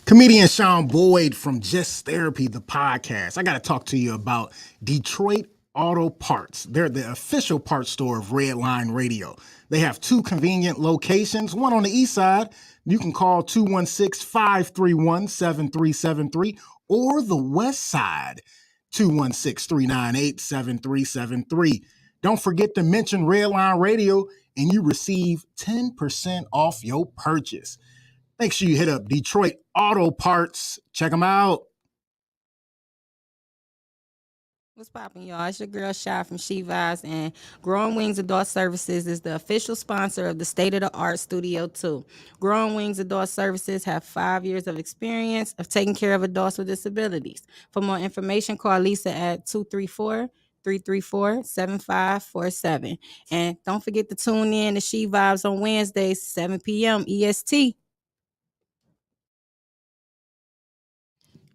Comedian Sean Boyd from Just Therapy, the podcast. I got to talk to you about Detroit Auto Parts. They're the official parts store of Redline Radio. They have two convenient locations, one on the east side. You can call 216-531-7373, or the west side, 216-398-7373. Don't forget to mention Redline Radio and you receive 10% off your purchase. Make sure you hit up Detroit Auto Parts. Check them out. What's poppin', y'all? It's your girl Shy from She Vibes, and Growing Wings Adult Services is the official sponsor of the State of the Art Studio 2. Growing Wings Adult Services have 5 years of experience of taking care of adults with disabilities. For more information, call Lisa at 234-334-7547. And don't forget to tune in to She Vibes on Wednesdays, 7 p.m. EST.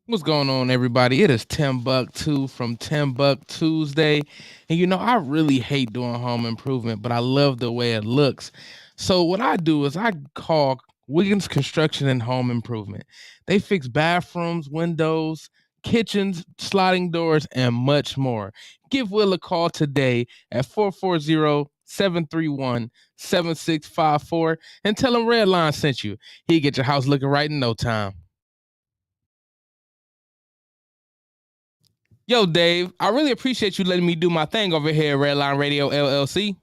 What's going on, everybody? It is Timbuktu from TimbukTuesday. And you know, I really hate doing home improvement, but I love the way it looks. So what I do is I call Wiggins Construction and Home Improvement. They fix bathrooms, windows, kitchens, sliding doors, and much more. Give Will a call today at 440-731-7654 and tell him Redline sent you. He'll get your house looking right in no time. Yo, Dave, I really appreciate you letting me do my thing over here at Redline Radio LLC.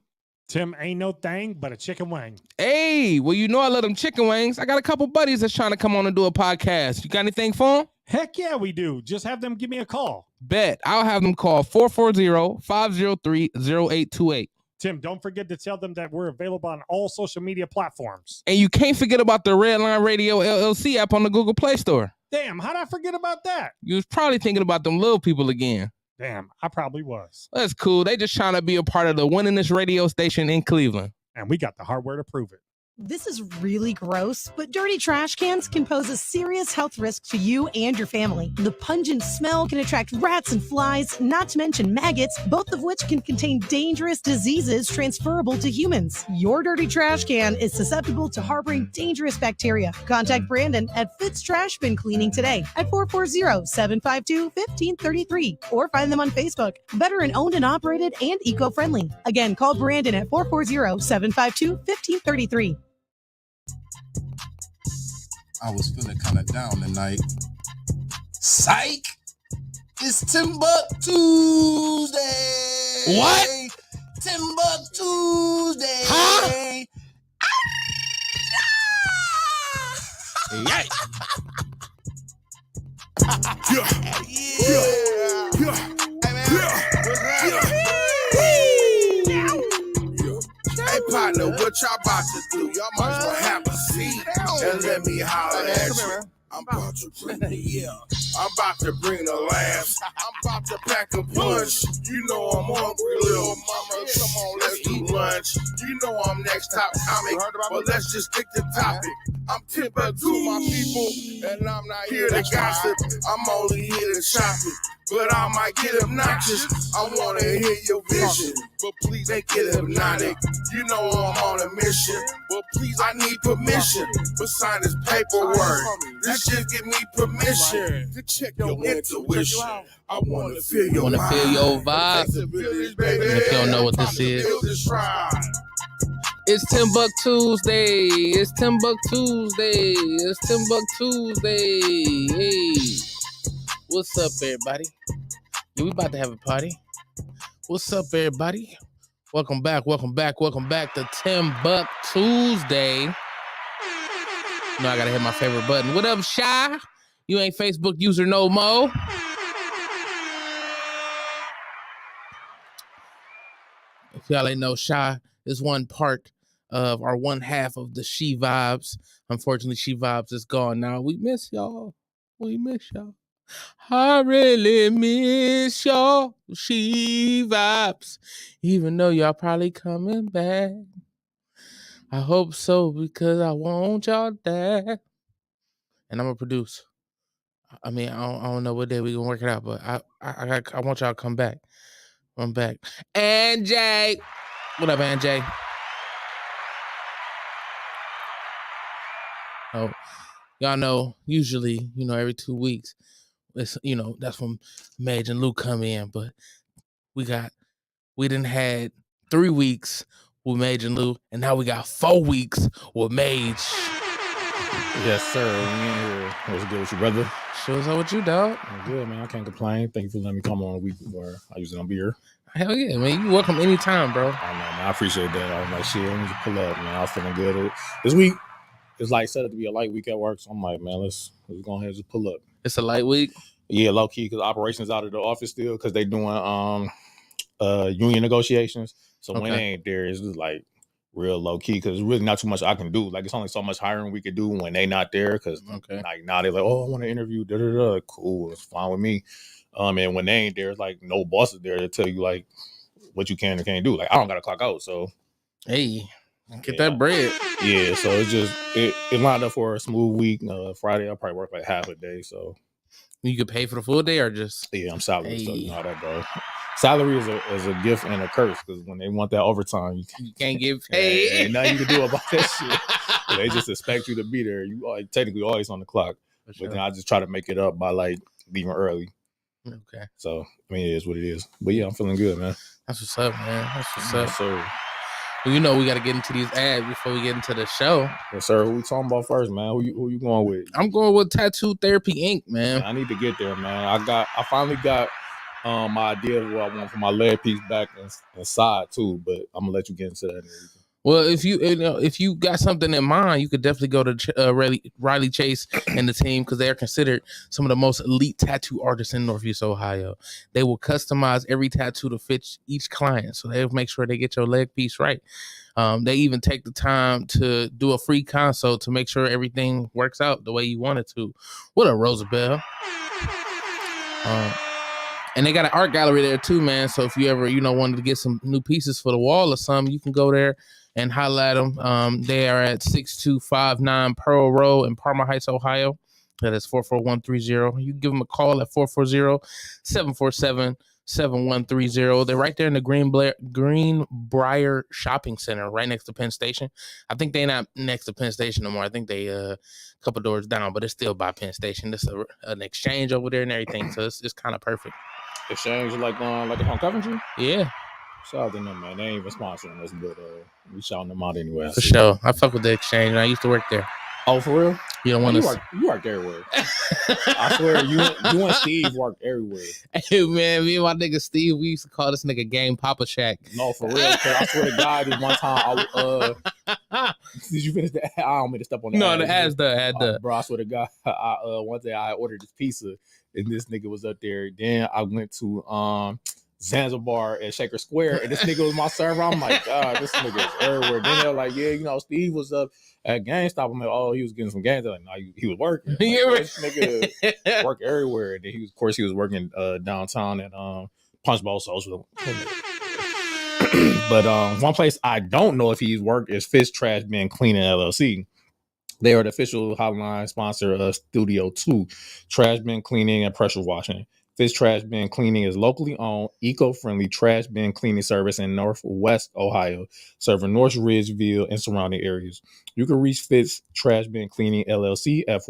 Tim, ain't no thing but a chicken wing. Hey, well, you know I love them chicken wings. I got a couple buddies that's trying to come on and do a podcast. You got anything for them? Heck yeah, we do. Just have them give me a call. Bet. I'll have them call 440-503-0828. Tim, don't forget to tell them that we're available on all social media platforms. And you can't forget about the Redline Radio LLC app on the Google Play Store. Damn, how'd I forget about that? You was probably thinking about them little people again. Damn, I probably was. That's cool. They just trying to be a part of the winningest radio station in Cleveland. And we got the hardware to prove it. This is really gross, but dirty trash cans can pose a serious health risk to you and your family. The pungent smell can attract rats and flies, not to mention maggots, both of which can contain dangerous diseases transferable to humans. Your dirty trash can is susceptible to harboring dangerous bacteria. Contact Brandon at Fitz Trash Bin Cleaning today at 440-752-1533 or find them on Facebook. Veteran owned and operated and eco-friendly. Again, call Brandon at 440-752-1533. I was feeling kind of down tonight. Psych! It's TimbukTuesday! What? TimbukTuesday! Huh? Yeah. Hey partner, what y'all about to do? Y'all might as well have a seat and let me holler at you. I'm about to bring the I'm about to bring the laughs. I'm about to pack a punch. You know I'm hungry, little mama. Come on, let's do lunch. You know I'm next top comic, but let's just stick to topic. I'm Timbuktu, my people, and I'm not here to gossip. I'm only here to shop it, but I might get obnoxious. I wanna hear your vision, but please make it hypnotic. You know I'm on a mission, but please I need permission to sign this paperwork. This shit give me permission to check your intuition. I wanna feel your Want to feel your vibe? If you don't know what this is, it's TimbukTuesday. It's TimbukTuesday. It's TimbukTuesday. Hey, what's up, everybody? Yeah, we about to have a party. What's up, everybody? Welcome back to TimbukTuesday. You know I gotta hit my favorite button. What up, Shy? You ain't Facebook user no more. If y'all ain't know, Shy is one part of, or one half of the She Vibes. Unfortunately, She Vibes is gone now. We miss y'all. I really miss y'all, She Vibes. Even though y'all probably coming back. I hope so, because I want y'all there. And I'm gonna produce. I mean, I don't know what day we gonna work it out, but I want y'all to come back. I'm back. And Jay. What up, Aunt Jay? Oh, y'all know usually, every 2 weeks, it's that's when Mage and Luke come in, but we done had 3 weeks with Mage and Luke, and now we got 4 weeks with Mage. Yes, sir. We in here. What's good with you, brother? Sure, so with you, dog? I'm good, man. I can't complain. Thank you for letting me come on a week where I usually don't be here. Hell yeah, man. You welcome anytime, bro. I know, man. I appreciate that. I was like, shit, let me just pull up, man. I was feeling good. This week, it's like set up to be a light week at work, so I'm like, man, let's go ahead and just pull up. It's a light week? Yeah, low key, because operations out of the office still, because they doing union negotiations. So when they ain't there, it's just like real low key, because there's really not too much I can do. Like, it's only so much hiring we could do when they not there, because like now they're like, oh, I want to interview, cool, it's fine with me. And when they ain't there, it's like no boss is there to tell you like what you can and can't do. Like, I don't gotta clock out, so hey, get that bread. Yeah, so it's just it lined up for a smooth week. Friday I'll probably work like half a day, so you could pay for the full day or just I'm salary, so you know how that goes. Salary is a gift and a curse, because when they want that overtime, you can't get paid. Ain't nothing you can do about that shit. They just expect you to be there. You are technically always on the clock, but then I just try to make it up by like leaving early. Okay. So I mean, it is what it is. But yeah, I'm feeling good, man. That's what's up, man. That's what's up. Yes, sir. Well, we got to get into these ads before we get into the show. Yes, sir. Who we talking about first, man? Who you going with? I'm going with Tattoo Therapy Inc., man. I need to get there, man. I finally got my idea of what I want for my leg piece back and side too, but I'm gonna let you get into that. Well, if you got something in mind, you could definitely go to Riley Chase and the team, because they are considered some of the most elite tattoo artists in Northeast Ohio. They will customize every tattoo to fit each client, so they'll make sure they get your leg piece right. They even take the time to do a free consult to make sure everything works out the way you want it to. What a Rosabelle. And they got an art gallery there too, man. So if you ever, wanted to get some new pieces for the wall or something, you can go there and highlight them. They are at 6259 Pearl Road in Parma Heights, Ohio. That is 44130. You can give them a call at 440-747-7130. They're right there in the Greenbrier Shopping Center, right next to Penn Station. I think they're not next to Penn Station no more. I think they a couple doors down, but it's still by Penn Station. There's an exchange over there and everything, so it's kind of perfect. Exchange like on Coventry? Yeah. Shout out to them, man. They ain't even sponsoring us, but we shouting them out anyway. For sure. I fuck with the exchange. I used to work there. Oh, for real? You don't want to. You worked everywhere. I swear, you and Steve worked everywhere. Hey, man, me and my nigga Steve, we used to call this nigga Game Papa Shack. No, for real. I swear to God, this one time, did you finish that? I don't mean to step on that. No, the ads the. Bro, I swear to God, one day I ordered this pizza, and this nigga was up there. Then I went to Zanzibar at Shaker Square, and this nigga was my server. I'm like, God, this nigga is everywhere. Then they're like, yeah, Steve was up at GameStop. I'm like, oh, he was getting some games. They're like, no, he was working. Like, this nigga work everywhere. And then he was working downtown at Punch Bowl Social. But one place I don't know if he's worked is Fish Trash Bin Cleaning LLC. They are the official hotline sponsor of Studio 2, trash bin cleaning and pressure washing. Fish Trash Bin Cleaning is locally owned, eco-friendly trash bin cleaning service in Northwest Ohio, serving North Ridgeville and surrounding areas. You can reach Fish Trash Bin Cleaning LLC at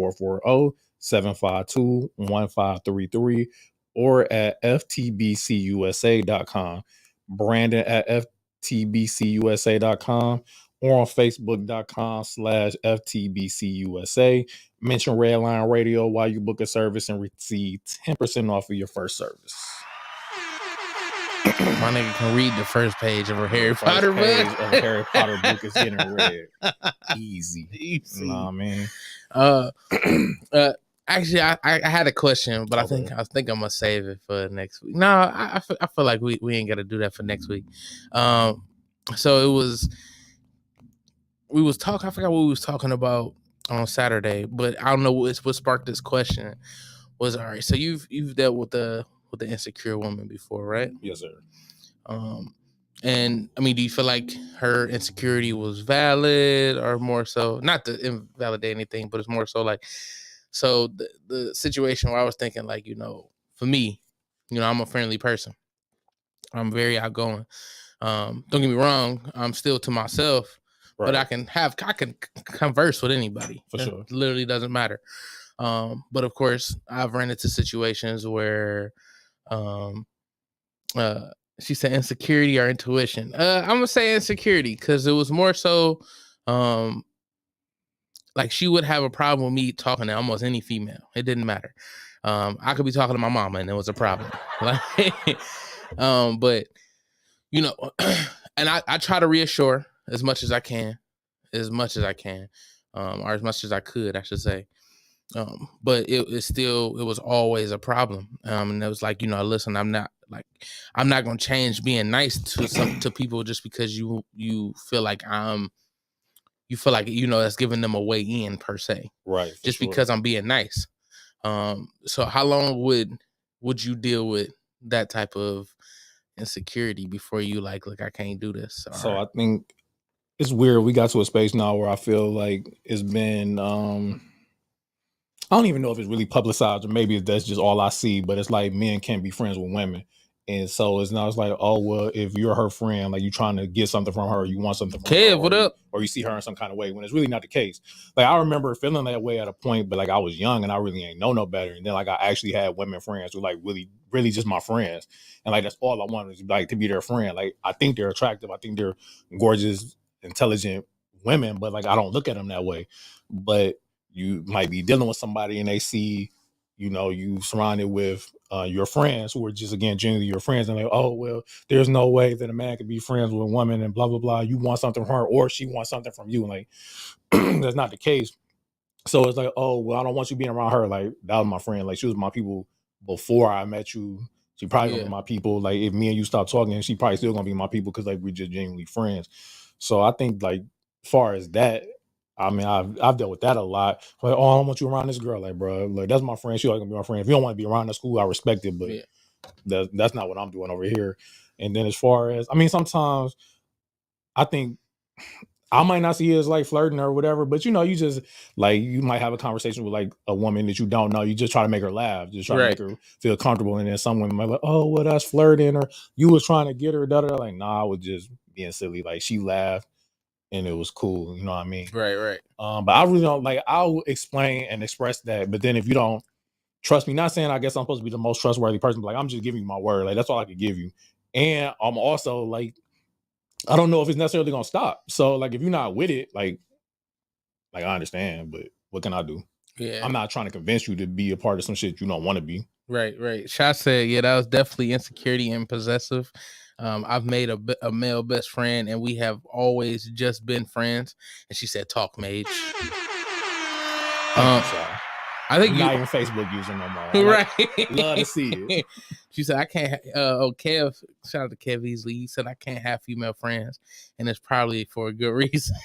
440-752-1533 or at ftbcusa.com, Brandon at ftbcusa.com, or on facebook.com/FTBCUSA. Mention Redline Radio while you book a service and receive 10% off of your first service. My nigga can read the first page of a Harry Potter book. Harry Potter book is getting read. Easy. You know what I mean? Actually, I had a question, but okay. I think I'm gonna save it for next week. No, I feel like we ain't gotta do that for next week. So we was talking. I forgot what we was talking about on Saturday, but I don't know what sparked this question. Was all right. So you've dealt with the insecure woman before, right? Yes, sir. And I mean, do you feel like her insecurity was valid, or more so not to invalidate anything, but it's more so like, so the situation where I was thinking like, for me, I'm a friendly person. I'm very outgoing. Don't get me wrong. I'm still to myself. but I can converse with anybody. For sure. It literally doesn't matter. But of course, I've run into situations where, she said insecurity or intuition. I'm gonna say insecurity because it was more so, like she would have a problem with me talking to almost any female. It didn't matter. I could be talking to my mama and it was a problem. Like, but you know, and I try to reassure as much as I can, or as much as I could, I should say. But it was always a problem. And it was like, listen, I'm not gonna change being nice to people just because you feel like that's giving them a way in per se. Right. Just because I'm being nice. So how long would you deal with that type of insecurity before you like, look, I can't do this? So I think it's weird. We got to a space now where I feel like it's been, I don't even know if it's really publicized or maybe that's just all I see, but it's like men can't be friends with women. And so it's like, oh, well, if you're her friend, like you trying to get something from her, or you want something from her, what up? Or you see her in some kind of way when it's really not the case. Like I remember feeling that way at a point, but like I was young and I really ain't know no better. And then like I actually had women friends who like really, really just my friends. And like that's all I wanted, is like to be their friend. Like I think they're attractive. I think they're gorgeous, intelligent women, but like I don't look at them that way. But you might be dealing with somebody and they see, you surrounded with your friends who are just, again, genuinely your friends. And like, oh, well, there's no way that a man could be friends with a woman and blah, blah, blah. You want something from her or she wants something from you. And like, that's not the case. So it's like, oh, well, I don't want you being around her. Like, that was my friend. Like, she was my people before I met you. She probably gonna be my people. Like, if me and you stop talking, she probably still gonna be my people because like we're just genuinely friends. So I think like, as far as that, I mean, I've dealt with that a lot. Like, oh, I don't want you around this girl. Like, bro, like that's my friend. She's always gonna be my friend. If you don't want to be around the school, I respect it, but that's not what I'm doing over here. And then as far as, I mean, sometimes I think I might not see it as like flirting or whatever, but you just like, you might have a conversation with like a woman that you don't know. You just try to make her laugh, just try to make her feel comfortable. And then some women might like, oh, well, that's flirting, or you was trying to get her, like, nah, I was just being silly. Like she laughed and it was cool. You know what I mean? Right. But I really don't like, I'll explain and express that. But then if you don't trust me, not saying I guess I'm supposed to be the most trustworthy person, but like, I'm just giving you my word. Like, that's all I could give you. And I'm also like, I don't know if it's necessarily going to stop. So like, if you're not with it, like I understand, but what can I do? Yeah. I'm not trying to convince you to be a part of some shit you don't want to be. Right. Shot said, yeah, that was definitely insecurity and possessive. I've made a male best friend and we have always just been friends. And she said, talk, Mage. I think I'm not even Facebook user no more. Right. Love to see it. She said, I can't, Kev, shout out to Kev Easley. He said, I can't have female friends. And it's probably for a good reason.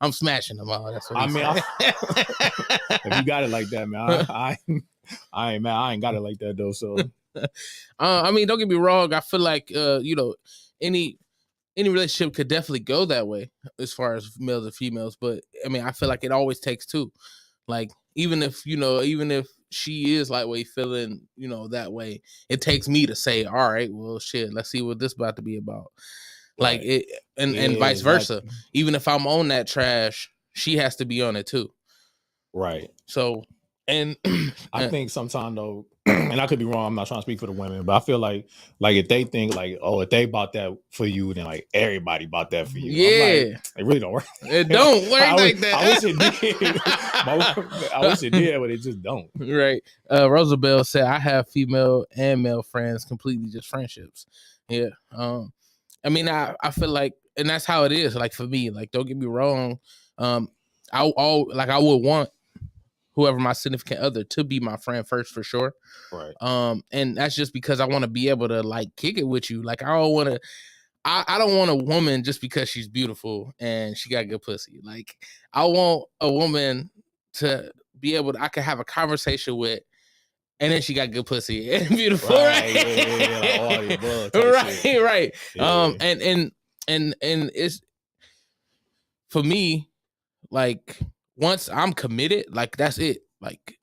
I'm smashing them all. That's what he said. If you got it like that, man, I ain't mad. I ain't got it like that though. So, I mean, don't get me wrong. I feel like, any relationship could definitely go that way as far as males and females. But I mean, I feel like it always takes two. Like, even if she is lightweight feeling, that way, it takes me to say, all right, well, shit, let's see what this about to be about. Right. Like it, and vice versa. Exactly. Even if I'm on that trash, she has to be on it too. Right. So, and I think sometimes though, and I could be wrong, I'm not trying to speak for the women, but I feel like if they think like, oh, if they bought that for you, then like everybody bought that for you. Yeah. Like, it really don't work. It don't work like that. I wish it did. I wish it did, but it just don't. Right. Rosabelle said, I have female and male friends, completely just friendships. Yeah. I mean, I feel like, and that's how it is. Like for me, like, don't get me wrong. I would want whoever my significant other to be my friend first for sure. Right. And that's just because I want to be able to like kick it with you. Like I don't want a woman just because she's beautiful and she got good pussy. Like I want a woman to be able to, I can have a conversation with, and then she got good pussy and beautiful. Right. Right. Yeah. And it's for me, like, once I'm committed, like that's it. Like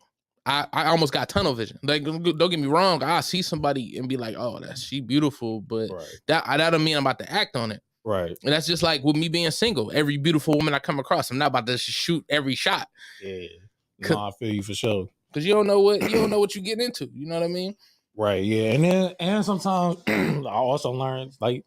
I almost got tunnel vision. Like don't get me wrong, I see somebody and be like, oh, she beautiful, but that don't mean I'm about to act on it. Right. And that's just like with me being single. Every beautiful woman I come across, I'm not about to shoot every shot. Yeah. No, I feel you for sure. Because you don't know what you're getting into. You know what I mean? Right. Yeah. And sometimes I also learned like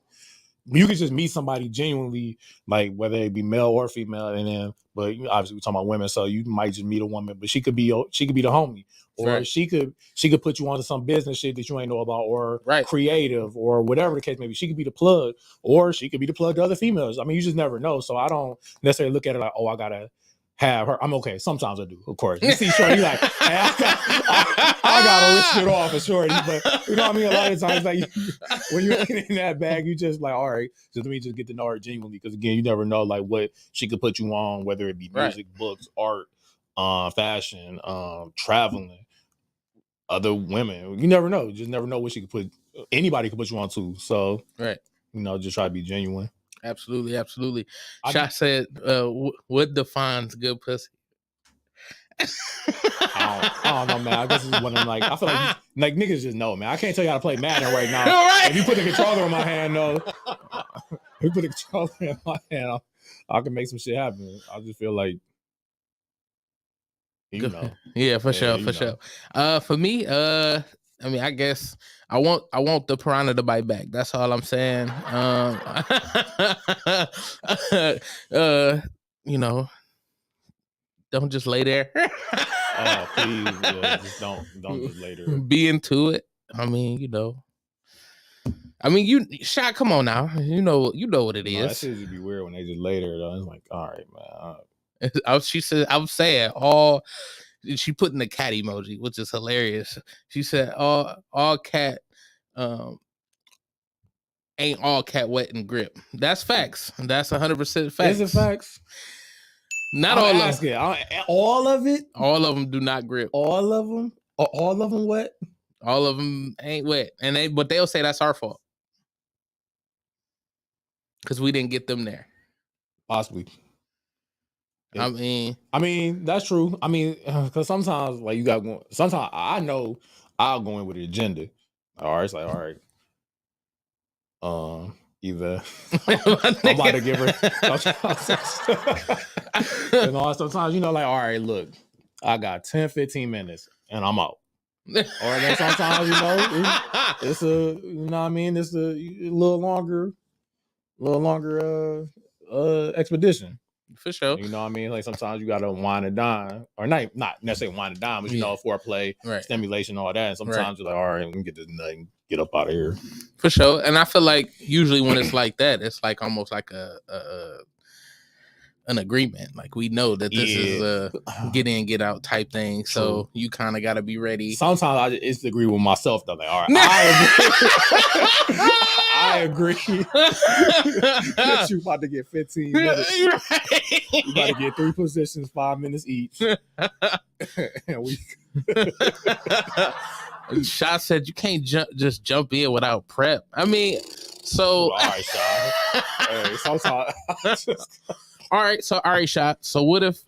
you can just meet somebody genuinely, like whether it be male or female, and then but obviously we're talking about women, so you might just meet a woman, but she could be the homie, or Right. she could put you onto some business shit that you ain't know about, or Right. creative, or whatever the case may be. She could be the plug, or she could be the plug to other females. I mean, you just never know. So I don't necessarily look at it like, oh, I gotta have her. I'm okay. Sometimes I do, of course. You see Shorty like, hey, I gotta risk it off for Shorty, but you know what I mean? A lot of times, like when you're in that bag, you just like, all right, just let me just get to know her genuinely, because again, you never know like what she could put you on, whether it be music, books, art, fashion, traveling, other women. You never know. You just never know what she could put. Anybody could put you on too. So Right. Just try to be genuine. Absolutely. Shot said, what defines good pussy? I don't know, man. I guess it's one of them, like, I feel like niggas just know, man. I can't tell you how to play Madden right now. Right. If you put the controller in my hand, though, if you put the controller in my hand, I can make some shit happen. I just feel like, you know. Yeah, for sure. For me, I mean, I guess I want the piranha to bite back. That's all I'm saying. Don't just lay there. Oh, please, just don't just lay there. Be into it. I mean, Shot, come on now. You know what it is. That shit just be weird when they just lay there, though. It's like, all right, man. She said, I'm saying she put in the cat emoji, which is hilarious. She said, all cat, ain't all cat wet and grip. That's facts. That's 100% facts. Is it facts? Not all of it. All of it? All of them do not grip. All of them? All of them wet? All of them ain't wet. But they'll say that's our fault. Because we didn't get them there. Possibly. I mean, that's true. I mean, because sometimes, like, sometimes I know I'll go in with an agenda. All right, it's like, all right. Either I'm about to give her. Sometimes, like, all right, look, I got 10, 15 minutes and I'm out. Or then sometimes, it's a, you know what I mean? It's a little longer expedition. For sure. You know what I mean? Like sometimes you gotta wine and dine, or not necessarily wine and dine, but foreplay, stimulation, all that. And sometimes you're like, all right, we can get this nut and get up out of here. For sure. And I feel like usually when it's like that, it's like almost like an agreement. Like we know that this is a get in, get out type thing. True. So you kind of got to be ready. Sometimes I just agree with myself though. Like, all right, I agree. You about to get 15 minutes. Right. You about to get 3 positions, 5 minutes each. And we. Shot said you can't just jump in without prep. I mean, so. All right, Shot. Hey, sometimes. All right, Shot. So what if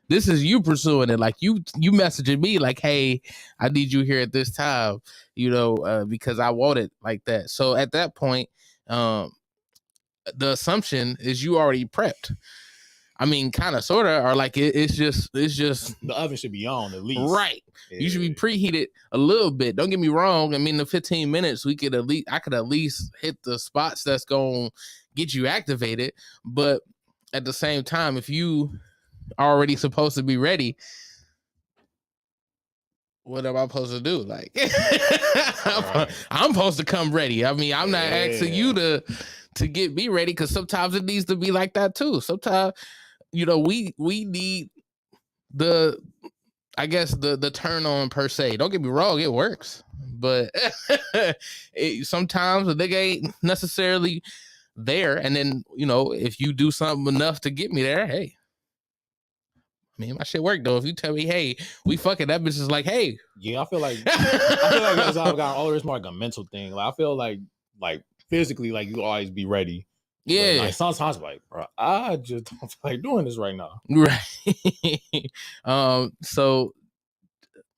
this is you pursuing it? Like you messaging me like, hey, I need you here at this time, because I want it like that. So at that point, the assumption is you already prepped. I mean, kind of, sort of, or like it's just the oven should be on at least. Right. Yeah. You should be preheated a little bit. Don't get me wrong. I mean, the 15 minutes I could at least hit the spots that's going to get you activated. But at the same time, if you already supposed to be ready, what am I supposed to do? Like, I'm supposed to come ready. I mean, I'm not asking you to get me ready, because sometimes it needs to be like that too. Sometimes, we need the turn on per se. Don't get me wrong, it works, but sometimes the nigga ain't necessarily there. And then, if you do something enough to get me there, hey, I mean, my shit worked though. If you tell me, hey, we fucking, that bitch is like, hey. Yeah, I feel like as I've gotten older, it's more like a mental thing. Like I feel like physically, like you always be ready. Yeah. But like sometimes, like, bro, I just don't feel like doing this right now. Right. So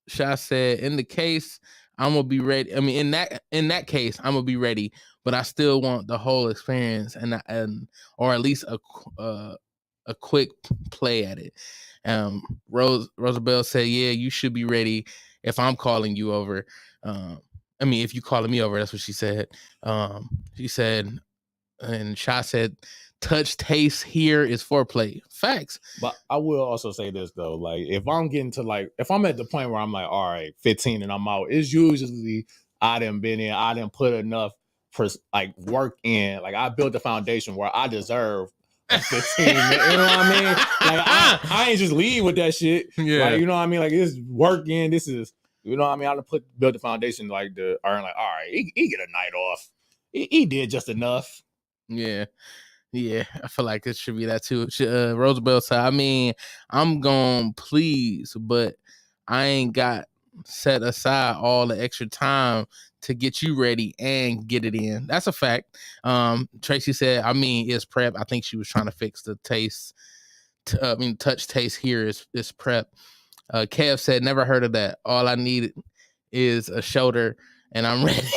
Shah said, in the case, I'm gonna be ready. I mean, in that case, I'm gonna be ready, but I still want the whole experience and or at least a quick play at it. Rosabelle said, yeah, you should be ready if I'm calling you over. I mean, if you calling me over, that's what she said. She said, and Sha said, touch, taste, hear is foreplay. Facts. But I will also say this though, like if I'm getting to like, if I'm at the point where I'm like, all right, 15 and I'm out, it's usually I done been in, I done put enough like work in, like I built the foundation where I deserve a 15 minutes, you know what I mean? Like I ain't just leave with that shit. Yeah. Like, you know what I mean? Like it's working. This is, you know what I mean? I done built the foundation like to earn like, all right, he get a night off. He did just enough. Yeah. Yeah, I feel like it should be that too. Rosabelle said, I mean, I'm gonna please, but I ain't got set aside all the extra time to get you ready and get it in. That's a fact. Tracy said, I mean, it's prep. I think she was trying to fix the taste. Touch, taste, hear is prep. Kev said, never heard of that. All I need is a shoulder and I'm ready.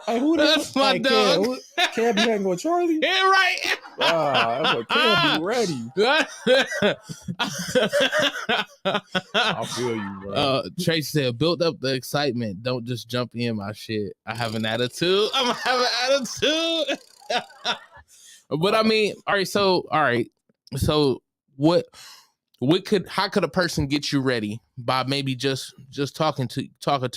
Hey, who that's my hey, dog. Kev be hanging with Charlie? Yeah, right. That's what Kev be ready. I feel you, bro. Tracy said, build up the excitement. Don't just jump in my shit. I have an attitude. I'm gonna have an attitude. But I mean, all right. So how could a person get you ready by maybe just talking to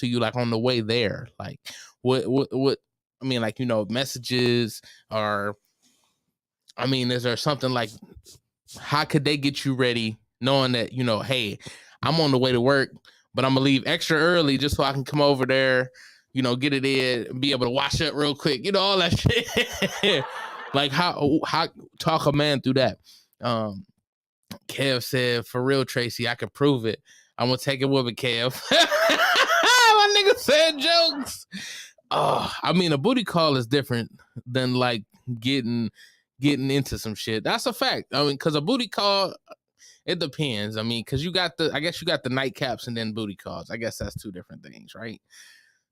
you like on the way there? Like what I mean, like, you know, messages, or I mean, is there something like, how could they get you ready knowing that, you know, hey, I'm on the way to work, but I'm gonna leave extra early just so I can come over there, you know, get it in, be able to wash up real quick, you know, all that shit. Like how talk a man through that. Kev said, for real, Tracy, I can prove it. I'm gonna take it with me, Kev. My nigga said jokes. I mean, a booty call is different than like getting into some shit. That's a fact. I mean, because a booty call, it depends. I mean, because I guess you got the nightcaps and then booty calls. I guess that's two different things, right?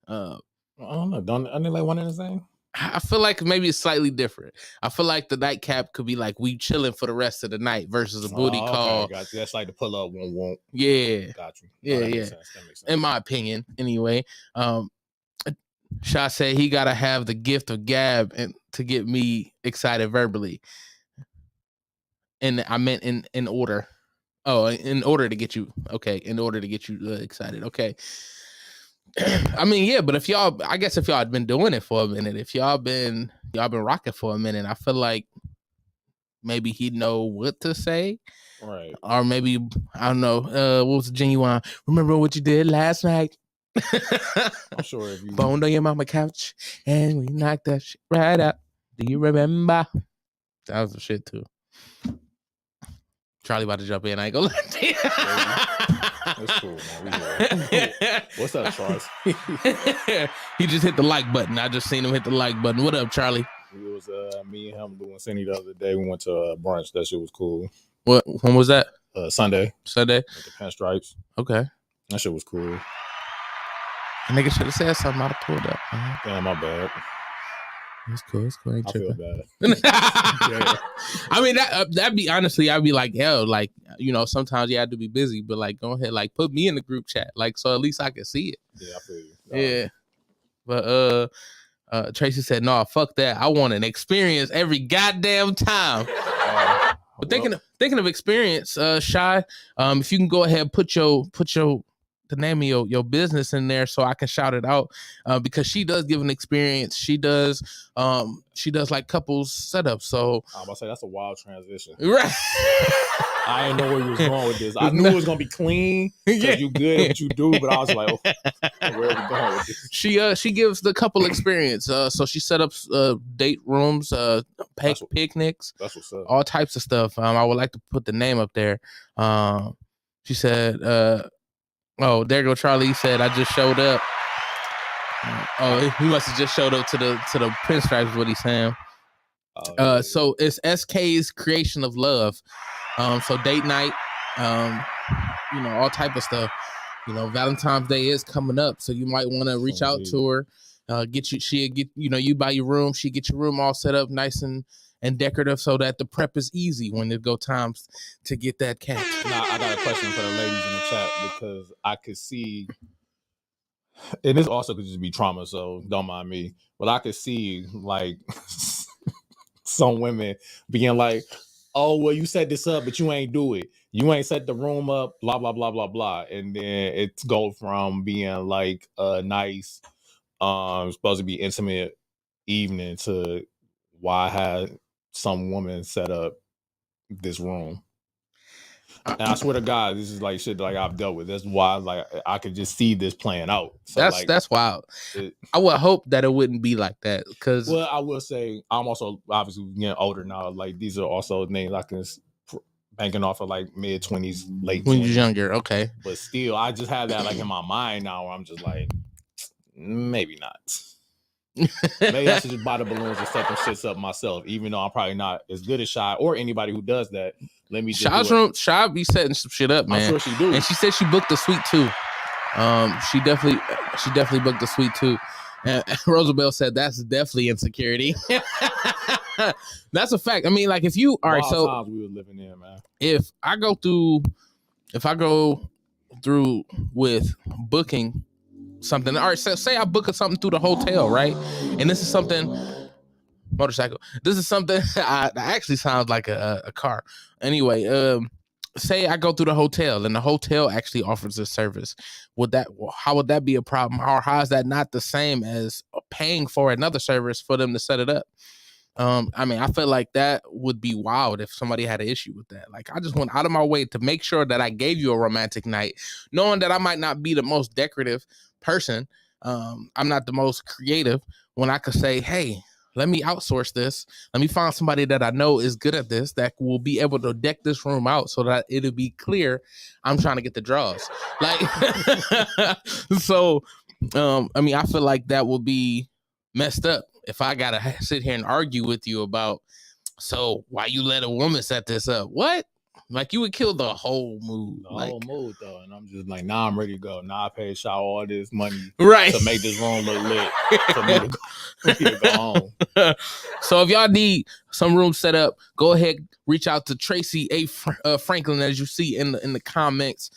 I don't know. Aren't they like one and the same? I feel like maybe it's slightly different. I feel like the nightcap could be like we chilling for the rest of the night versus a booty call. Got you. That's like the pull up won't. Yeah. Got you. Yeah, That yeah. makes sense. That makes sense. In my opinion, anyway. Sha said he gotta have the gift of gab and to get me excited verbally. And I meant in order. Oh, in order to get you. Okay, in order to get you excited. Okay. I mean, yeah, but if y'all had been doing it for a minute, if y'all been rocking for a minute, I feel like maybe he'd know what to say. Right. Or maybe, I don't know, what was the genuine? Remember what you did last night? I'm sure if you boned on your mama couch and we knocked that shit right out. Do you remember? That was the shit too. Charlie about to jump in. I ain't gonna let you. That's cool, man. What's up, Charles? He just hit the like button. I just seen him hit the like button. What up, Charlie? It was me and him doing Cindy the other day. We went to brunch. That shit was cool. When was that? Sunday. Sunday. With the pinstripes. Okay. That shit was cool. Nigga should have said something. I'd have pulled up. Damn, my bad. It's cool. It's cool. I ain't I feel tripping. bad. Yeah. I mean, that'd be honestly, I'd be like, hell, like, you know, sometimes you have to be busy, but like, go ahead, like, put me in the group chat, like, so at least I can see it. Yeah, I feel you. Yeah. But Tracy said, no, fuck that. I want an experience every goddamn time. But thinking of experience, Shy, if you can go ahead and put the name of your business in there so I can shout it out, because she does give an experience. She does like couples setups. So I'm about to say that's a wild transition. Right. I didn't know where you was going with this. I knew it was gonna be clean because you good at what you do, but I was like, where are we going with this? She gives the couple experience. So she set up date rooms, picnics, that's what's up. all types of stuff. I would like to put the name up there. She said, oh, there go Charlie. He said, I just showed up. He must have just showed up to the pinstripes, what he's saying. Yeah. So it's SK's Creation of Love. So date night, you know, all type of stuff. Valentine's Day is coming up, so you might want to reach out to her. You buy your room, she get your room all set up nice and decorative so that the prep is easy when it go times to get that cat. Now, I got a question for the ladies in the chat because I could see, and this also could just be trauma, so don't mind me, but I could see like some women being like, oh, well, you set this up, but you ain't do it. You ain't set the room up, blah, blah, blah, blah, blah. And then it's go from being like a nice, supposed to be intimate evening to why I had some woman set up this room. And I swear to God, this is like shit like I've dealt with. That's why like I could just see this playing out. So that's wild. I would hope that it wouldn't be like that because. Well, I will say I'm also obviously getting older now. Like these are also things I can banking off of like mid 20s, late 20s. When you're younger, okay. But still, I just have that like in my mind now where I'm just like, maybe not. Maybe I should just buy the balloons and set them shits up myself, even though I'm probably not as good as Shy or anybody who does that. Let me just Shy's room. Shy be setting some shit up, man. I'm sure she do. And she said she booked the suite too. She definitely booked the suite too. And Roosevelt said that's definitely insecurity. That's a fact. I mean, like if you all right, so times we were living in, man. If I go through with booking something, all right, so say I book something through the hotel, right? And this is something motorcycle. This is something that actually sounds like a car. Anyway, say I go through the hotel and the hotel actually offers this service. How would that be a problem? Or how is that not the same as paying for another service for them to set it up? I mean, I feel like that would be wild if somebody had an issue with that. Like, I just went out of my way to make sure that I gave you a romantic night, knowing that I might not be the most decorative person. I'm not the most creative when I could say, hey, let me outsource this. Let me find somebody that I know is good at this that will be able to deck this room out so that it'll be clear I'm trying to get the draws. Like, so, I mean, I feel like that will be messed up if I gotta sit here and argue with you about, so why you let a woman set this up? What? Like you would kill the whole mood. Whole mood though. And I'm just like, nah, I'm ready to go. Nah, I paid Shaw all this money right to make this room look lit for me to go home. So if y'all need some room set up, go ahead, reach out to Tracy A. Franklin, as you see in the comments,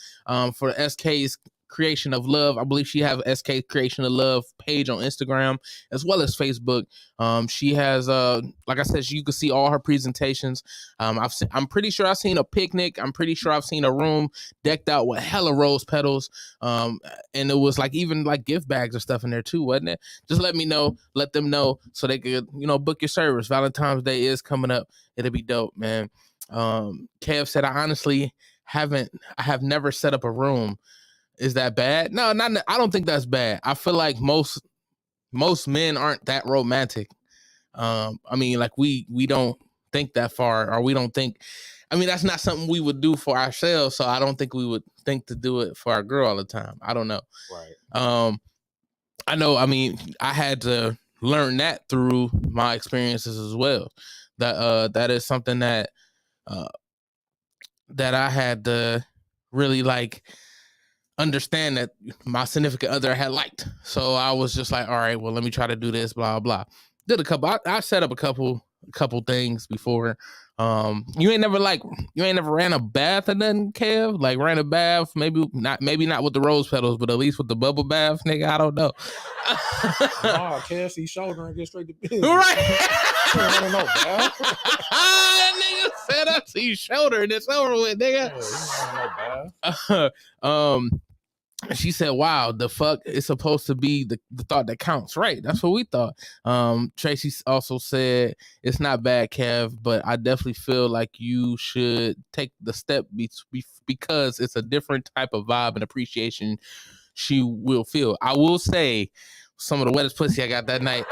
for SK's Creation of Love. I believe she have SK Creation of Love page on Instagram as well as Facebook. She has like I said, you can see all her presentations. I'm pretty sure I've seen a picnic. I'm pretty sure I've seen a room decked out with hella rose petals. And it was like even like gift bags or stuff in there too, wasn't it? Just let them know so they could, book your service. Valentine's Day is coming up. It'll be dope, man. Kev said, I have never set up a room. Is that bad? No, I don't think that's bad. I feel like most men aren't that romantic. I mean, like we don't think that far, or we don't think. I mean, that's not something we would do for ourselves. So I don't think we would think to do it for our girl all the time. I don't know. Right. I know. I mean, I had to learn that through my experiences as well. That is something that I had to really like understand that my significant other had liked. So I was just like, all right, well, let me try to do this, blah, blah. Did a couple, I set up a couple things before. You ain't never ran a bath or nothing, Kev? Like ran a bath, maybe not with the rose petals, but at least with the bubble bath, nigga. I don't know. Nah, Kev, see shoulder and get straight to business. Right. No bath. Nigga said I see shoulder and it's over with, nigga. Yeah, no bath. She said, wow, the fuck is supposed to be the thought that counts. Right. That's what we thought. Tracy also said, it's not bad, Kev, but I definitely feel like you should take the step because it's a different type of vibe and appreciation she will feel. I will say some of the wettest pussy I got that night.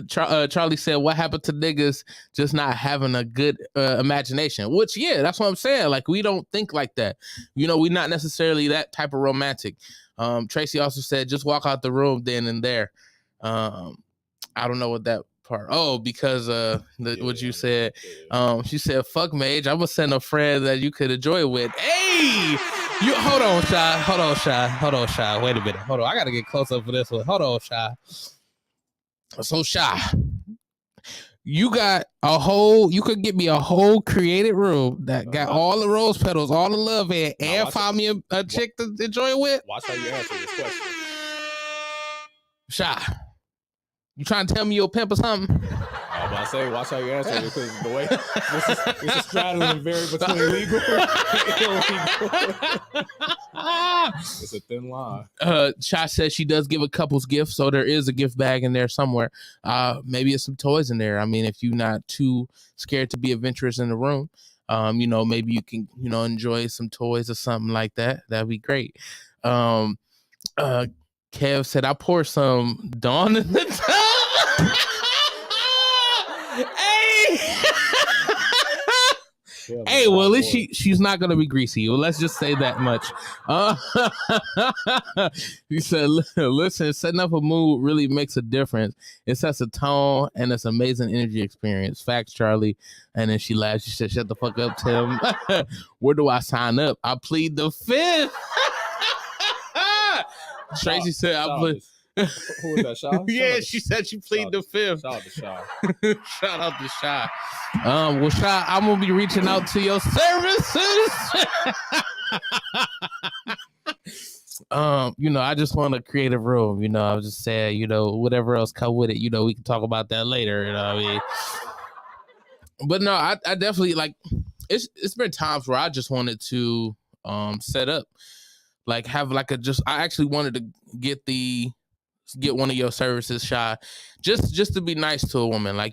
Charlie said, what happened to niggas just not having a good imagination? Which, yeah, that's what I'm saying. Like, we don't think like that. We're not necessarily that type of romantic. Tracy also said, just walk out the room then and there. I don't know what that part. Oh, because what you said. She said, fuck Mage, I'm going to send a friend that you could enjoy with. Hey! You hold on, Shy. Wait a minute. Hold on. I gotta get close up for this one. Hold on, Shy. So Shy, you got a whole. You could get me a whole created room that got all the rose petals, all the love in, and find me a chick to enjoy it with. Watch how you answer this question. Shy, you trying to tell me you're a pimp or something? I was about to say, watch how you answer because the way this is straddling vary between legal and illegal. It's a thin line. Shy says she does give a couple's gift, so there is a gift bag in there somewhere. Maybe it's some toys in there. I mean, if you're not too scared to be adventurous in the room, maybe you can, enjoy some toys or something like that. That'd be great. Kev said, I pour some Dawn in the tub. Hey. Hey, well, at least she's not gonna be greasy. Well, let's just say that much. He said, "Listen, setting up a mood really makes a difference. It sets a tone, and it's amazing energy experience." Facts, Charlie. And then she laughed. She said, "Shut the fuck up, Tim. Where do I sign up? I plead the fifth." Tracy said, "I plead." Who was that, Shaw? Yeah, she said she plead the fifth. Shout out to Shaw. Shout out to Shy. Well, Shy, I'm gonna be reaching out to your services. I just want a creative room. I was just saying, whatever else come with it. We can talk about that later. You know what I mean? But no, I definitely it's been times where I just wanted to set up, have I actually wanted to get one of your services, Shy, just to be nice to a woman. I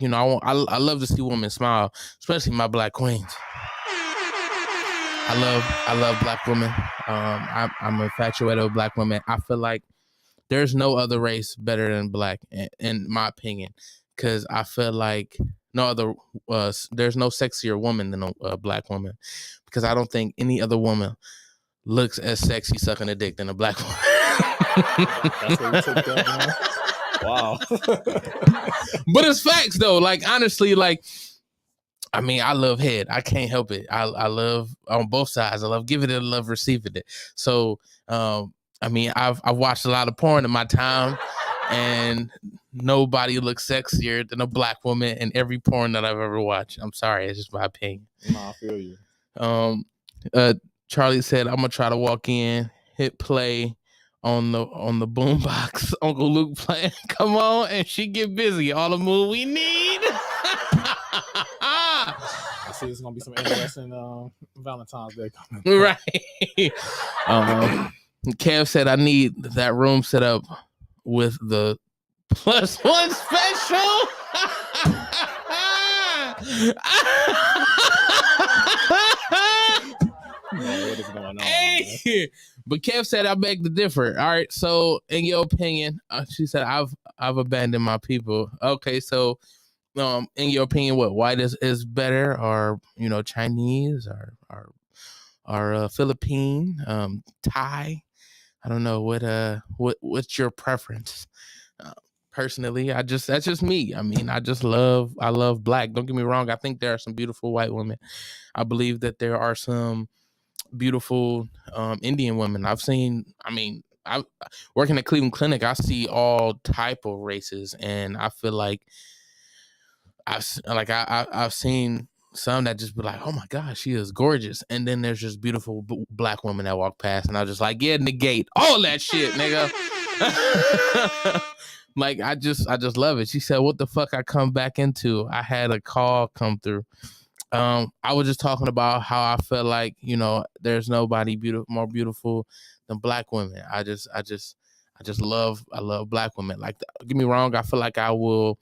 love to see women smile, especially my black queens. I love black women. I'm infatuated with black women. I feel like there's no other race better than black, in my opinion, because I feel like there's no sexier woman than a black woman, because I don't think any other woman looks as sexy sucking a dick than a black woman. That's what we took that, man. Wow. But it's facts though. Honestly, I love head. I can't help it. I love on both sides. I love giving it, I love receiving it. So I've watched a lot of porn in my time, and nobody looks sexier than a black woman in every porn that I've ever watched. I'm sorry, it's just my opinion. Nah, I feel you. Charlie said, I'm gonna try to walk in, hit play on the boombox. Uncle Luke playing Come On, and she get busy. All the mood we need. I see there's gonna be some interesting Valentine's Day coming. Right. Kev said, I need that room set up with the +1 special. What is going on? Hey, but Kev said, I beg to differ. All right, so in your opinion, she said, I've abandoned my people. Okay, so in your opinion, what, white is better, or Chinese, or Philippine, Thai? I don't know what's your preference. Personally, that's just me. I love black. Don't get me wrong. I think there are some beautiful white women. I believe that there are some beautiful Indian women. I working at Cleveland Clinic, I see all type of races, and I feel like I've seen some that just be like, oh my gosh, she is gorgeous, and then there's just beautiful black women that walk past, and I just negate all that shit, nigga. I just love it. She said, what the fuck I come back into? I had a call come through. I was just talking about how I felt like, there's nobody more beautiful than black women. I love black women. Don't get me wrong, I feel like I'll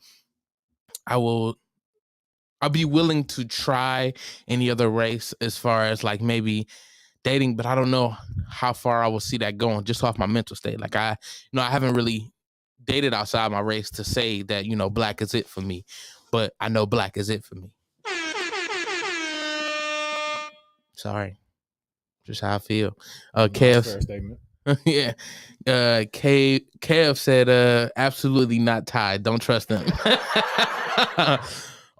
be willing to try any other race as far as maybe dating, but I don't know how far I will see that going just off my mental state. I haven't really dated outside my race to say that, black is it for me, but I know black is it for me. Sorry. Just how I feel. Kev. Fair statement. Yeah. Kev said, absolutely not tied. Don't trust them.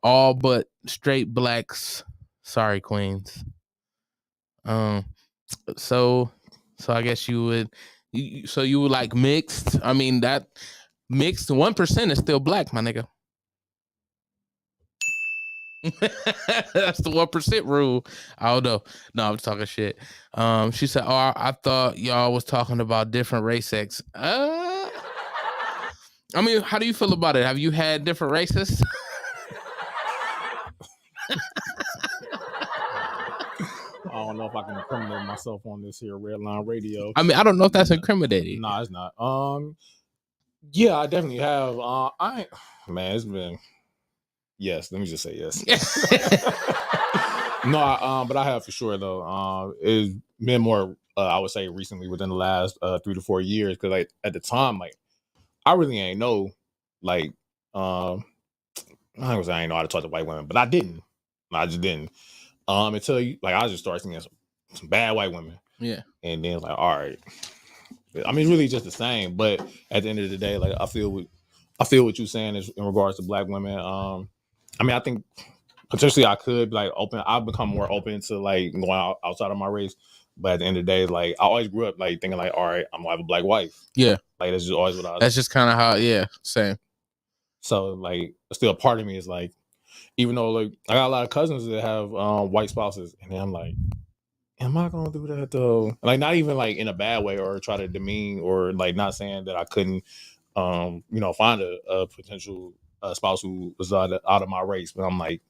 All but straight blacks. Sorry, queens. So I guess you would like mixed. I mean, that mixed 1% is still black, my nigga. That's the 1% rule. I don't know. No, I'm talking shit. She said, "Oh, I thought y'all was talking about different race sex." I mean, how do you feel about it? Have you had different races? I don't know if I can incriminate myself on this here Redline Radio. I mean, I don't know if that's incriminating. No, it's not. Yeah, I definitely have. It's been. Yes, let me just say yes. No, but I have for sure though. It's been more. I would say recently within the last 3 to 4 years, because like at the time, like I really ain't know, like I ain't know how to talk to white women, but I didn't. I just didn't. Until like I just started seeing some bad white women. Yeah. And then like, all right. I mean, it's really just the same. But at the end of the day, like I feel what you're saying is in regards to black women. I mean, I think potentially I could be like open. I've become more open to like going outside of my race. But at the end of the day, like I always grew up like thinking like, all right, I'm gonna have a black wife. Yeah. Like that's just always what I was. That's just kind of how. Yeah. Same. So like, still a part of me is like, even though like I got a lot of cousins that have white spouses, and then I'm like, am I gonna do that though? Like not even like in a bad way or try to demean or like not saying that I couldn't find a potential spouse who was out of my race, but I'm like,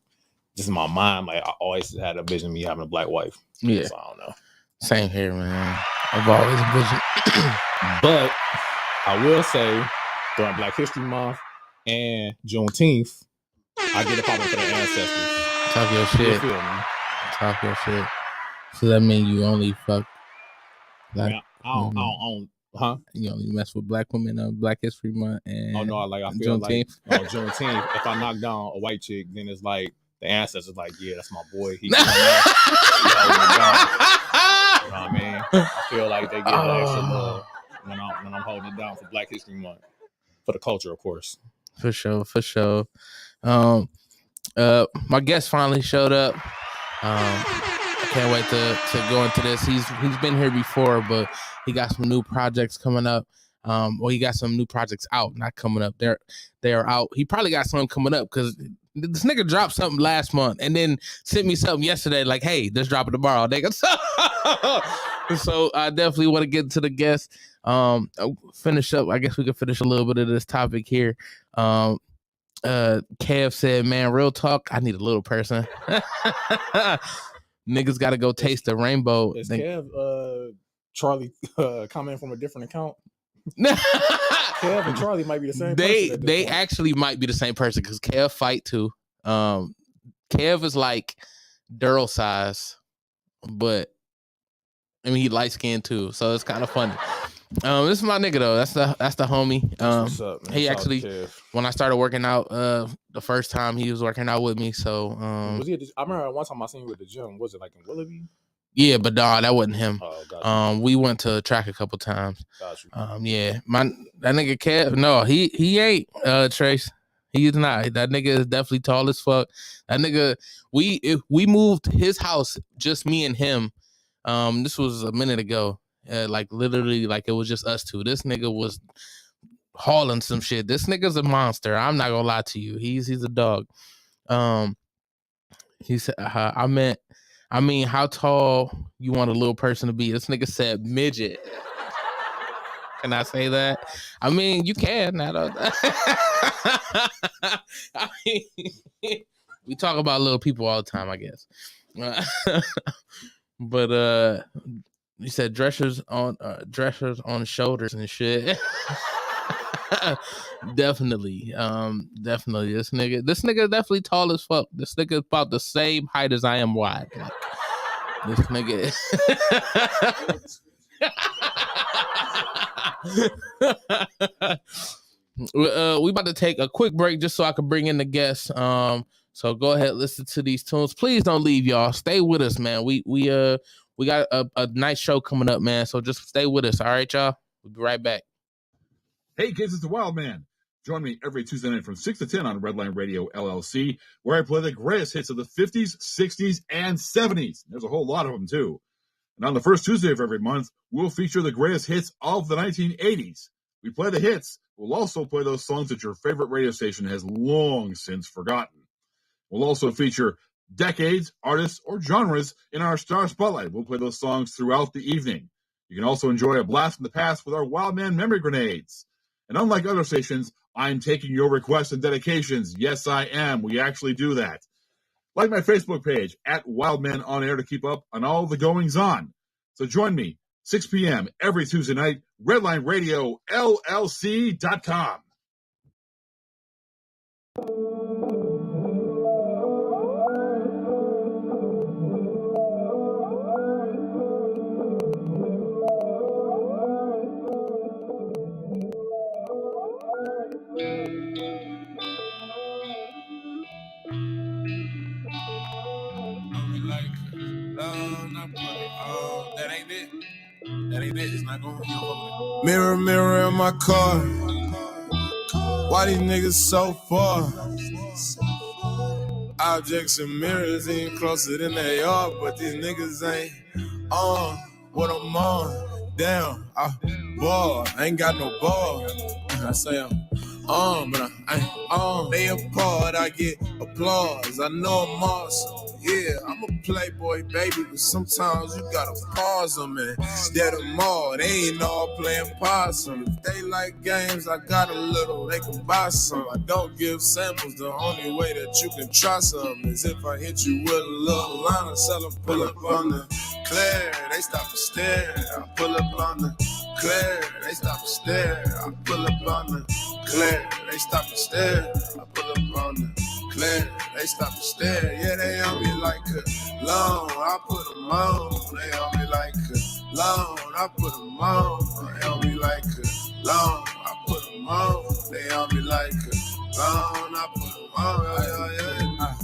just in my mind, like I always had a vision of me having a black wife. Yeah. So I don't know. Same here, man. I've always envisioned. But I will say during Black History Month and Juneteenth, I get it popping for the ancestors. Talk your shit. You feel me? Talk your shit. So that mean you only fuck black? I don't, huh? You only mess with black women on Black History Month and I feel Juneteenth. Like Juneteenth. If I knock down a white chick, then it's like the ancestors like, yeah, that's my boy. He you know what I mean? I feel like they get the extra love when I'm holding it down for Black History Month. For the culture, of course. For sure. My guest finally showed up. I can't wait to go into this. He's been here before, but he got some new projects coming up. He got some new projects out, not coming up. They're out. He probably got some coming up because this nigga dropped something last month and then sent me something yesterday like, hey, just drop it tomorrow, nigga. So I definitely want to get to the guest. Finish up. I guess we can finish a little bit of this topic here. Kev said, man, real talk, I need a little person. Niggas got to go taste the rainbow. Is Kev Charlie comment from a different account? Kev and Charlie might be the same person. They actually might be the same person because Kev fight too. Kev is like Daryl size, but I mean he light skinned too, so it's kind of funny. This is my nigga though. That's the homie. What's up, man? He actually, when I started working out, the first time he was working out with me. So was he? I remember one time I seen you at the gym. Was it like in Willoughby? Yeah, but nah, that wasn't him. Oh, gotcha. We went to track a couple times. Gotcha. Yeah, that nigga Kev. No, he ain't Trace. He's not. That nigga is definitely tall as fuck. That nigga. We moved his house, just me and him. This was a minute ago. Like literally, like it was just us two. This nigga was hauling some shit. This nigga's a monster. I'm not gonna lie to you. He's a dog. He said, I mean, how tall you want a little person to be? This nigga said midget. Can I say that? I mean, you can. I mean, we talk about little people all the time, I guess. But you said dressers on shoulders and shit. Definitely. This nigga definitely tall as fuck. This nigga about the same height as I am wide. Like, this nigga. We about to take a quick break just so I can bring in the guests. So go ahead, listen to these tunes. Please don't leave, y'all. Stay with us, man. We got a nice show coming up, man. So just stay with us, all right, y'all? We'll be right back. Hey, kids, it's the Wild Man. Join me every Tuesday night from 6 to 10 on Redline Radio LLC, where I play the greatest hits of the 50s, 60s, and 70s. There's a whole lot of them, too. And on the first Tuesday of every month, we'll feature the greatest hits of the 1980s. We play the hits. We'll also play those songs that your favorite radio station has long since forgotten. We'll also feature decades, artists, or genres in our Star Spotlight. We'll play those songs throughout the evening. You can also enjoy a blast from the past with our Wildman Memory Grenades. And unlike other stations, I'm taking your requests and dedications. Yes, I am. We actually do that. Like my Facebook page, @Wildman On Air, to keep up on all the goings-on. So join me, 6 p.m. every Tuesday night, Redline Radio, LLC.com. That ain't it. That ain't it. It's not going to. Mirror, mirror in my car. Why these niggas so far? Objects and mirrors ain't closer than they are, but these niggas ain't on what I'm on. Damn, I ball. I ain't got no ball. I say I'm on, but I ain't on. They applaud, I get applause. I know I'm awesome. Yeah, I'm a playboy, baby, but sometimes you gotta pause them and dead them all. They ain't all playing possum. If they like games, I got a little, they can buy some. I don't give samples. The only way that you can try some is if I hit you with a little line and sell them, pull up on the clear. They stop and stare. I pull up on the clear. They stop and stare. I pull up on the clear. They stop and stare. I pull up on the clear. They stop and stare. Yeah, they on me like a loan. I put them on. They on me like a loan. I put them on. They on me like a loan. I put them on. They on me like a loan. I put them on. I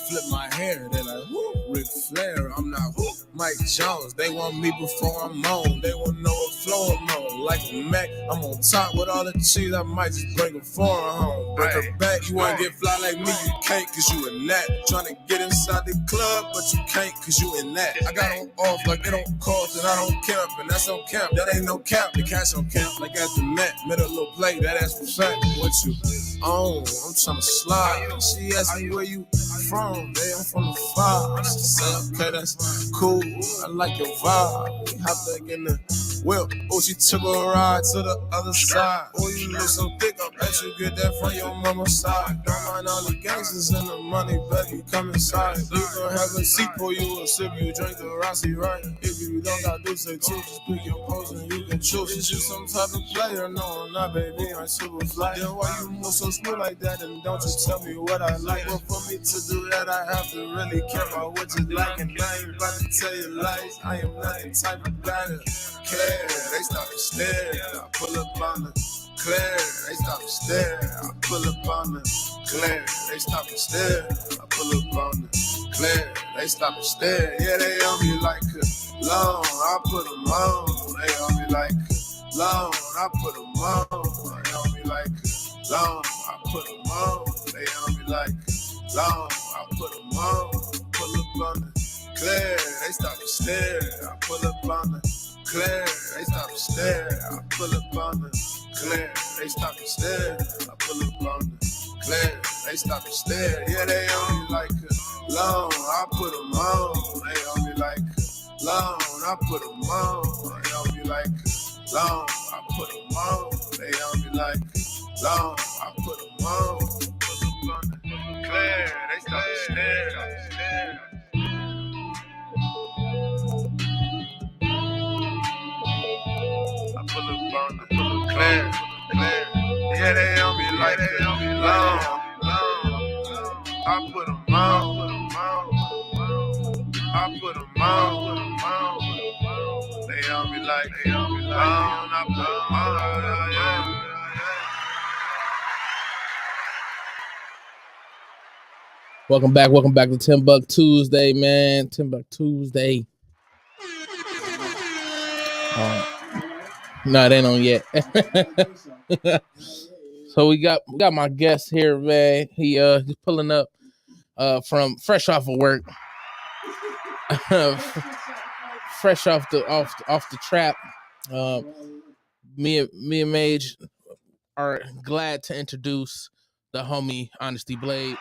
flip my hair. They like, whoop, Ric Flair. I'm not whoop, Mike Jones. They want me before I'm on. They want to know what flow I'm on. Like a Mac, I'm on top with all the cheese. I might just bring a foreign home. Break her back. You want to get fly like me? You can't, cause you in that. Trying to get inside the club, but you can't, cause you in that. I got on off like it don't cost, and I don't camp, and that's on camp. That ain't no cap. The cash on camp, like at the Met. Made a little play, that ass was fat. What you on? I'm trying to slide. She asked me where you from. They I'm from the fire. I said, okay, that's cool. I like your vibe. We hop back in the whip. Oh, she took a ride to the other side. Oh, you look so thick, I bet you get that from your mama's side. Don't mind all the gangsters and the money, baby, come inside. You gon' have a seat for you, a sip, you drink the Rossi, right? If you don't got this, say too, just pick your pose and you can choose. Is you some type of player? No, I'm not, baby, I'm super fly. Then why you move so smooth like that? And don't you tell me what I like. Well, for me to do that, I have to really care about what you like. And I ain't about to tell you lies. I am not the type of guy to care. They stop and stare. I pull up on the clear. They stop and stare. I pull up on the clear. They stop and stare. I pull up on the clear. They stop and stare. Yeah, they on me like a loan. I put them on. They on me like a loan. I put them on. They on me like a loan. I put them on. They on me like a loan. I put them on. Pull up on the clear. They stop and stare. I pull up on the clear. They stop and stare. I pull up on the clear. They stop and stare. I pull up on the clear. They stop and stare. Yeah, they on me like a loan. I put them on. They on me like a loan. I put them on. They on me like a loan. I put them on. They on me like a loan. I put them on. Pull up on the clear. They stop and stare. I pull up on the clear. Yeah, they on me like they on me long. I put them on. I put them on. They on me like they on me long. I put them on. Yeah. Welcome back to TimbukTuesday, man. TimbukTuesday. No, it ain't on yet. So we got my guest here, man. He's pulling up from fresh off of work. fresh off the trap. Me and Mage are glad to introduce the homie Honasty Blade.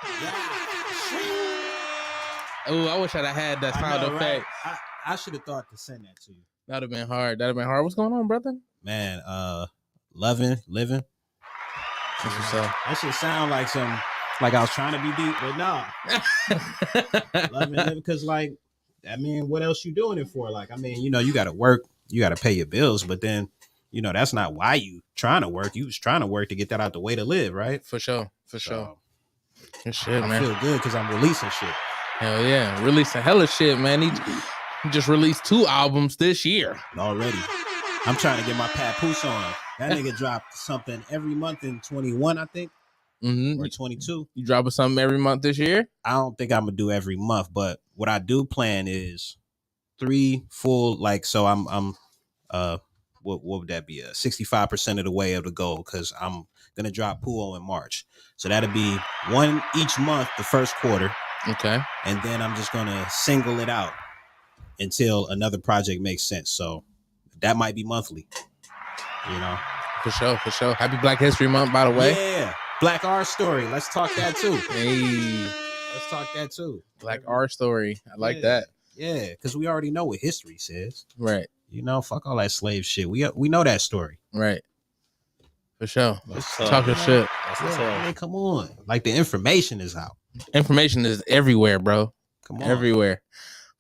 Oh, I wish I'd have had that sound effect. Right? I should have thought to send that to you. That'd have been hard. What's going on, brother? Man, living. That's what's up. That should sound like some, like I was trying to be deep, but nah. Living, because like, I mean, what else you doing it for? Like, I mean, you know, you got to work, you got to pay your bills, but then, you know, that's not why you trying to work. You was trying to work to get that out the way to live, right? For sure. Good shit, I man. feel good because I'm releasing shit. Hell yeah, releasing hella shit, man. He just released 2 albums this year already. I'm trying to get my papoose on. That nigga dropped something every month in 21, I think, or 22. You dropping something every month this year? I don't think I'm gonna do every month, but what I do plan is 3 full. Like, so I'm what would that be? 65% of the way of the goal, because I'm gonna drop Puo in March, so that'll be 1 each month the first quarter. Okay. And then I'm just gonna single it out until another project makes sense. So that might be monthly. You know. For sure. Happy Black History Month, by the way. Yeah. Black R story. Let's talk that too. Hey. Let's talk that too. Black R story. I like that. Yeah, because we already know what history says. Right. You know, fuck all that slave shit. We know that story. Right. For sure. Talking shit. I mean, come on. Like, the information is out. Information is everywhere, bro. Come on. Everywhere.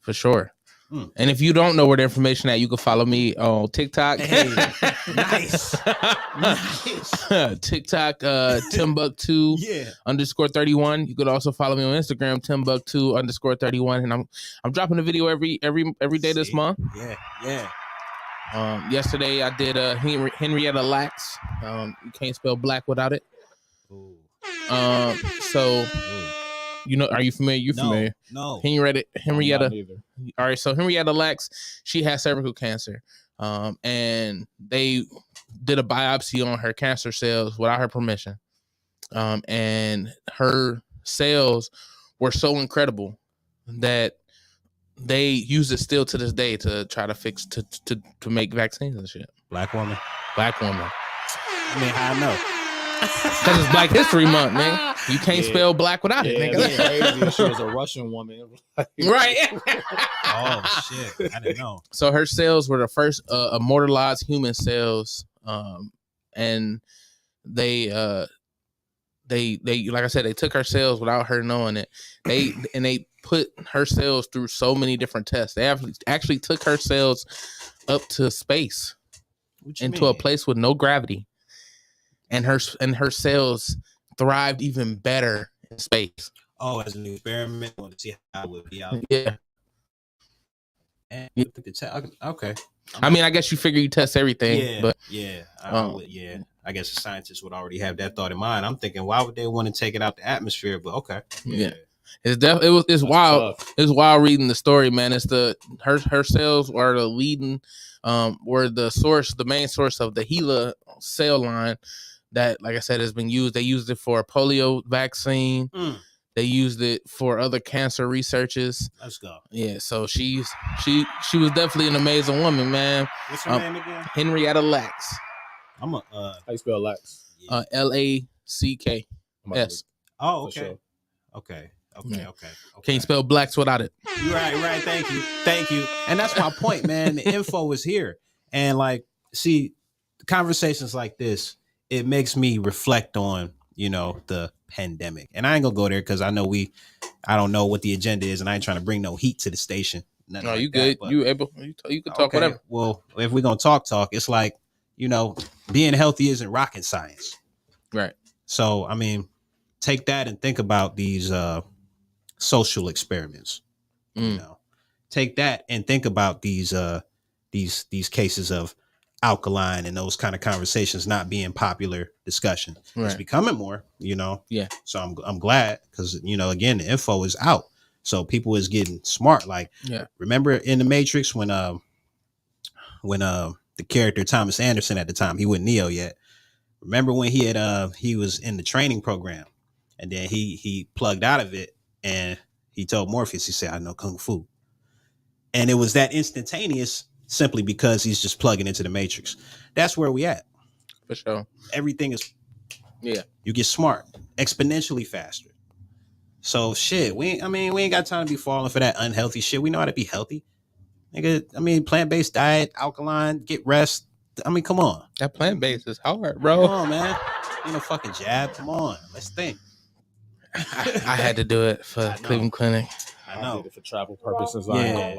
For sure. And if you don't know where the information at, you can follow me on TikTok. Hey, nice. TikTok, TimbukTuesday _31. You could also follow me on Instagram, TimbukTuesday _31. And I'm dropping a video every day this month. Yeah. Yesterday I did Henrietta Lacks. You can't spell black without it. Ooh. So you know, are you familiar? You familiar? No. Henrietta. All right, so Henrietta Lacks, she has cervical cancer. And they did a biopsy on her cancer cells without her permission. And her cells were so incredible that they use it still to this day to try to fix to make vaccines and shit. Black woman. I mean, how I know? Because it's Black History Month, man. You can't spell black without it, nigga. That's crazy. She was a Russian woman. Right. Oh, shit. I didn't know. So her cells were the first immortalized human cells. And they like I said, they took her cells without her knowing it. They put her cells through so many different tests. They actually took her cells up to space into a place with no gravity. And her cells thrived even better in space. Oh, as an experiment, I want to see how it would be out. Yeah. And okay. I mean, I guess you figure you test everything, but I guess the scientists would already have that thought in mind. I'm thinking, why would they want to take it out the atmosphere? But okay. Yeah. It's wild. Tough. It's wild reading the story, man. It's her cells are the leading, were the main source of the HeLa cell line that, like I said, has been used. They used it for a polio vaccine. They used it for other cancer researches. Let's go. Yeah, so she was definitely an amazing woman, man. What's her name again? Henrietta Lacks. I'm a how you spell Lacks? LACKS. Oh, okay. Sure. Okay. Can't spell blacks without it. Right. Thank you. And that's my point, man. The info is here. And like, see, conversations like this, it makes me reflect on, you know, the pandemic. And I ain't gonna go there because I don't know what the agenda is, and I ain't trying to bring no heat to the station. No, like you good. You can talk whatever. Well, if we're gonna talk, it's like, you know, being healthy isn't rocket science. Right. So, I mean, take that and think about these social experiments. You know, take that and think about these cases of alkaline and those kind of conversations not being popular discussion. Right. It's becoming more, you know. Yeah. So I'm glad because, you know, again, the info is out, so people is getting smart. Like, remember in the Matrix when the character Thomas Anderson at the time, he wasn't Neo yet. Remember when he was in the training program, and then he plugged out of it, and he told Morpheus, he said, "I know Kung Fu." And it was that instantaneous simply because he's just plugging into the matrix. That's where we at. For sure. Everything is, Yeah. you get smart exponentially faster. So shit, we ain't got time to be falling for that unhealthy shit. We know how to be healthy. Nigga, plant-based diet, alkaline, get rest. Come on. That plant-based is hard, bro. Come on, man. Ain't no fucking jab. Come on. Let's think. I had to do it for Cleveland Clinic. I know. did it for travel purposes. Yeah.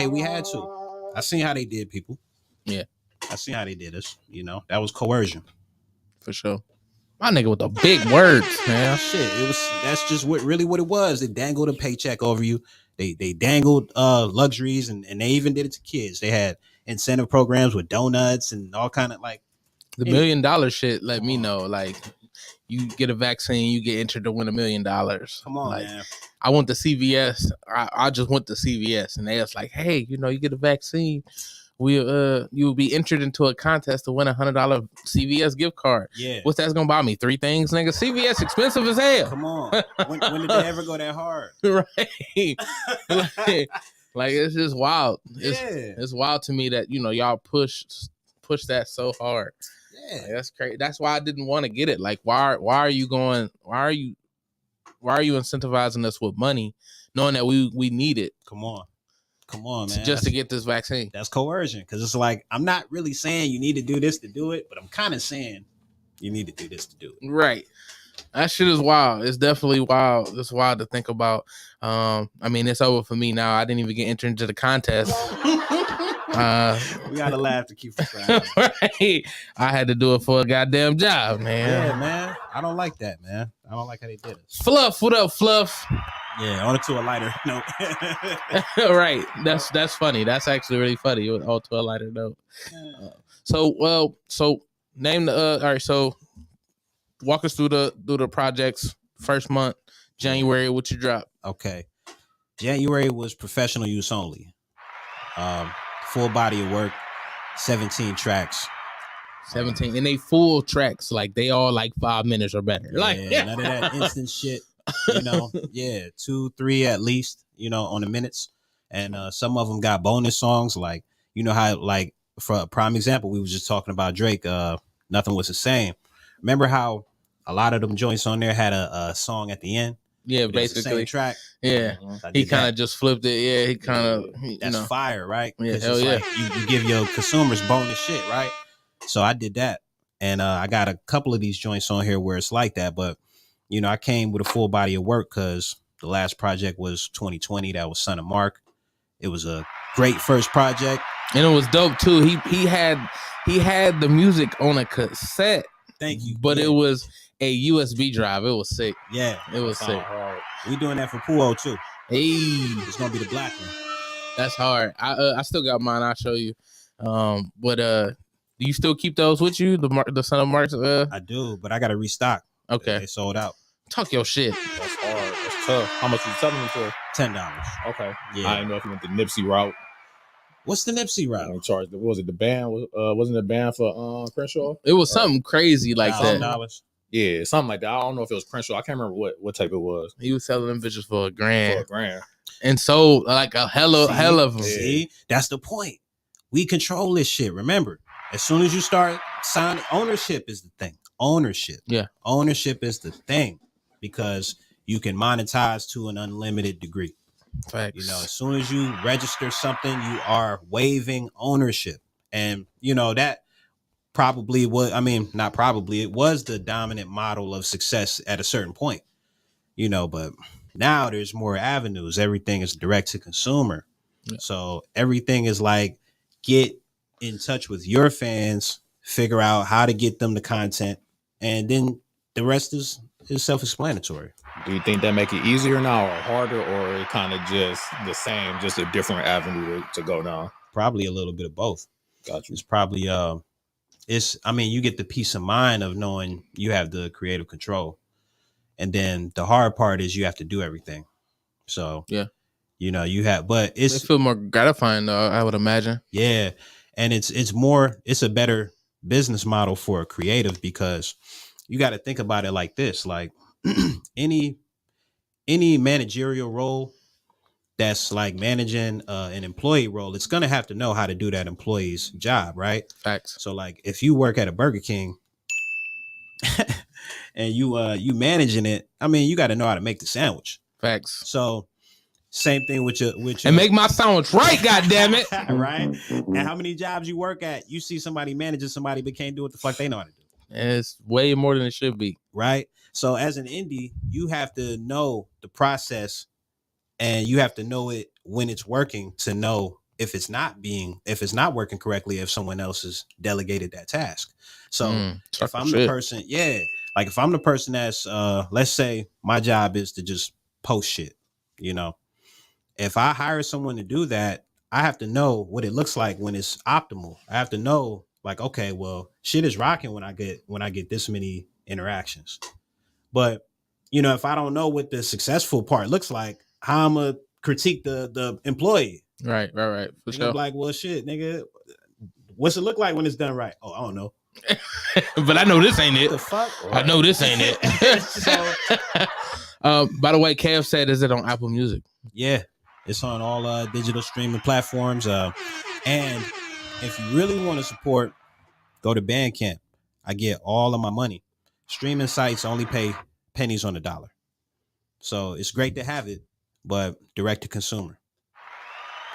We had to. I seen how they did people. Yeah. I seen how they did us. That was coercion. For sure. My nigga with the big words, man. Shit, that's just what it was. They dangled a paycheck over you. They dangled luxuries and they even did it to kids. They had incentive programs with donuts and all kind of like the $1 million shit let me know. Like, you get a vaccine, you get entered to win $1 million. Come on, like, man. I went to CVS. I just went to CVS and they was like, hey, you get a vaccine. You will be entered into a contest to win $100 CVS gift card. Yeah. What's that's gonna buy me? 3 things, nigga. CVS expensive as hell. Come on. When did they ever go that hard? Right. like it's just wild. It's wild to me that y'all push that so hard. Yeah. Like, that's crazy. That's why I didn't want to get it. Like, why are you incentivizing us with money, knowing that we need it? Come on, man. Just to get this vaccine. That's coercion. Because it's like, I'm not really saying you need to do this to do it, but I'm kind of saying you need to do this to do it. Right. That shit is wild. It's definitely wild. It's wild to think about. It's over for me now. I didn't even get entered into the contest. We gotta laugh to keep from crying. Right. I had to do it for a goddamn job, man. Yeah, man. I don't like that, man. I don't like how they did it. Fluff, what up, Fluff? Yeah, on to a lighter note. Right. That's funny. That's actually really funny. It was all to a lighter note. So name the all right. So walk us through the projects. First month, January, what you drop? Okay, January was professional use only. Full body of work, 17 tracks. 17, and they full tracks. Like they all like 5 minutes or better. None of that instant shit. 2, 3 at least, on the minutes. And some of them got bonus songs, like, how, like, for a prime example, we was just talking about Drake, Nothing Was the Same. Remember how a lot of them joints on there had a song at the end? Yeah, But it's the basically. same track. Yeah. So He kind of just flipped it. Yeah, he kind of, that's fire, right? Yeah, 'Cause hell it's yeah. like you give your consumers bonus shit, right? So I did that. And I got a couple of these joints on here where it's like that, but I came with a full body of work because the last project was 2020. That was Son of Mark. It was a great first project. And it was dope too. He had the music on a cassette. Thank you. But Yeah. it was a USB drive. It was sick. Yeah. It was sick. We doing that for Puo too. Hey, it's gonna be the black one. That's hard. I still got mine. I'll show you. But do you still keep those with you? The Son of Mark's? I do, but I got to restock. Okay. They sold out. Talk your shit. That's hard. That's tough. How much you selling them for? $10. Okay. Yeah. I didn't know if you went the Nipsey route. What's the Nipsey route? They charged. What was it? The ban wasn't the ban for Crenshaw? It was something crazy like that. $1,000. Yeah, something like that. I don't know if it was Crenshaw. I can't remember what type it was. He was selling them bitches for $1,000. For $1,000. And sold like a hell of them. See, that's the point. We control this shit. Remember, as soon as you start signing, ownership is the thing. Ownership. Yeah. Ownership is the thing because you can monetize to an unlimited degree. Facts. As soon as you register something, you are waiving ownership. And, that probably was, not probably, it was the dominant model of success at a certain point, but now there's more avenues. Everything is direct to consumer. Yeah. So everything is like, get in touch with your fans, figure out how to get them the content, and then the rest is self-explanatory. Do you think that make it easier now or harder, or it kind of just the same, just a different avenue to go down? Probably a little bit of both. Got you. It's probably you get the peace of mind of knowing you have the creative control. And then the hard part is you have to do everything. So yeah, but it feel more gratifying though, I would imagine. Yeah. And it's a better business model for a creative because you got to think about it like this, like any managerial role, that's like managing an employee role, it's gonna have to know how to do that employee's job, right? Facts. So like if you work at a Burger King and you managing it, I mean, you got to know how to make the sandwich. Facts. So same thing with your and make my sandwich right, goddamn it. Right? And how many jobs you work at, you see somebody managing somebody but can't do what the fuck they know how to do. It's way more than it should be. Right? So as an indie, you have to know the process and you have to know it when it's working to know if it's not working correctly, if someone else has delegated that task. So if I'm the person, like if I'm the person that's let's say my job is to just post shit, you know, if I hire someone to do that, I have to know what it looks like when it's optimal. I have to know like, okay, well, shit is rocking when I get this many interactions. But you know, if I don't know what the successful part looks like, how I'm gonna critique the employee. Right. For sure. Like, well, shit, nigga, what's it look like when it's done right? Oh, I don't know. But I know this ain't it. The fuck? I know this ain't it. So, by the way, KF said, is it on Apple Music? Yeah, it's on all digital streaming platforms. And if you really want to support, go to Bandcamp. I get all of my money. Streaming sites only pay pennies on the dollar. So it's great to have it, but direct to consumer.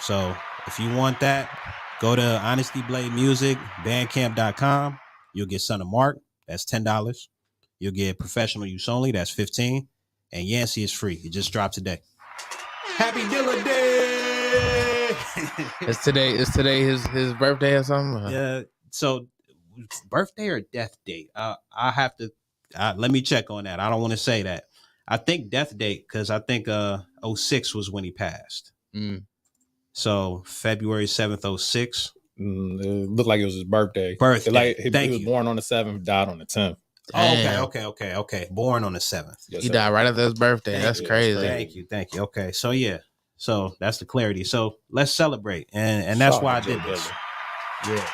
So if you want that, go to Honasty Blade Music, bandcamp.com. You'll get Son of Mark, that's $10. You'll get Professional Use Only, that's $15. And Yancey is free. It just dropped today. Happy Dilla Day! Is today his birthday or something? Yeah. So birthday or death date? I have to let me check on that. I don't want to say that. I think death date because I think 06 was when he passed. So February 7th, 06. It looked like it was his birthday. Like he was born on the 7th, died on the 10th. Oh, okay. Born on the 7th. He died right after his birthday. That's crazy. Thank you. Okay, so yeah. So that's the clarity. So let's celebrate. And that's why I did this. Yeah.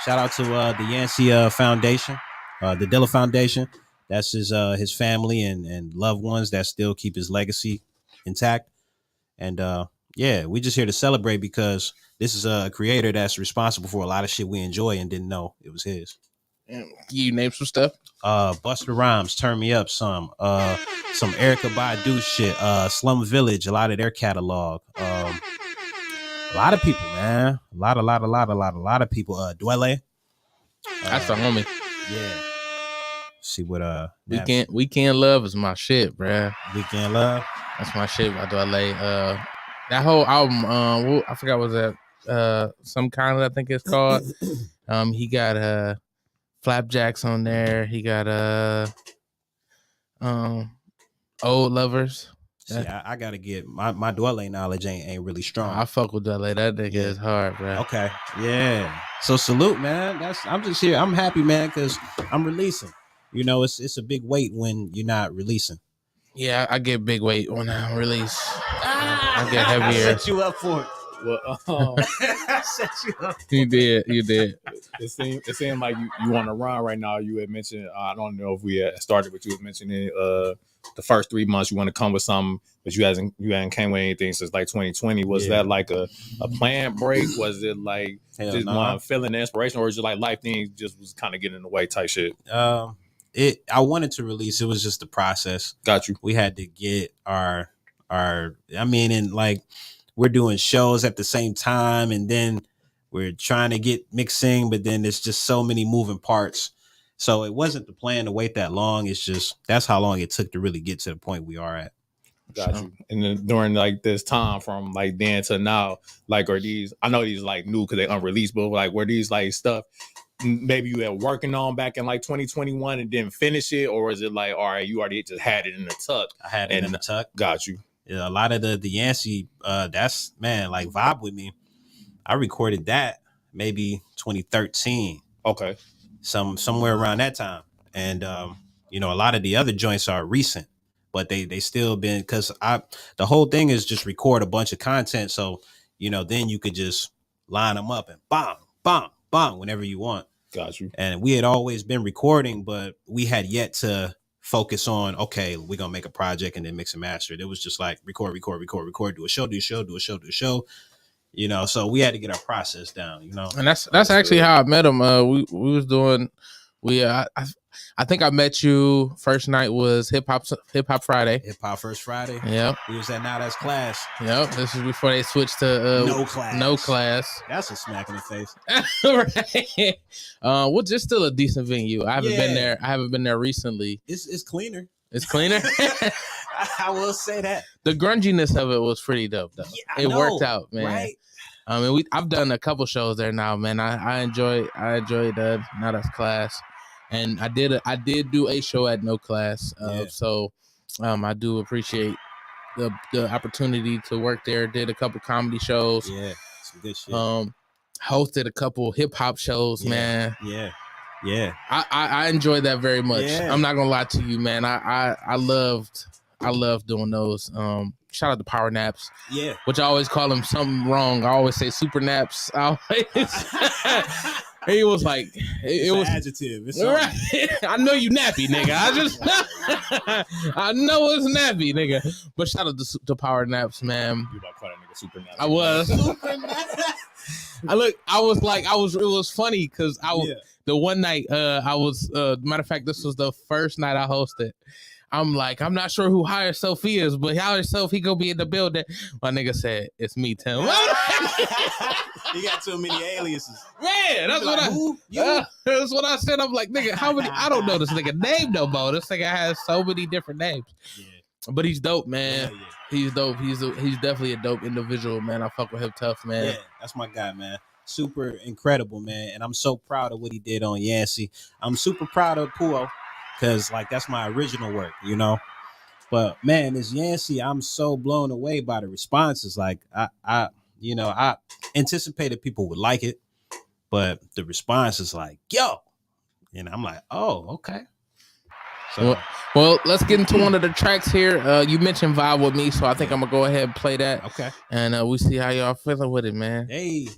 Shout out to the Yancey Foundation, the Dilla Foundation. That's his family and loved ones that still keep his legacy intact. And yeah, we just here to celebrate because this is a creator that's responsible for a lot of shit we enjoy and didn't know it was his. Can you name some stuff? Busta Rhymes, Turn Me Up some Erykah Badu shit, Slum Village, a lot of their catalog. A lot of people, man. A lot of people. Dwele. That's the homie. Yeah. See what Weekend Love is my shit, bruh. Weekend Love. That's my shit by Dwele. That whole album, I forgot what was that Some Kind of, I think it's called. He got Flapjacks on there. He got Old Lovers. See, I gotta get my Dwele knowledge ain't really strong. I fuck with Dwele. That nigga is hard, bro. Okay, yeah. So salute, man. I'm just here. I'm happy, man, because I'm releasing. You know, it's a big weight when you're not releasing. Yeah, I get big weight when I release. I get heavier. I set you up for it. Well, I set you up. You did. It seemed like you on a run right now. You had mentioned, I don't know if we had started, but you was mentioning the first 3 months you want to come with something, but you hadn't came with anything since like 2020. Was that like a planned break? Was it like feeling the inspiration, or was it like life things just was kind of getting in the way type shit? I wanted to release. It was just the process. Got you. We had to get our and like we're doing shows at the same time, and then we're trying to get mixing, but then there's just so many moving parts. So it wasn't the plan to wait that long. It's just that's how long it took to really get to the point we are at. Got you. And then during like this time from like then to now, like are these? I know these like new because they unreleased, but like were these like stuff maybe you were working on back in like 2021 and didn't finish it, or is it like all right, you already just had it in the tuck? I had it in the tuck. Got you. Yeah, a lot of the Yancey, that's man, like Vibe With Me. I recorded that maybe 2013. Okay. Somewhere around that time. And you know, a lot of the other joints are recent, but they still been because the whole thing is just record a bunch of content. So, you know, then you could just line them up and bang, whenever you want. Got you. And we had always been recording, but we had yet to focus on, okay, we're gonna make a project and then mix and master it. It was just like record, do a show. You know, so we had to get our process down, you know. And that's actually how I met him. We was doing I think I met you first night was Hip Hop Friday. Hip Hop First Friday. Yep. We was at Now That's Class. Yep. This is before they switched to No Class. That's a smack in the face. Right. Well, just still a decent venue. I haven't been there. I haven't been there recently. It's cleaner. It's cleaner. I will say that. The grunginess of it was pretty dope, though. Yeah, it worked out, man. Right? I mean, I've done a couple shows there now, man. I enjoy Now That's Class, and I did do a show at No Class. So I do appreciate the opportunity to work there. Did a couple comedy shows. Yeah, some good shit. Hosted a couple hip hop shows, man. Yeah. I enjoyed that very much. Yeah. I'm not gonna lie to you, man. I loved doing those. Shout out to Power Naps. Yeah. Which I always call them something wrong. I always say Super Naps. He was like, it was adjective. It's right. I know you nappy, nigga. I know it's nappy, nigga. But shout out to Power Naps, man. You about to call that nigga Super Naps? I was. It was funny because the one night I was matter of fact, this was the first night I hosted. I'm like, I'm not sure who Higher Self is, but Higher Self, he gonna be in the building. My nigga said, it's me, Tim. You got too many aliases. Man, that's that's what I said. I'm like, nigga, how many? I don't know this nigga name no more. This nigga has so many different names. Yeah. But he's dope, man. Yeah. He's dope. He's definitely a dope individual, man. I fuck with him tough, man. Yeah, that's my guy, man. Super incredible, man. And I'm so proud of what he did on Yancey. I'm super proud of Puo. Cause like that's my original work, you know. But man, this Yancey, I'm so blown away by the responses. Like I anticipated people would like it, but the response is like, yo, and I'm like, oh, okay. So well, let's get into one of the tracks here. You mentioned Vibe With Me, so I think I'm gonna go ahead and play that. Okay. And we see how y'all feeling with it, man. Hey.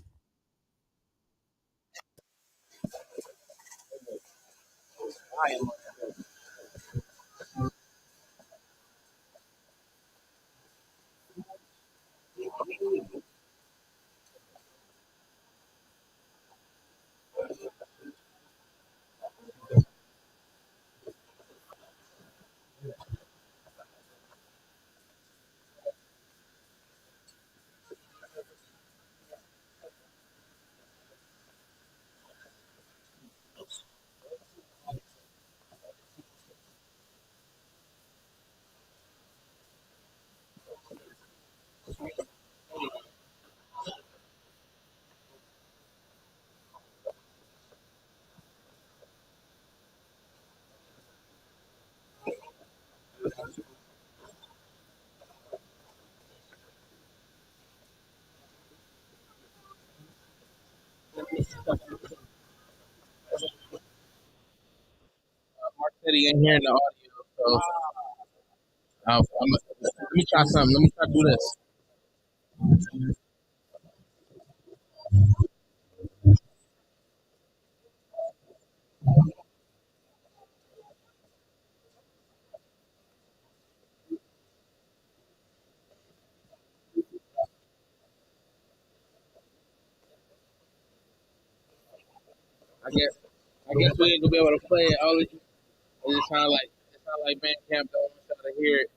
Mark said he ain't hearing the audio, so let me try something. Let me try to do this. I guess we ain't gonna be able to play it. All it sound like Bandcamp don't want y'all to hear it.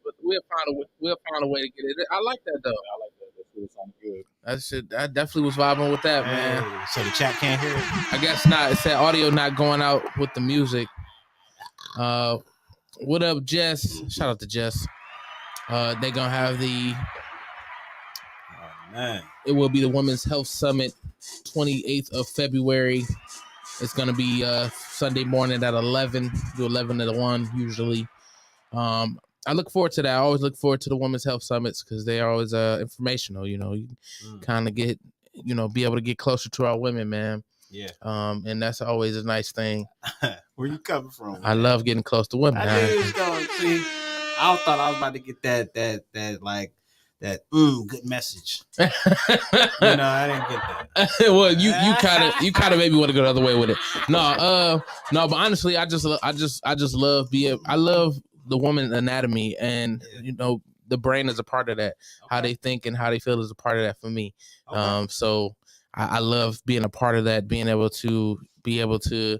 But we'll find a way to get it. I like that though. I like that. That shit sounded good. I definitely was vibing with that, man. Hey, so the chat can't hear it? I guess not. It said audio not going out with the music. What up, Jess? Shout out to Jess. They gonna have Man. it will be the Women's Health Summit, 28th of February. It's gonna be Sunday morning at 11, do 11 to 1 usually. I look forward to that. I always look forward to the Women's Health Summits because they are always informational. You know, you kind of get, be able to get closer to our women, man. Yeah. And that's always a nice thing. Where you coming from? I love getting close to women. I knew it was going. See, I thought I was about to get that like good message. You know, I didn't get that. Well, you kind of maybe want to go the other way with it. No, but honestly, I just love I love the woman anatomy, and you know, the brain is a part of that. Okay. How they think and how they feel is a part of that for me. Okay. So I love being a part of that, being able to you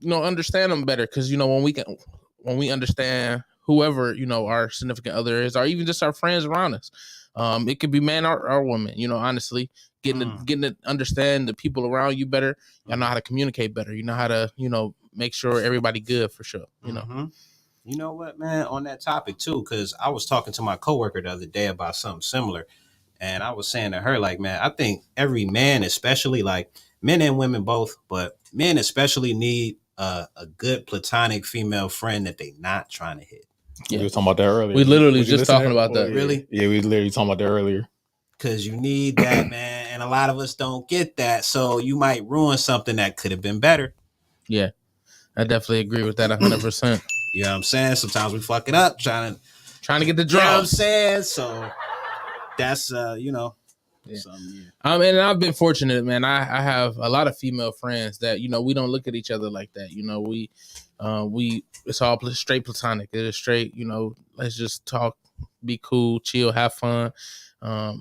know, understand them better, because you know, when we understand whoever, you know, our significant other is, or even just our friends around us. It could be man or woman, you know, honestly, getting to understand the people around you better. You know how to communicate better. You know how to, you know, make sure everybody good for sure. You know. You know what, man, on that topic too, because I was talking to my coworker the other day about something similar. And I was saying to her, like, man, I think every man, especially, like men and women both, but men especially need a good platonic female friend that they not trying to hit. Yeah. We were talking about that earlier. We literally just talking about that. Really? Yeah, we literally talking about that earlier. Because you need that, man. And a lot of us don't get that. So you might ruin something that could have been better. Yeah, I definitely agree with that 100%. You know what I'm saying? Sometimes we fuck it up trying to get the draw. You know what I'm saying? So that's, you know. Yeah. And I've been fortunate, man. I have a lot of female friends that, you know, we don't look at each other like that. You know, we it's all straight platonic. It is straight, you know, let's just talk, be cool, chill, have fun. I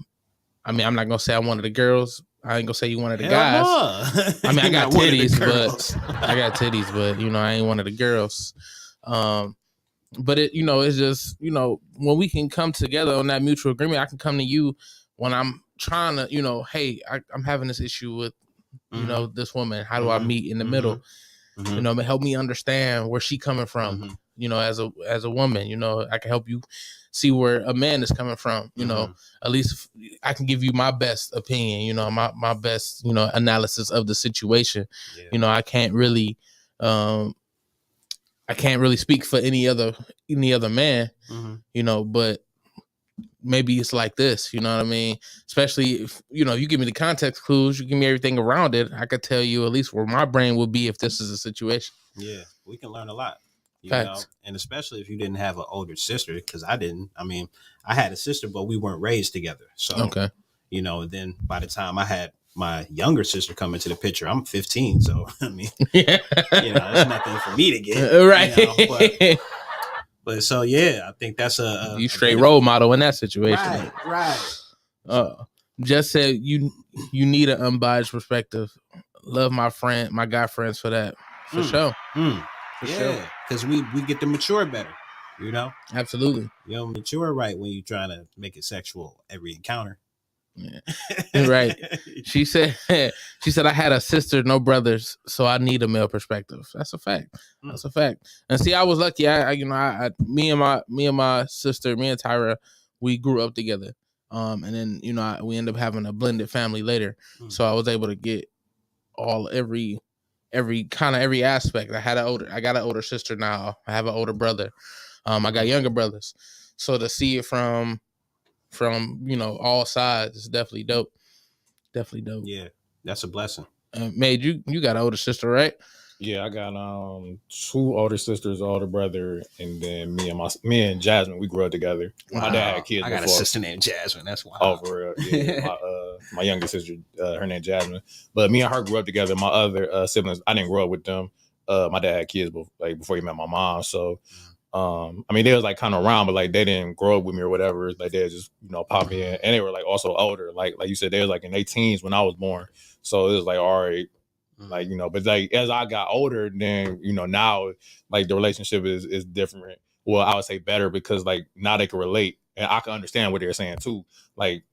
mean, I'm not gonna say I'm one of the girls. I ain't gonna say you one of the guys. No. I mean, I got titties, but you know, I ain't one of the girls. But it, you know, it's just, you know, when we can come together on that mutual agreement, I can come to you when I'm trying to, you know, hey, I'm having this issue with, you know, this woman. How do I meet in the middle? You know, help me understand where she coming from. You know, as a woman, you know, I can help you see where a man is coming from. You know, at least I can give you my best opinion. You know, my best, you know, analysis of the situation. Yeah. You know, I can't really speak for any other man. You know, but maybe it's like this, you know what I mean? Especially if, you know, you give me the context clues, you give me everything around it, I could tell you at least where my brain would be if this is a situation. Yeah, we can learn a lot, you know, and especially if you didn't have an older sister, because I didn't. I mean, I had a sister, but we weren't raised together. So, okay, you know, then by the time I had my younger sister come into the picture, I'm 15. So, I mean, yeah, you know, it's nothing for me to get. Right. You know, but so, yeah, I think that's you straight role model in that situation. Right. Just said you need an unbiased perspective. Love my guy friends for that. For sure. For sure. Because we get to mature better, you know? Absolutely. You don't mature right when you're trying to make it sexual every encounter. Yeah. Right. She said I had a sister, no brothers, so I need a male perspective. That's a fact. That's a fact. And see, I was lucky. Me and my sister, me and Tyra, we grew up together. And then, you know, we ended up having a blended family later. So I was able to get every aspect. I got an older sister now. I have an older brother. I got younger brothers. So to see it from you know, all sides, it's definitely dope. Yeah, that's a blessing. Made you got an older sister, right? Yeah, I got 2 older sisters, older brother, and then me and Jasmine, we grew up together. Wow. My dad had kids. I got a sister named Jasmine. That's wild. Oh, for real? Yeah. My youngest sister, her name Jasmine. But me and her grew up together. My other siblings, I didn't grow up with them. My dad had kids before he met my mom. So, I mean, they was like kind of around, but like they didn't grow up with me or whatever. Like they just, you know, pop in, and they were like also older. Like you said, they was like in their teens when I was born. So it was like, all right. Like, you know, but like as I got older, then, you know, now like the relationship is different. Well, I would say better, because like now they can relate and I can understand what they're saying too. Like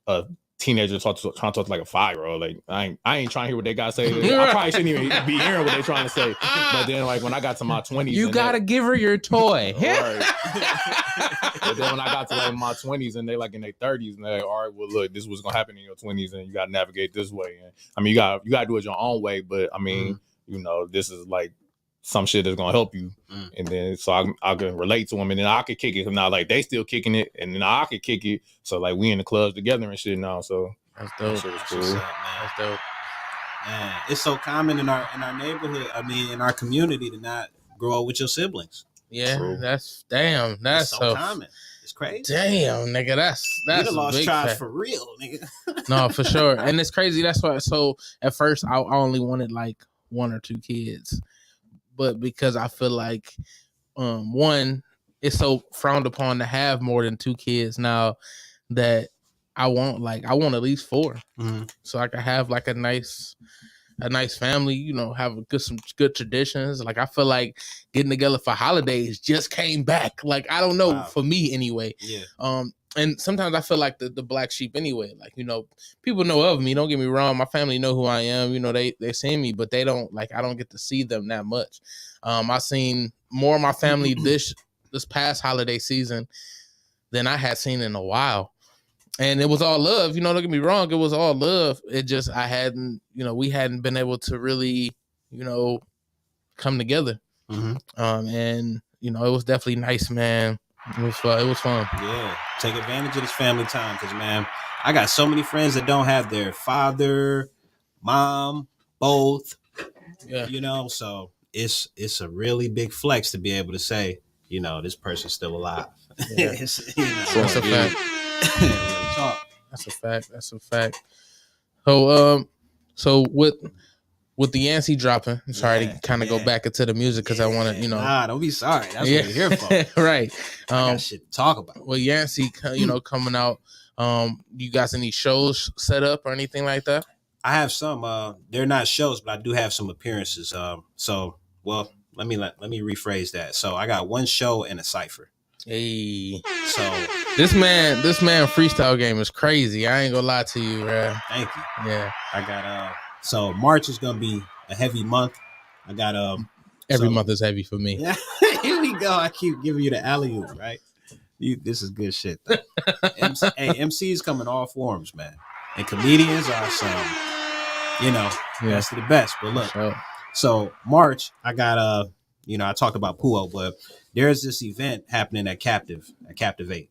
a teenager trying to talk like a 5-year-old. Like I ain't trying to hear what they got to say. I probably shouldn't even be hearing what they're trying to say. But then like when I got to my 20s, you gotta give her your toy. Right. But then when I got to like my 20s and they like in their 30s, and they're like, all right, well look, this is what's gonna happen in your 20s, and you gotta navigate this way. And I mean, you gotta do it your own way, but I mean, you know, this is like some shit that's gonna help you. And then so I can relate to them, and then I could kick it. Now like they still kicking it, and then I could kick it. So like we in the clubs together and shit now. So that's dope. That shit cool. That's dope. Man, it's so common in our neighborhood. I mean, in our community, to not grow up with your siblings. Yeah, True. that's so common. It's crazy. Damn, nigga, that's We done a lost big tribes fact. for real, nigga. No, for sure. And it's crazy. That's why. So at first, I only wanted like 1 or 2 kids, but because I feel like, one, it's so frowned upon to have more than 2 kids now, that I want at least 4, so I can have like a nice family. You know, have some good traditions. Like I feel like getting together for holidays just came back. Like I don't know, for me anyway. Yeah. And sometimes I feel like the black sheep anyway. Like, you know, people know of me. Don't get me wrong. My family know who I am. You know, they see me, but they don't, like, I don't get to see them that much. I seen more of my family this past holiday season than I had seen in a while. And it was all love. You know, don't get me wrong. It was all love. It just, we hadn't been able to really, you know, come together. And, you know, it was definitely nice, man. It was fun. Yeah, take advantage of this family time, because, man, I got so many friends that don't have their father, mom, both. Yeah. You know, so it's a really big flex to be able to say, you know, this person's still alive. Yeah. That's a fact. That's a fact. So with the Yancey dropping, I'm sorry to kind of go back into the music because I want to, you know. Nah, don't be sorry. That's what we're here for. Right. I got shit to talk about. Well, Yancey, you know, coming out. You guys any shows set up or anything like that? I have some. They're not shows, but I do have some appearances. Well, let me rephrase that. So I got 1 show and a cipher. Hey. So this man freestyle game is crazy. I ain't gonna lie to you, bro. Thank you. Yeah. I got so March is gonna be a heavy month. I got every month is heavy for me. Yeah. Here we go. I keep giving you the alley-oop, right? This is good shit though. MCs come in all forms, man. And comedians are some, you know, best of the best. But look, so March, I got you know, I talked about Puo, but there's this event happening at Captivate.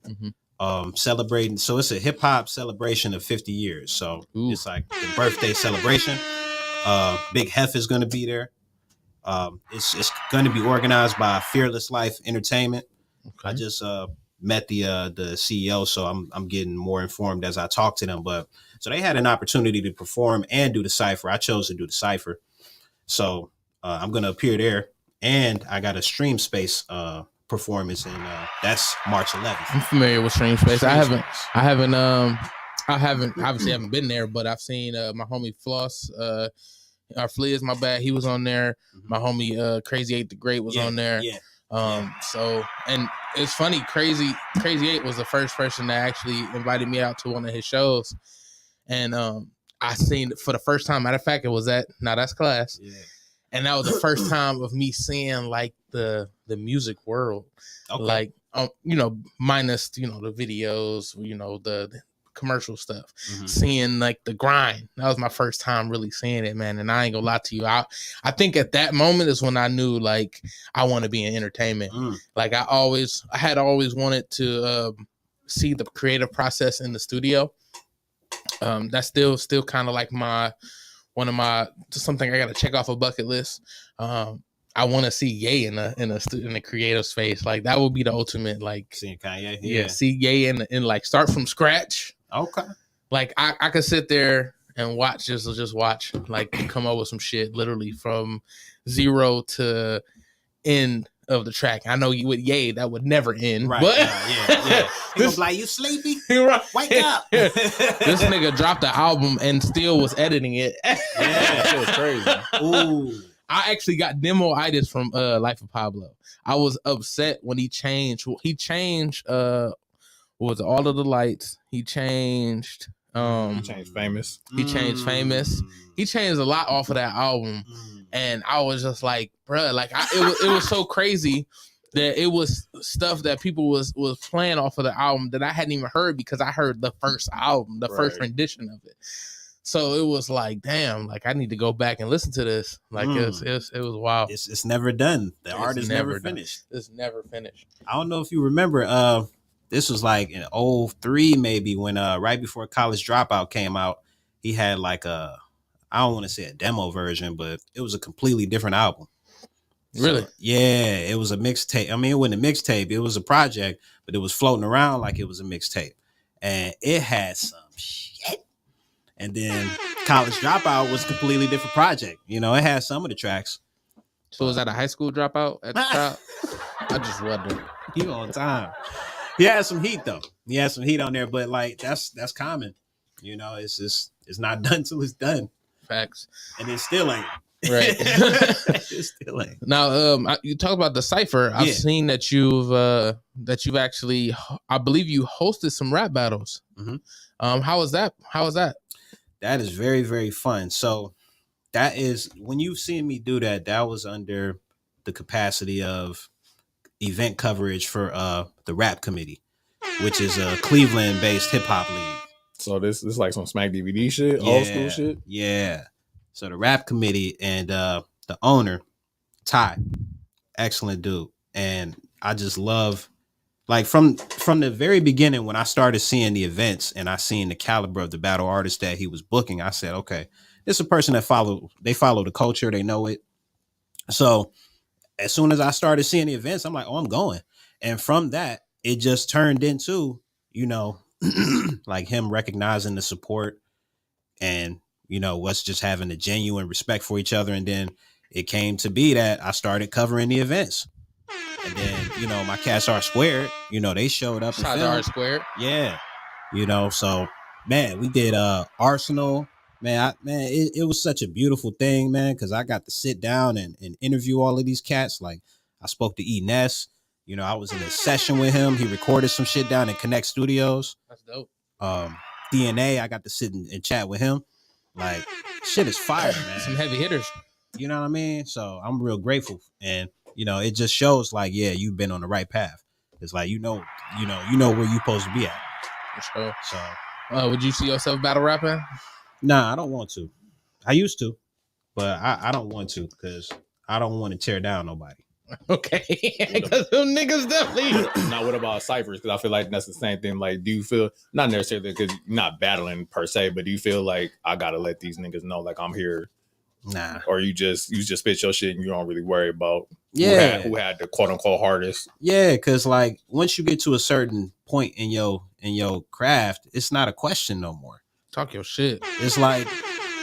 Celebrating. So it's a hip hop celebration of 50 years. So it's like the birthday celebration. Big Hef is going to be there. It's going to be organized by Fearless Life Entertainment. Okay. I just met the CEO, so I'm getting more informed as I talk to them. But so they had an opportunity to perform and do the cipher. I chose to do the cipher, so I'm going to appear there, and I got a Stream Space performance, and that's March 11th. I'm familiar with Stream Space. I haven't obviously haven't been there, but I've seen my homie Floss, our Fliz, my bad, he was on there. My homie Crazy 8 the Great was on there. So, and it's funny, Crazy 8 was the first person that actually invited me out to one of his shows, and I seen it for the first time. Matter of fact, it was at Now That's Class. And that was the first time of me seeing like the music world, like you know, minus, you know, the videos, you know, the commercial stuff, seeing like the grind. That was my first time really seeing it, man. And I ain't gonna lie to you, I think at that moment is when I knew like I want to be in entertainment. Like I had always wanted to see the creative process in the studio. That's still kind of like something I got to check off a bucket list. I want to see Ye in a creative space. Like that would be the ultimate, like seeing Kanye. Yeah, see Ye in like start from scratch. Okay. Like I could sit there and watch, just watch, like come up with some shit literally from 0 to end of the track. I know you with Ye that would never end, right? But yeah. He was like, "You sleepy? Right. Wake up!" This nigga dropped the album and still was editing it. Yeah, that was crazy. Ooh. I actually got demo-itis from Life of Pablo. I was upset when he changed. He changed was All of the Lights. He changed Famous. He changed Famous. He changed a lot off of that album. And I was just like, bruh, like it was so crazy that it was stuff that people was playing off of the album that I hadn't even heard because I heard the first album, the first rendition of it. So it was like, damn, like I need to go back and listen to this. Like it was wild. It's never done. The art is never finished. It's never finished. I don't know if you remember, this was like in 2003 maybe when right before College Dropout came out, he had like I don't want to say a demo version, but it was a completely different album. Really? So, yeah, it was a mixtape. I mean, it wasn't a mixtape. It was a project, but it was floating around like it was a mixtape. And it had some shit. And then College Dropout was a completely different project. You know, it had some of the tracks. So was that a high school dropout at the top? I just wondered. You on time. He had some heat though. He had some heat on there, but like that's common. You know, it's not done till it's done. Facts. And it still ain't. Right. It still ain't. Now, you talk about the cipher. I've seen that you've actually, I believe you hosted some rap battles. Mm-hmm. How was that? That is very, very fun. So that is, when you've seen me do that, that was under the capacity of event coverage for the Rap Committee, which is a Cleveland-based hip hop league. So this is like some Smack DVD shit, old school shit. Yeah. So the Rap Committee and the owner, Ty, excellent dude, and I just love, like from the very beginning when I started seeing the events and I seen the caliber of the battle artists that he was booking, I said, okay, this is a person that follow the culture, they know it. So as soon as I started seeing the events, I'm like, oh, I'm going. And from that, it just turned into, you know, like him recognizing the support and, you know, us just having a genuine respect for each other. And then it came to be that I started covering the events. And then, you know, my cats are squared, you know, they showed up. Shout out Squared. Yeah. You know, so man, we did Arsenal. Man, it was such a beautiful thing, man, because I got to sit down and interview all of these cats. Like, I spoke to E. Ness. You know, I was in a session with him. He recorded some shit down in Connect Studios. That's dope. DNA, I got to sit and chat with him. Like, shit is fire, man. Some heavy hitters. You know what I mean? So I'm real grateful. And, you know, it just shows like, yeah, you've been on the right path. It's like, you know where you're supposed to be at. For sure. So, would you see yourself battle rapping? Nah, I don't want to. I used to, but I don't want to because I don't want to tear down nobody. Okay. Because them niggas definitely. Now, what about ciphers? Because I feel like that's the same thing. Like, do you feel, not necessarily because you're not battling per se, but do you feel like I gotta let these niggas know like I'm here? Nah. Or you just spit your shit and you don't really worry about who had the quote unquote hardest. Yeah, because like once you get to a certain point in your craft, it's not a question no more. Talk your shit. It's like,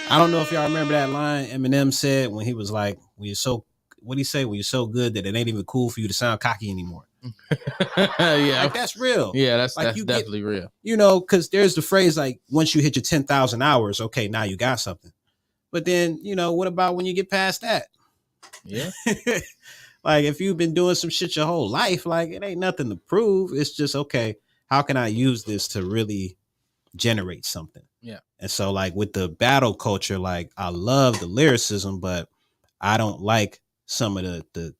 I don't know if y'all remember that line Eminem said when he was like, when you're so, what'd he say? When you're so good that it ain't even cool for you to sound cocky anymore. Yeah. Like, that's real. Yeah, that's like, definitely real. You know, because there's the phrase like, once you hit your 10,000 hours, okay, now you got something. But then, you know, what about when you get past that? Yeah. Like, if you've been doing some shit your whole life, like, it ain't nothing to prove. It's just, okay, how can I use this to really generate something? Yeah. And so, like, with the battle culture, like, I love the lyricism, but I don't like some of the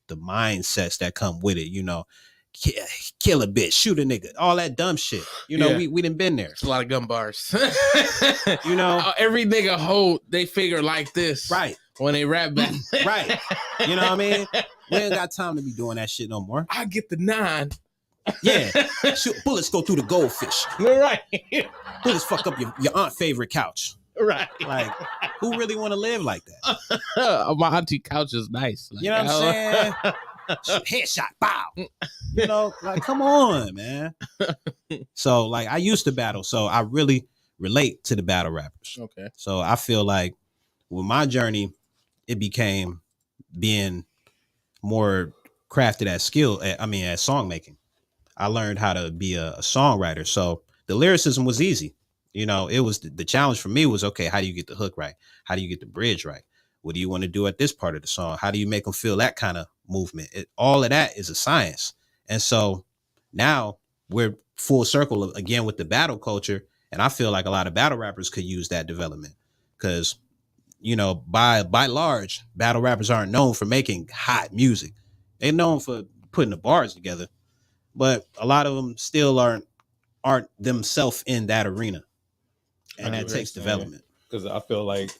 mindsets that come with it, you know. Kill a bitch, shoot a nigga, all that dumb shit. You know, we done been there. It's a lot of gun bars. You know, every nigga hold they figure like this, right? When they rap back, right? You know what I mean? We ain't got time to be doing that shit no more. I get the 9. Yeah, shoot, bullets go through the goldfish. Right. Bullets fuck up your aunt's favorite couch. Right. Like, who really want to live like that? My auntie couch is nice. Like, you know what I'm saying? Headshot, bow. You know, like, come on, man. So, like, I used to battle, so I really relate to the battle rappers. Okay. So I feel like with my journey, it became being more crafted at at song making. I learned how to be a songwriter. So the lyricism was easy. You know, it was the challenge for me was, okay, how do you get the hook right? How do you get the bridge right? What do you want to do at this part of the song? How do you make them feel that kind of movement? All of that is a science. And so now we're full circle again with the battle culture. And I feel like a lot of battle rappers could use that development because, you know, by large, battle rappers aren't known for making hot music. They're known for putting the bars together, but a lot of them still aren't themselves in that arena. And that takes development. Because I feel like,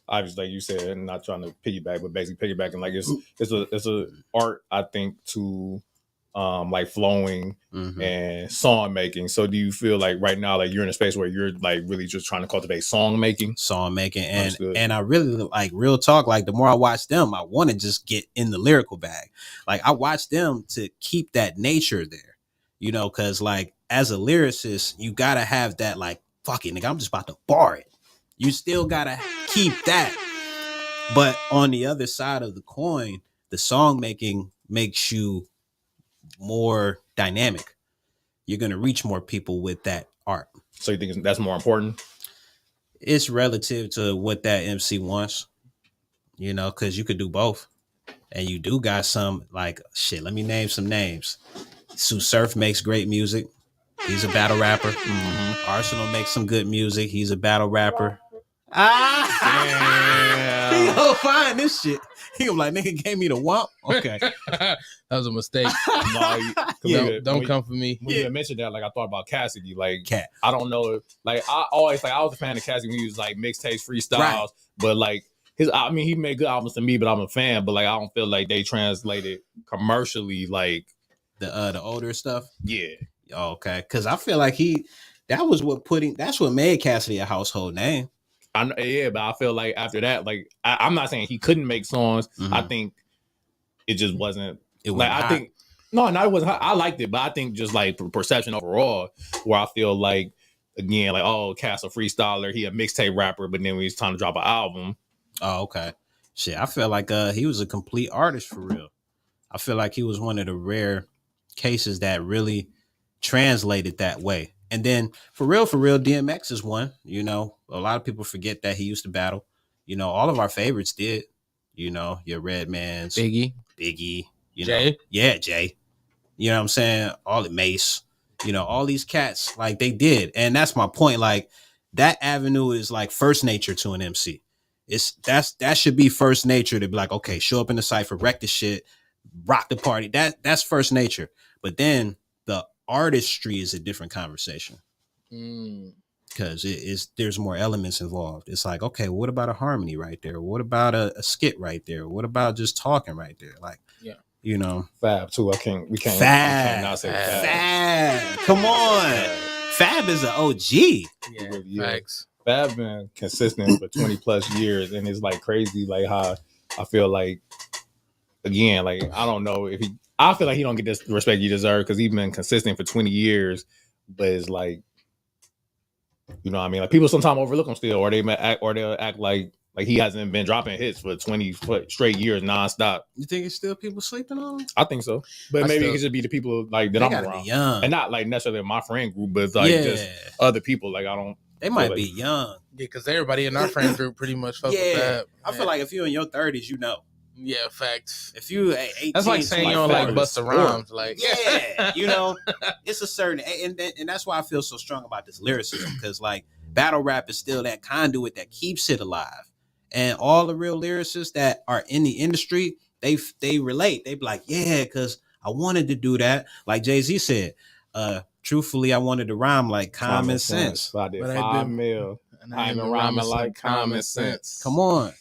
obviously, like you said, and not trying to piggyback, but basically piggybacking, like it's a art, I think, to like flowing and song making. So do you feel like right now, like you're in a space where you're like really just trying to cultivate song making? And I really like, real talk, like the more I watch them, I want to just get in the lyrical bag. Like I watch them to keep that nature there, you know, because like as a lyricist, you gotta have that like, fuck it, nigga, I'm just about to bar it. You still gotta keep that. But on the other side of the coin, the song making makes you more dynamic. You're going to reach more people with that art. So you think that's more important? It's relative to what that MC wants, you know, because you could do both. And you do got some, like, shit, let me name some names. Sue Surf makes great music. He's a battle rapper. Arsenal makes some good music. He's a battle rapper. He gonna find this shit. He gonna like, nigga gave me the wump. Okay. That was a mistake. Don't come for me. When you mentioned that, like I thought about Cassidy. Like Cat. I don't know if like I was a fan of Cassidy when he was like mixtapes, freestyles, right. But like he made good albums to me, but I'm a fan. But like I don't feel like they translated commercially like the older stuff. Yeah. Okay. Cause I feel like that's what made Cassidy a household name. But I feel like after that, like I'm not saying he couldn't make songs. I think it just wasn't. It was like hot. I think no, it wasn't hot. I liked it, but I think just like perception overall, where I feel like again, like Cass a freestyler, he a mixtape rapper, but then when he's trying to drop an album. Oh, okay. Shit, I feel like he was a complete artist for real. I feel like he was one of the rare cases that really translated that way. And then for real, DMX is one. You know, a lot of people forget that he used to battle. You know, all of our favorites did. You know, your Redmans, Biggie, you Jay. know, yeah, Jay. You know what I'm saying? All the Mace. You know, all these cats, like they did, and that's my point. Like that avenue is like first nature to an MC. That should be first nature to be like, okay, show up in the cypher, wreck the shit, rock the party. That's first nature. But then the artistry is a different conversation because there's more elements involved. It's like, okay, what about a harmony right there? What about a skit right there? What about just talking right there? Like, yeah, you know, Fab too. We can't not say Fab. Come on, Fab is an OG. Yeah, facts. Fab been consistent for 20 plus years, and it's like crazy, like how I feel like again, like I don't know if I feel like he don't get this respect he deserves because he's been consistent for 20 years, but it's like, you know what I mean? Like people sometimes overlook him still, or they'll act like he hasn't been dropping hits for 20 straight years nonstop. You think it's still people sleeping on him? I think so. But maybe it could just be the people like that I'm around. Be young. And not like necessarily my friend group, but like just other people. Like they might be young. Yeah, because everybody in our friend group pretty much fuck with that. I feel like if you're in your 30s, you know. Yeah, facts. If you 18, that's like saying you don't like Busta Rhymes. Like, yeah, you know, it's a certain, and that's why I feel so strong about this lyricism, because like battle rap is still that conduit that keeps it alive, and all the real lyricists that are in the industry, they relate. They be like, yeah, because I wanted to do that. Like Jay-Z said, truthfully, I wanted to rhyme like common sense. I did $5 million. I ain't been rhyming like common sense. Come on.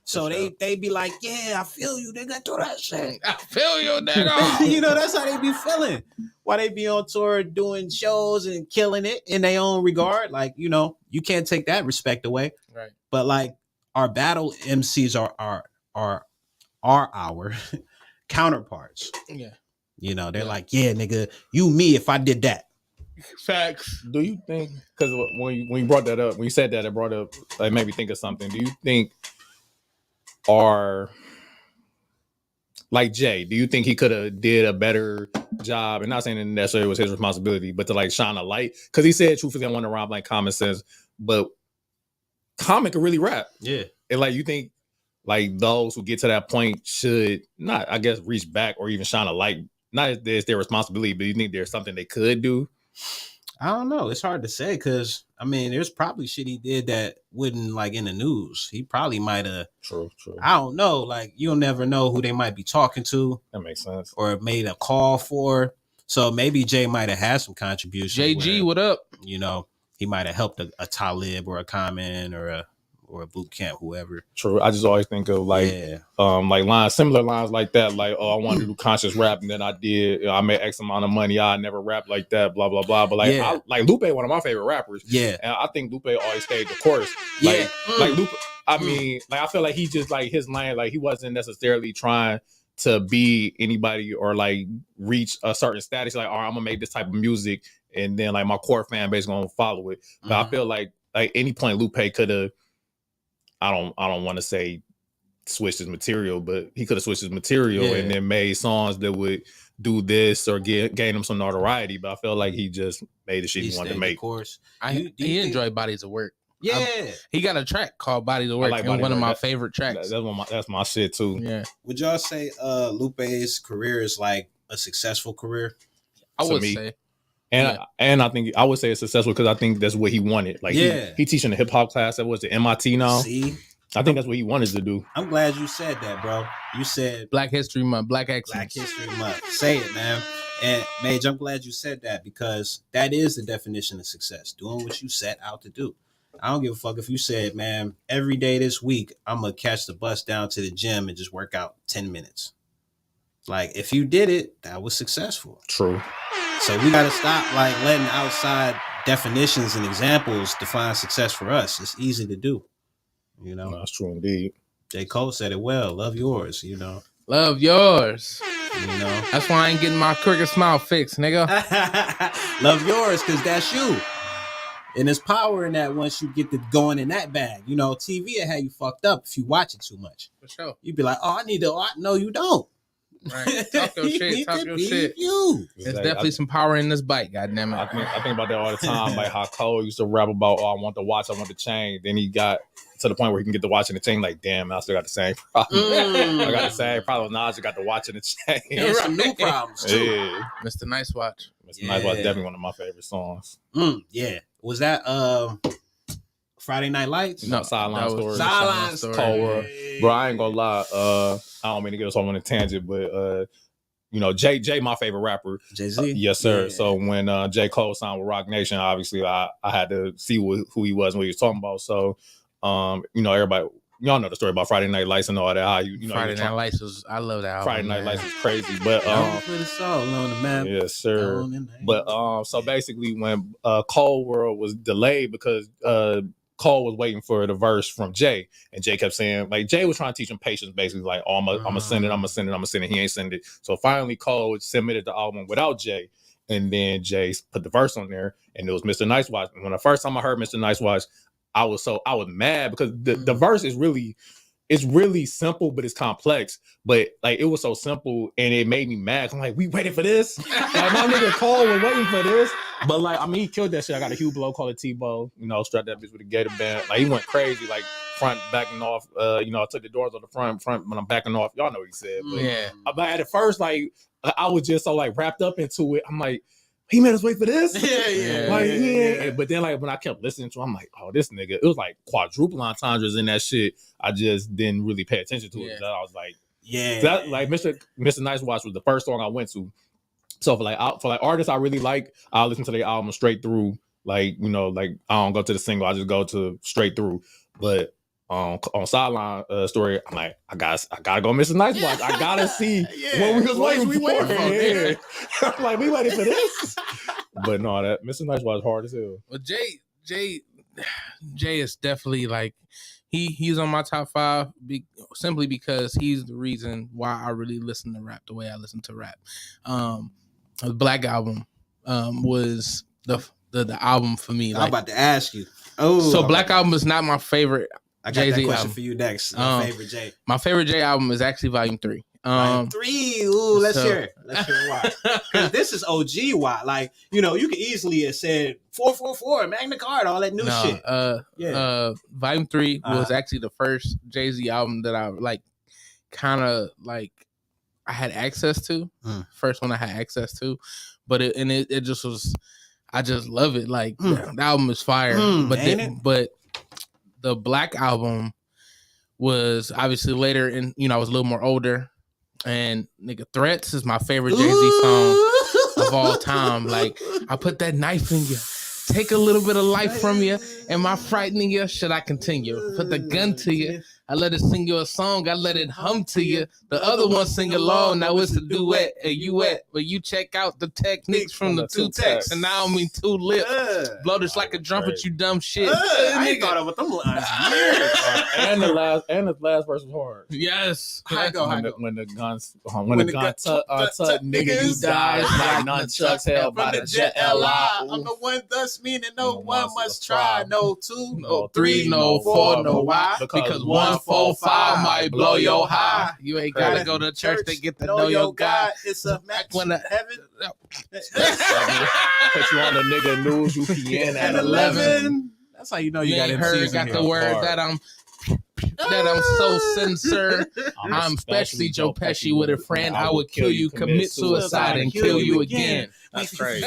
So they be like, yeah, I feel you, nigga, do that shit. I feel you, nigga. You know, that's how they be feeling. Why they be on tour doing shows and killing it in their own regard. Like, you know, you can't take that respect away. Right. But like our battle MCs are our counterparts. Yeah. You know, they're like, yeah, nigga, you me if I did that. Facts. Do you think, because when you brought that up, when you said that, it brought up, like, made me think of something. Do you think like Jay, do you think he could have did a better job? And not saying that necessarily it was his responsibility, but to like shine a light, because he said truthfully I want to rhyme like common sense, but Common could really rap. Yeah. And like you think like those who get to that point should not, I guess, reach back or even shine a light. Not that it's their responsibility, but you think there's something they could do? I don't know. It's hard to say because I mean, there's probably shit he did that wouldn't like in the news. He probably might have. True. I don't know. Like you'll never know who they might be talking to. That makes sense. Or made a call for. So maybe Jay might have had some contribution. JG, what up? You know, he might have helped a Talib or a Common or or a boot camp, whoever. True. I just always think of like similar lines like that. Like, oh, I wanted to do conscious rap, and then I did. I made X amount of money. I never rap like that. Blah blah blah. But like, Lupe, one of my favorite rappers. Yeah, and I think Lupe always stayed the course. Like Lupe. I mean, like I feel like he just like his lane. Like he wasn't necessarily trying to be anybody or like reach a certain status. Like, all right, I'm gonna make this type of music, and then like my core fan base gonna follow it. But I feel like any point Lupe could have. I don't want to say switched his material, but he could have switched his material and then made songs that would do this or gain him some notoriety. But I felt like he just made the shit he wanted to make. Of course, he enjoyed Bodies of Work. Yeah, he got a track called Bodies of Work, like and one of my favorite tracks. That's my shit too. Yeah. Would y'all say Lupe's career is like a successful career? I would say. And I think I would say it's successful because I think that's what he wanted. Like he teaching a hip hop class that was the MIT now. See, I think that's what he wanted to do. I'm glad you said that, bro. You said Black History Month, Black Excellence. Black History Month. Say it, man. And Mage, I'm glad you said that because that is the definition of success. Doing what you set out to do. I don't give a fuck if you said, man, every day this week, I'm going to catch the bus down to the gym and just work out 10 minutes. Like, if you did it, that was successful. True. So we got to stop, like, letting outside definitions and examples define success for us. It's easy to do, you know? That's true indeed. J. Cole said it well. Love yours, you know? Love yours. You know? That's why I ain't getting my crooked smile fixed, nigga. Love yours, because that's you. And there's power in that once you get to going in that bag. You know, TV will have you fucked up if you watch it too much. For sure. You'd be like, oh, I need to. No, you don't. Right. Talk your shit. Talk your shit. You. There's definitely some power in this bite, goddammit. I think about that all the time. Like how Cole used to rap about, oh, I want the watch, I want the chain. Then he got to the point where he can get the watch and the chain. Like, damn, I still got the same problem. I got the same problem. Now I just got the watch and the chain. And some new problems too. Yeah. Mr. Nice Watch. Mr. Nice Watch, definitely one of my favorite songs. Yeah. Was that Friday Night Lights? No, Sideline Story. Sideline Story. Cold World. Bro, I ain't gonna lie. I don't mean to get us on a tangent, but you know, Jay, my favorite rapper. Jay-Z? Yes, sir. Yeah. So when J. Cole signed with Rock Nation, obviously I had to see who he was and what he was talking about. So you know, everybody, y'all know the story about Friday Night Lights and all that. How you know Friday Night Lights was, I love that album. Friday Night Lights is crazy, but put us all on the map. Yes, sir. But so basically, when Cold World was delayed because Cole was waiting for the verse from Jay, and Jay kept saying, like, Jay was trying to teach him patience, basically, like, oh, I'm gonna send it. He ain't send it. So finally, Cole submitted the album without Jay, and then Jay put the verse on there, and it was Mr. Nice Watch. And when the first time I heard Mr. Nice Watch, I was mad because the verse is really simple, but it's complex. But like, it was so simple and it made me mad. I'm like, we waited for this? Like, my nigga Cole was waiting for this. But like, I mean, he killed that shit. I got a Hugh Blow called it Tebow, you know, strapped that bitch with a gator band. Like, he went crazy, like front backing off. You know, I took the doors on the front when I'm backing off. Y'all know what he said. But, yeah. But at first, like, I was just so like wrapped up into it. I'm like, he made us wait for this? Yeah. But then, like, when I kept listening to him, I'm like, oh, this nigga, it was like quadruple entendres in that shit. I just didn't really pay attention to it. I was like, like Mr. Nice Watch was the first song I went to. So for like artists I really like, I'll listen to their album straight through. Like, you know, like I don't go to the single, I just go to straight through. But on Sideline Story, I'm like, I gotta go Mr. Nice Watch. I gotta see what we was waiting for. Yeah. I'm like, we waiting for this. But no, that Mr. Nice Watch hard as hell. Well, Jay is definitely like, he's on my top 5 simply because he's the reason why I really listen to rap the way I listen to rap. The Black Album was the album for me. I'm about to ask you. So Black Album is not my favorite. I got Jay-Z that question album. for you next. My favorite Jay. My favorite Jay album is actually Volume 3. Volume 3. Ooh, let's hear it. Let's hear it. Why? Because this is OG. Why? Like, you know, you could easily have said 444, Magna Carta, all that new shit. Volume 3 was actually the first Jay-Z album that I like, kind of like, I had access to. First one I had access to, but it just was. I just love it. Like the album is fire, but the Black Album was obviously later, and you know, I was a little more older, and nigga, Threats is my favorite Jay-Z song of all time. Like, I put that knife in you, take a little bit of life from you. Am I frightening you? Should I continue? Put the gun to you. I let it sing you a song. I let it hum to you. The other one sing along. Now it's a duet, a duet. Where you check out the techniques from the two texts. And now I mean two lips. Blow this like a trumpet, you dumb shit. I ain't thought about them lines in years. And the last verse was hard. Yes. How it go? When the gun tuck, nigga, you die. Like nunchucks held by the jet LI. I'm the one thus meaning no one must try. No 2, No 3, no 4, no why. Because 1, 4, 5 might blow your high. You ain't gotta go to church to get to know your God. It's a match When in heaven. Put you on the nigga news, you begin at 11. That's how you know you got ain't heard, got the word that I'm so sincere. I'm especially Joe Pesci with a friend. I would kill you, commit suicide, and kill you again. That's crazy.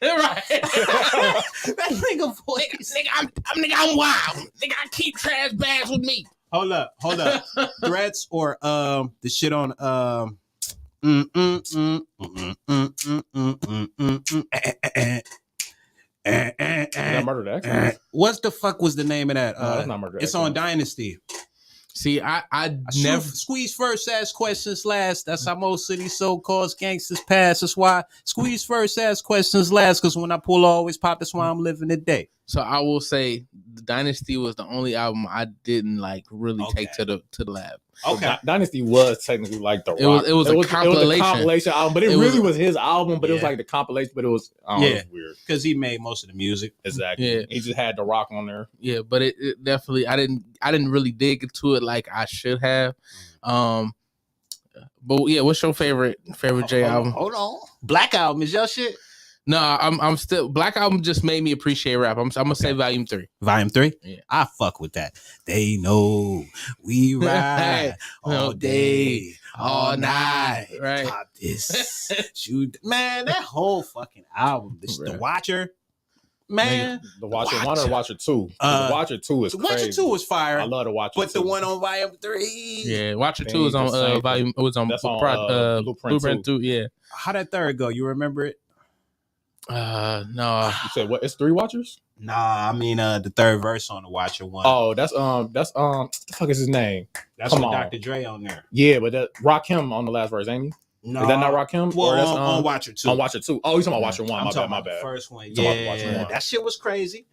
Right. That nigga voice. I'm wild. Nigga, I keep trash bags with me. Hold up. Threats or the shit on Is that Murder to Excellence? What the fuck was the name of that? No, that's not Murder to It's on Excellence. Dynasty. See, I never Squeeze first, ask questions last. That's how most of these so-called gangsters pass. That's why squeeze first, ask questions last. Because when I pull always pop, that's why I'm living today. So I will say, the Dynasty was the only album I didn't like really take to the lab. Okay. Dynasty was technically like the It was- rock. it was a compilation. compilation album, but it was- really was his album. But it was Yeah. like the compilation. But it was, it was weird. Because he made most of the music. Exactly. Yeah. He just had the rock on there. Yeah, but it definitely I didn't really dig into it like I should have. But yeah, what's your favorite J album? Hold on. Black Album is your shit? No, I'm still Black Album just made me appreciate rap. I'm gonna say Volume 3. Volume 3? Yeah. I fuck with that. They know we ride all day, all night. Right. Pop this. Shoot. Man, that whole fucking album. The Watcher. Man. The Watcher 1 or Watcher 2? The Watcher 2 is The crazy. Watcher 2 was fire. I love the Watcher 2. But the one on Volume 3. Yeah, Watcher 2 is on volume. It was on That's on, Blueprint 2. Yeah. How that third go? You remember it? No. You said what? It's 3 Watchers? Nah, I mean the third verse on the Watcher 1. Oh, that's what the fuck is his name? That's come with on. Dr. Dre on there. Yeah, but that Rakim on the last verse, ain't he? No, Is that not Rakim? Well, Or that's on Watcher 2. On Watcher 2. Oh, you talking about Watcher 1? I'm My talking bad, my about the bad. first one. I'm talking about Watcher Yeah, 1. that shit was crazy.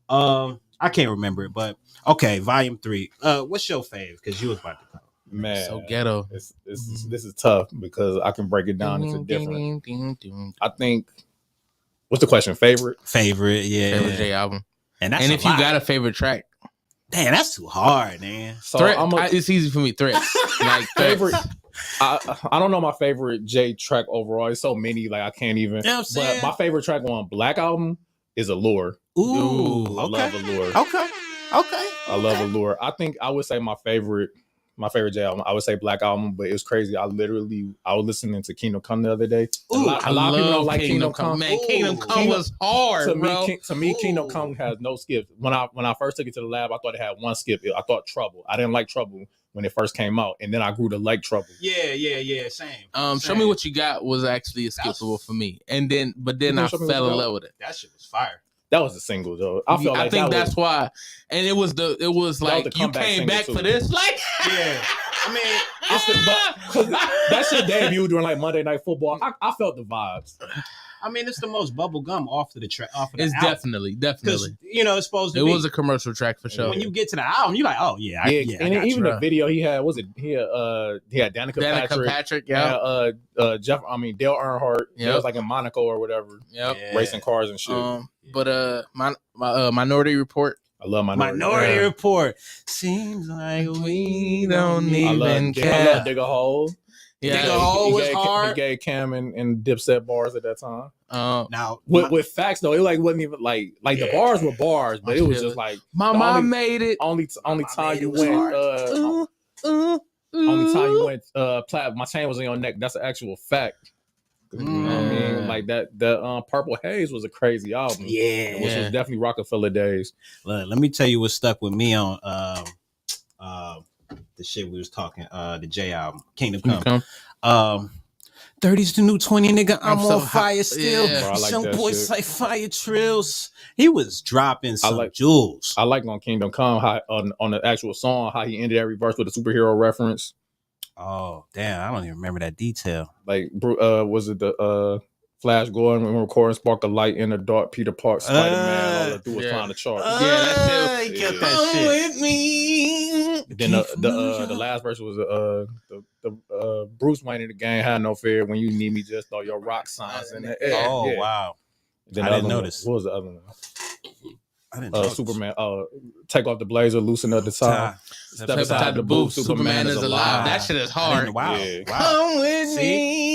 I can't remember it, but okay, Volume 3. What's your fave? Because you was about to come. Man, So ghetto. This is tough because I can break it down into different. I think. What's the question? Favorite? Favorite, yeah. Favorite J album. And that's And a if you lot. got a favorite track, Damn, that's too hard, man. So Threat, I'm a it's easy for me. Threats. Like favorite. I don't know my favorite J track overall. It's so many, like I can't even. You know what I'm saying? But my favorite track on Black Album is Allure. Ooh, I love Allure. Okay. I love Allure. I think I would say my favorite J album. I would say Black Album, but it was crazy. I was listening to Kingdom Come the other day. Ooh, a lot of people don't like Kingdom Come. Man, Kingdom Come was hard, bro. To me, Kingdom Come has no skip. When I first took it to the lab, I thought it had one skip. I thought Trouble. I didn't like Trouble when it first came out, and then I grew to like Trouble. Yeah. Same. Show Me What You Got was actually a skippable for me, and then I Show Me What fell You in Got? love with it. That shit was fire. That was a single though. I felt like think that that's why, and it was like the you comeback came single back too. for this, like Yeah. I mean, that shit debuted during like Monday Night Football. I felt the vibes. it's the most bubble gum off of the it's album. definitely. Because it's supposed to It be. was a commercial track for sure. When you get to the album, you're like, oh yeah, I And got even you. the video he had he had Danica Patrick, yeah. Dale Earnhardt. He Yep. was like in Monaco or whatever, Yep. racing cars and shit. But Minority Report. I love Minority Report. Seems like we don't I love even Dig care. a Hole. Yeah. Dig a Hole He was gave- hard. He gave Cam and Dipset bars at that time. Now, With facts though, it like wasn't even like the bars were bars, but it was just like My mom made it. only time made you it was went hard. only time you went plat my chain was on your neck. That's an actual fact. You know what I mean? Like that Purple Haze was a crazy album. Yeah. Which was definitely Rockefeller days. Look, let me tell you what stuck with me on the shit we was talking, the J album, Kingdom Come. 30's the new 20, nigga. I'm so on fire still. yeah. Bro, I like Some that boys shit. say fire trills. He was dropping some like- jewels. I like on Kingdom Come how on the actual song how he ended every verse with a superhero reference. Oh, damn. I don't even remember that detail. Like, was it the Flash Gordon when recording Spark a Light in the Dark, Peter Park, Spider-Man, all they do was yeah. find the chart. that He shit. killed Yeah. that shit. With me. Then the last verse was the Bruce Wayne in the game had no fear when you need me, just throw your rock signs in the air. Oh, Yeah. wow. Then I the didn't other one- notice. What was the other one? I didn't notice. Superman. Take off the blazer, loosen up the tie. Step inside the booth. Superman is alive. That shit is hard. Wow. Yeah. Wow. Come with See,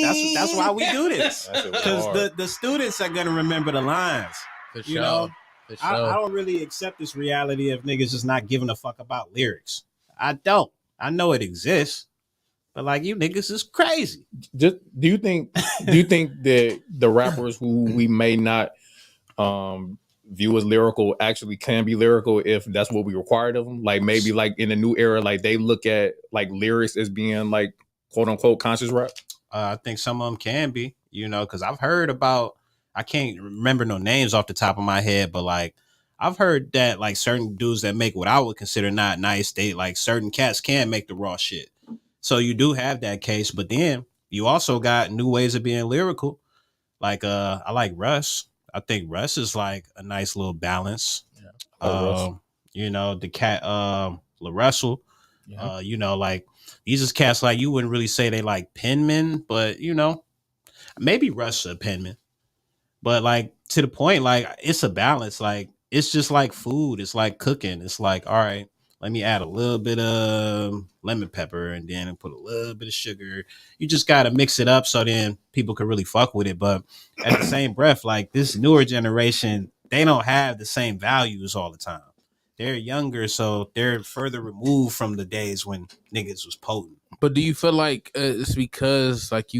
me. that's why we do this. That shit was Because hard. the students are gonna remember the lines. For You know, For I don't really accept this reality of niggas just not giving a fuck about lyrics. I don't. I know it exists, but like you niggas is crazy. Just do you think that the rappers who we may not view as lyrical actually can be lyrical if that's what we required of them? Like maybe like in the new era, like they look at like lyrics as being like quote unquote conscious rap. I think some of them can be, you know, because I've heard about, I can't remember no names off the top of my head, but like I've heard that like certain dudes that make what I would consider not nice, they like certain cats can make the raw shit. So you do have that case, but then you also got new ways of being lyrical. Like I like Russ. I think Russ is like a nice little balance. Russ. You know, the cat La Russell. Yeah. You know, like these is cats like you wouldn't really say they like penmen, but you know, maybe Russ a penman. But like to the point, like it's a balance. Like it's just like food. It's like cooking. It's like, all right, let me add a little bit of lemon pepper and then put a little bit of sugar. You just got to mix it up so then people can really fuck with it. But at the same breath, like this newer generation, they don't have the same values all the time. They're younger, so they're further removed from the days when niggas was potent. But do you feel like it's because like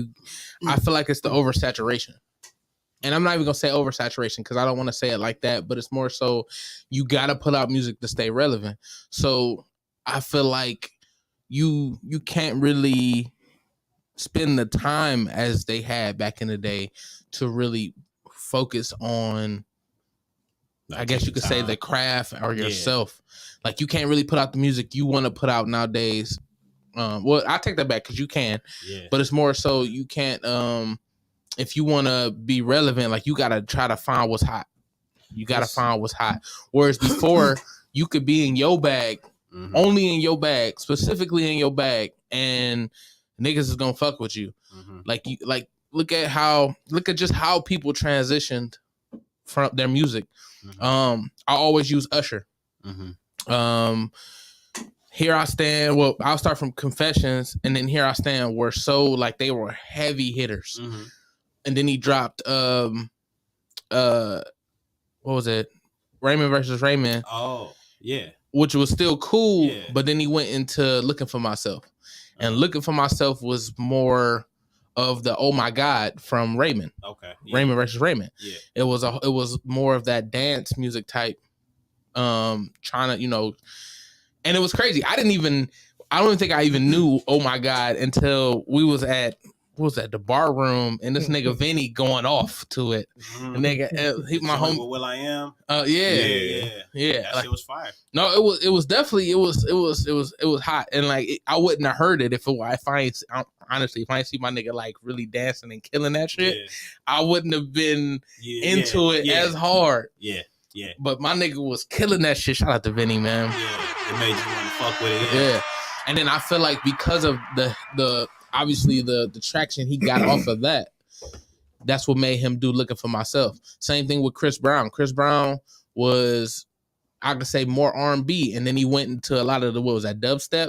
I feel like it's the oversaturation. And I'm not even gonna say oversaturation because I don't want to say it like that, but it's more so you gotta put out music to stay relevant. So I feel like you can't really spend the time as they had back in the day to really focus on, I guess you could say, the craft or yourself. Like you can't really put out the music you want to put out nowadays. Well, I take that back because you can, but it's more so you can't. If you want to be relevant, like you got to try to find what's hot. You got to find what's hot. Whereas before, you could be in your bag, only in your bag, specifically in your bag, and niggas is gonna fuck with you. Like you, like look at just how people transitioned from their music. I always use Usher. Here I Stand. Well, I'll start from Confessions, and then Here I Stand were so like they were heavy hitters. And then he dropped what was it? Raymond versus Raymond. Oh, yeah. Which was still cool, Yeah. but then he went into Looking for Myself. And Looking for Myself was more of the oh my God from Raymond. Okay. Yeah. Raymond versus Raymond. Yeah. It was more of that dance music type. Trying to, you know, and it was crazy. I don't even think I even knew oh my God until we was at the bar room and this nigga Vinny going off to it. The nigga, my home. Will I Am. Yeah. That Like, shit was fire. no, it was definitely it was hot, and like I wouldn't have heard it if I ain't see my nigga like really dancing and killing that shit. I wouldn't have been into it as hard. Yeah. But my nigga was killing that shit. Shout out to Vinny, man. Yeah. It made you want to fuck with it. Yeah. And then I feel like because of the obviously the traction he got off of that, that's what made him do Looking for Myself. Same thing with Chris Brown. Chris Brown was, I could say, more R&B, and then he went into a lot of the, what was that, dubstep?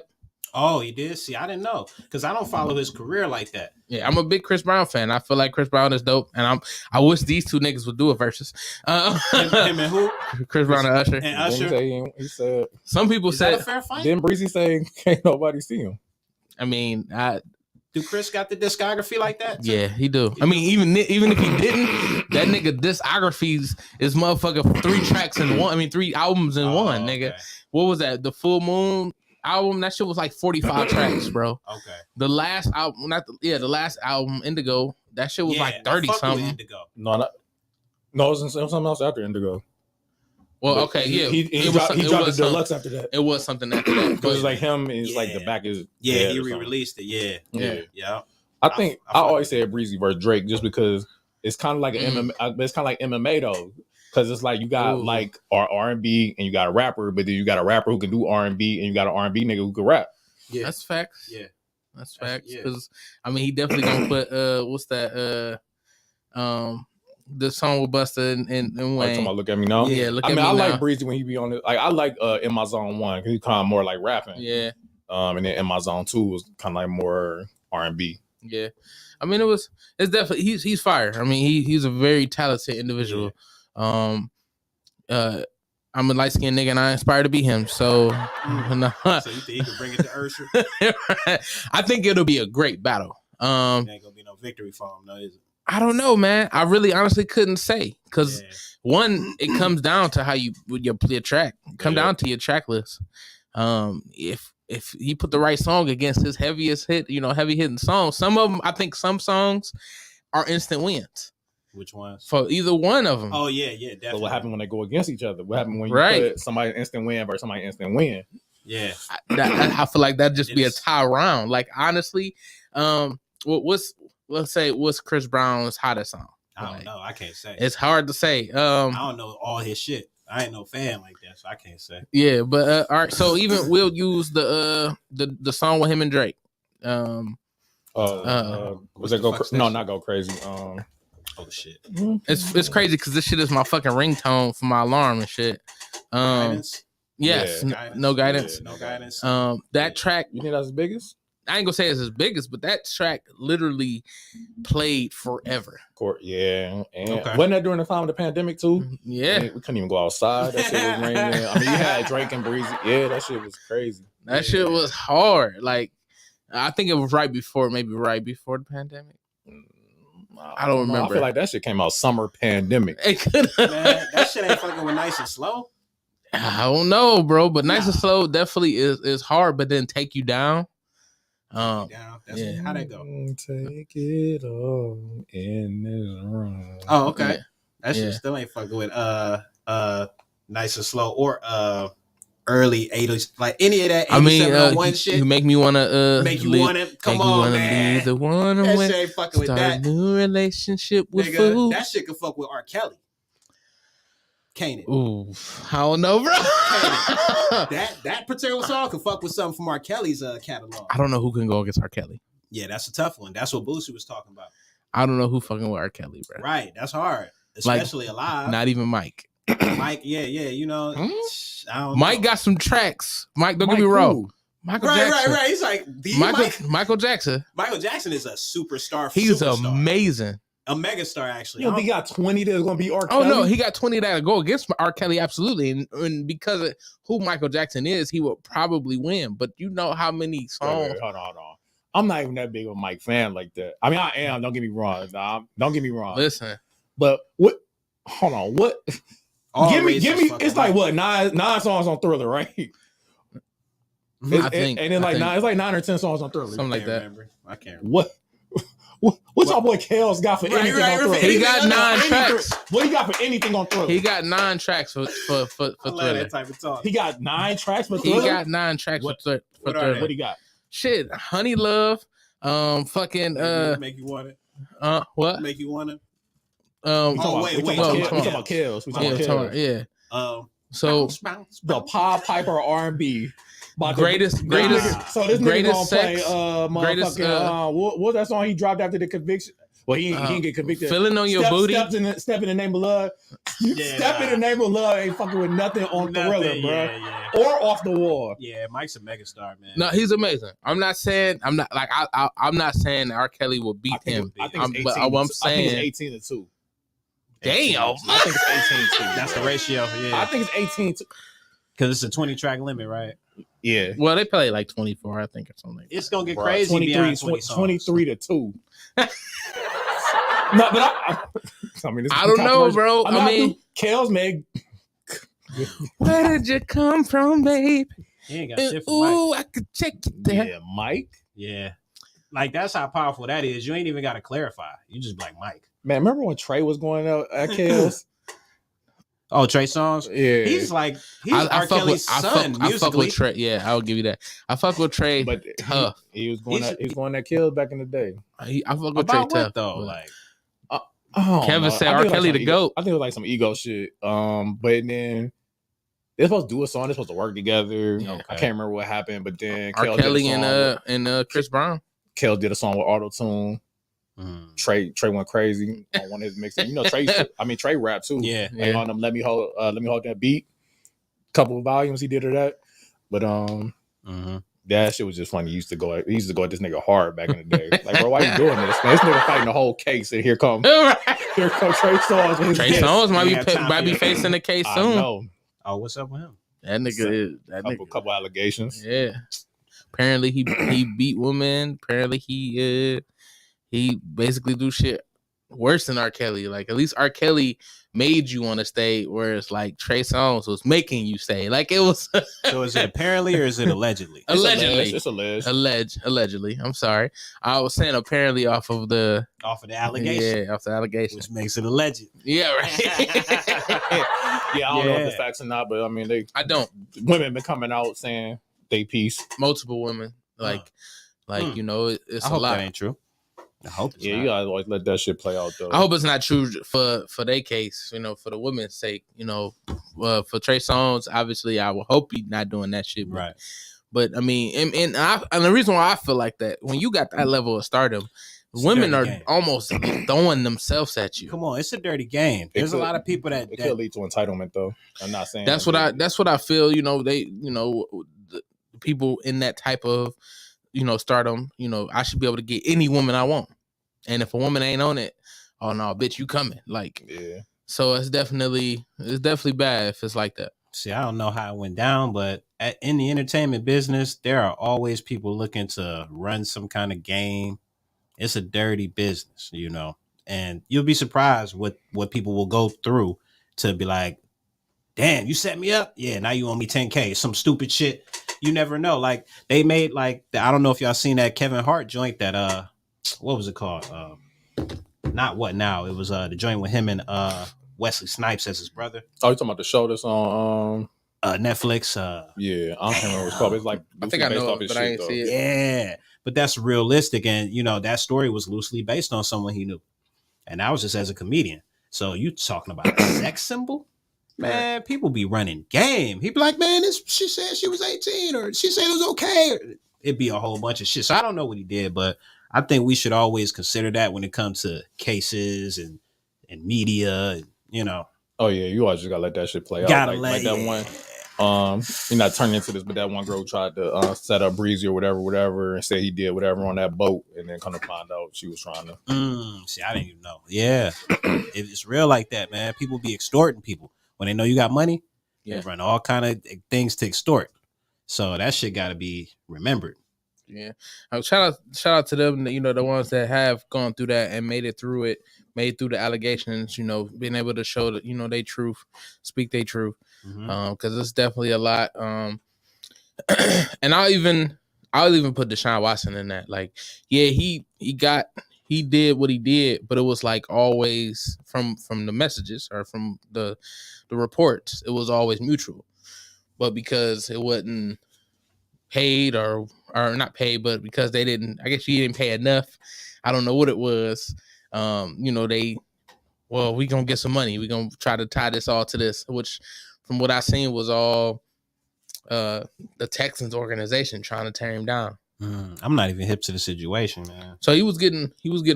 Oh, he did? See, I didn't know because I don't follow his career like that. Yeah, I'm a big Chris Brown fan. I feel like Chris Brown is dope, and I wish these two niggas would do a versus. Him and who? Chris Brown and Usher. And Usher. He said. Some people Is that said. a fair fight? Didn't Breezy say can't nobody see him? I mean, Do Chris got the discography like that? yeah, he do. I mean, even if he didn't, that nigga discographies is motherfucker 3 tracks in one. I mean, 3 albums in one, nigga. Okay. What was that? The Full Moon album, that shit was like 45 tracks, bro. Okay. The last album, the last album, Indigo, that shit was like 30 something. Indigo. No, it was something else after Indigo. Well, But okay, yeah. He dropped the deluxe after that. It was something after that. Because it's like him, and it's like the back is he re-released it. Yeah. I think I always say Breezy versus Drake just because it's kind of like an MMA. It's kind of like MMA though, because it's like you got like R&B and you got a rapper, but then you got a rapper who can do R&B and you got an R&B nigga who can rap. Yeah, that's facts. Yeah, that's facts. Because I mean, he definitely gonna put what's that the song with Busta and Wayne. Talking about Look at Me Now. Yeah, look at me I now. like Breezy when he be on it. Like I like In My Zone 1 because he's kind of more like rapping. Yeah. And then In My Zone 2 was kind of like more R&B. Yeah, I mean it's definitely he's fire. I mean he's a very talented individual. Yeah. I'm a light skinned nigga and I aspire to be him. So, So you think he can bring it to Ursher? I think it'll be a great battle. There ain't gonna be no victory for him, though, is it? I don't know, man. I really honestly couldn't say because one, it comes down to how you with your track. Come down to your track list. If he put the right song against his heaviest hit, heavy hitting songs, some of them, I think some songs are instant wins. Which ones? For either one of them. Oh, yeah, definitely. So what happened when they go against each other? What happened when you put somebody instant win versus somebody instant win? Yeah. I feel like that'd just be a tie round. Like, honestly, what's Chris Brown's hottest song? I don't know. I can't say. It's hard to say. I don't know all his shit. I ain't no fan like that, so I can't say. Yeah, but all right. So even we'll use the song with him and Drake. Was it go? No, not Go Crazy. Oh shit! It's crazy because this shit is my fucking ringtone for my alarm and shit. Guidance? Yes, no guidance. Yeah, no guidance. That track. You think that's the biggest? I ain't gonna say it's his biggest, but that track literally played forever. Yeah, and wasn't that during the time of the pandemic too? Yeah, we couldn't even go outside. That shit was raining. I mean, you had Drake and Breezy. Yeah, that shit was crazy. That shit was hard. Like, I think it was right before the pandemic. I don't remember. I feel like that shit came out summer pandemic. It could have. That shit ain't fucking with Nice and Slow. I don't know, bro, but Nice and Slow definitely is hard, but then Take You Down. How that go? Take it all in this room. Oh, okay. That shit still ain't fucking with Nice and Slow or early 80s, like any of that 8701 shit. You make me wanna make you wanna come on, man. Be the one that shit ain't fucking with that. Start a new relationship with nigga, food. that shit could fuck with R. Kelly. Can't it? Ooh, I don't know, bro. that particular song could fuck with something from R. Kelly's catalog. I don't know who can go against R. Kelly. Yeah, that's a tough one. That's what Boosie was talking about. I don't know who fucking with R. Kelly, bro. Right, that's hard, especially alive. Not even Mike. Mike, you know. I don't Mike know. got some tracks. Mike, don't get me wrong. Michael Jackson. Right. He's like Michael Jackson. Michael Jackson is a superstar. He's amazing. A megastar, actually. You don't think he got 20 that's going to be R. Kelly? Oh, no, he got 20 that'll go against R. Kelly, absolutely. And because of who Michael Jackson is, he will probably win. But you know how many songs... Wait, hold on. I'm not even that big of a Mike fan like that. I mean, I am. Don't get me wrong. Don't get me wrong. Listen. But what... Hold on. What... Give me. It's like what 9 songs on Thriller, right? I think, and then it's like 9 or 10 songs on Thriller, something like that. I can't remember. What's our boy Kels got for anything on Thriller? He got 9 tracks. What he got for anything on Thriller? He got 9 tracks for Thriller. That type of talk. He got 9 tracks for Thriller. He got 9 tracks for Thriller. What he got? Shit, Honey Love, fucking make you want it. What? Make you want it. We talking about Kels. Yeah. So the Pied Piper R&B. Greatest. So this nigga gonna play what that song he dropped after the conviction? Well, he didn't get convicted. Feeling on your booty. Step in the name of love. Step in the name of love ain't fucking with nothing on Thriller, bro. Yeah. Or Off the Wall. Yeah, Mike's a megastar, man. No, he's amazing. I'm not saying R. Kelly will beat him. I think it's 18. I'm saying it's 18-2. Damn. I think it's 18-2. That's the ratio. Yeah. I think it's 18-2. Because it's a 20 track limit, right? Yeah. Well, they play like 24, I think, or something. It's gonna get crazy. 23-2. No, but I mean, I don't know, bro. I mean, Kels made. Where did you come from, babe? He ain't got shit for Mike. Ooh, I could check it there. Yeah, Mike. Yeah. Like, that's how powerful that is. You ain't even got to clarify. You just be like Mike. Man, remember when Trey was going out at Kels? Oh, Trey Songz? Yeah. He's R. Kelly's son I fuck musically. with Trey. Yeah, I'll give you that. I fuck with Trey, But tough. he was going at Kels back in the day. I fuck with About Trey what, tough. though? Like, Kevin said R. Kelly the GOAT. I think it was like some ego shit. But then they're supposed to do a song. They're supposed to work together. Okay. I can't remember what happened, but then R. Kel Kelly did a song and Chris Brown. Kel did a song with auto tune. Trey went crazy on one of his mixes. You know, Trey rap too. yeah. Like on them, let me hold that beat. Couple of volumes he did of that, but that shit was just funny. He used to go at this nigga hard back in the day. Like, bro, why you doing this? Man, this nigga fighting the whole case, and here come Trey Songz. With his Trey diss. Songz Yeah, might be facing the case soon. I know. Oh, what's up with him? That nigga Couple allegations. Yeah. Apparently he beat women. Apparently he basically do shit worse than R. Kelly. Like, at least R. Kelly made you want to stay, whereas like Trey Songz was making you stay. Like, it was. So is it apparently or is it allegedly? Allegedly. It's alleged. Allegedly. I'm sorry. I was saying apparently off of the allegation. Yeah, off the allegation. Which makes it alleged. Yeah, right. Yeah, I don't know if it's facts or not, but I mean, I don't. Women been coming out saying they piece. Multiple women. You know, it's I a hope lot. that ain't true. I hope it's not. You gotta always let that shit play out though. I hope it's not true for their case, you know, for the women's sake, you know. For Trey Songz, obviously, I will hope he's not doing that shit. Right. But I mean, and the reason why I feel like that, when you got that level of stardom, women are almost throwing themselves at you. Come on, it's a dirty game. There's a lot of people that could lead to entitlement though. I'm not saying that's what I feel. You know, the people in that type of, you know, stardom, you know, I should be able to get any woman I want. And if a woman ain't on it, oh no, bitch, you coming. Like, yeah. So it's definitely bad if it's like that. See, I don't know how it went down, but in the entertainment business, there are always people looking to run some kind of game. It's a dirty business, you know, and you'll be surprised what people will go through to be like, damn, you set me up. Yeah, now you owe me 10K, some stupid shit. You never know. Like, they made I don't know if y'all seen that Kevin Hart joint that what was it called? Not What Now. It was the joint with him and Wesley Snipes as his brother. Oh, you talking about the show that's on Netflix? Yeah, I don't remember what it's called. It's like I think I know it, but I ain't see it. Yeah, but that's realistic, and you know that story was loosely based on someone he knew, and that was just as a comedian. So you talking about a sex symbol? Man, people be running game. He be like, man, she said she was 18, or she said it was okay. It'd be a whole bunch of shit. So I don't know what he did, but I think we should always consider that when it comes to cases and media, and, you know. Oh yeah, you always just gotta let that shit play out. Like that one. You're not turning into this, but that one girl tried to set up Breezy or whatever, and say he did whatever on that boat, and then come to find out she was trying to. See, I didn't even know. Yeah, it's real like that, man. People be extorting people when they know you got money. Yeah, they run all kind of things to extort. So that shit got to be remembered. Yeah, shout out to them. You know, the ones that have gone through that and made it through the allegations. You know, being able to show that, you know, they truth, speak their truth. Because it's definitely a lot. And I'll even put Deshaun Watson in that. Like, yeah, he did what he did, but it was like always from the messages or from the reports, it was always mutual. But because it wasn't paid or not paid, but because they didn't, I guess he didn't pay enough. I don't know what it was. You know, we gonna get some money. We gonna try to tie this all to this, which from what I seen was all the Texans organization trying to tear him down. I'm not even hip to the situation, man. So he was getting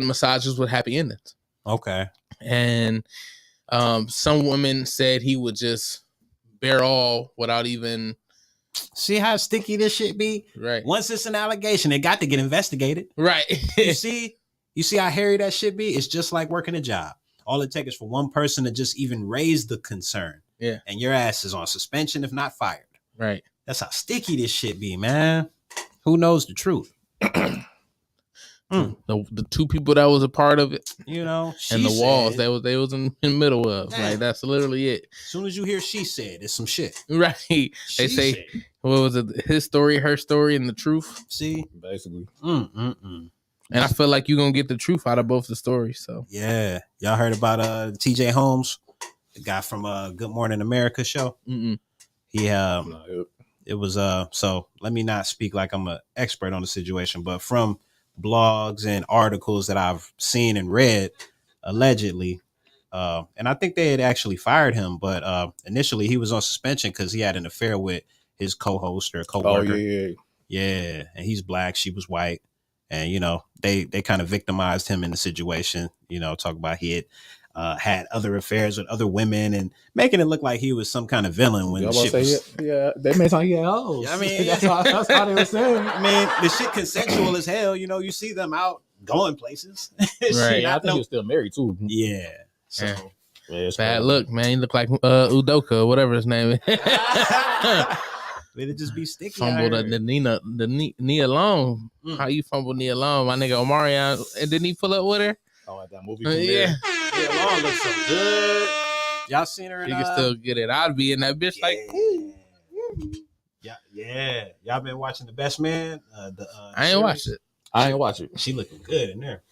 massages with happy endings. Okay. And some women said he would just bear all without even. See how sticky this shit be? Right. Once it's an allegation, it got to get investigated. Right. You see how hairy that shit be? It's just like working a job. All it takes is for one person to just even raise the concern. Yeah. And your ass is on suspension, if not fired. Right. That's how sticky this shit be, man. Who knows the truth? The two people that was a part of it, You know, and the she walls said, they was in the middle of. Man. Like that's literally it. as soon as you hear she said, it's some shit. Right. They She say, said. what was it? His story, her story, and the truth. See, Basically. And I feel like you're gonna get the truth out of both the stories. So yeah, y'all heard about TJ Holmes, the guy from Good Morning America show. Mm-mm. He it was so let me not speak like I'm an expert on the situation, but from blogs and articles that I've seen and read, allegedly, and I think they had actually fired him, but initially he was on suspension because he had an affair with his co-host or co-worker. Yeah, and he's black, she was white, and you know they kind of victimized him in the situation. You know, talk about he had other affairs with other women and making it look like he was some kind of villain when the shit was. Yeah, they made time he had hoes. I mean, that's how they were saying. I mean, the shit consensual as hell. You know, you see them out going places. Right. Yeah, I think he was still married too. Yeah. So bad crazy. Look, man. He look like Udoka or whatever his name is. It'd just be sticky. Fumbled the knee alone. How you fumble knee alone? My nigga Omarion, and didn't he pull up with her? Oh, at that movie. Yeah. Nia Long looks so good. Y'all seen her? She can still get it. I'd be in that bitch like. Yeah. Y'all been watching The Best Man? I ain't watched it. I ain't watch it. She looking good in there.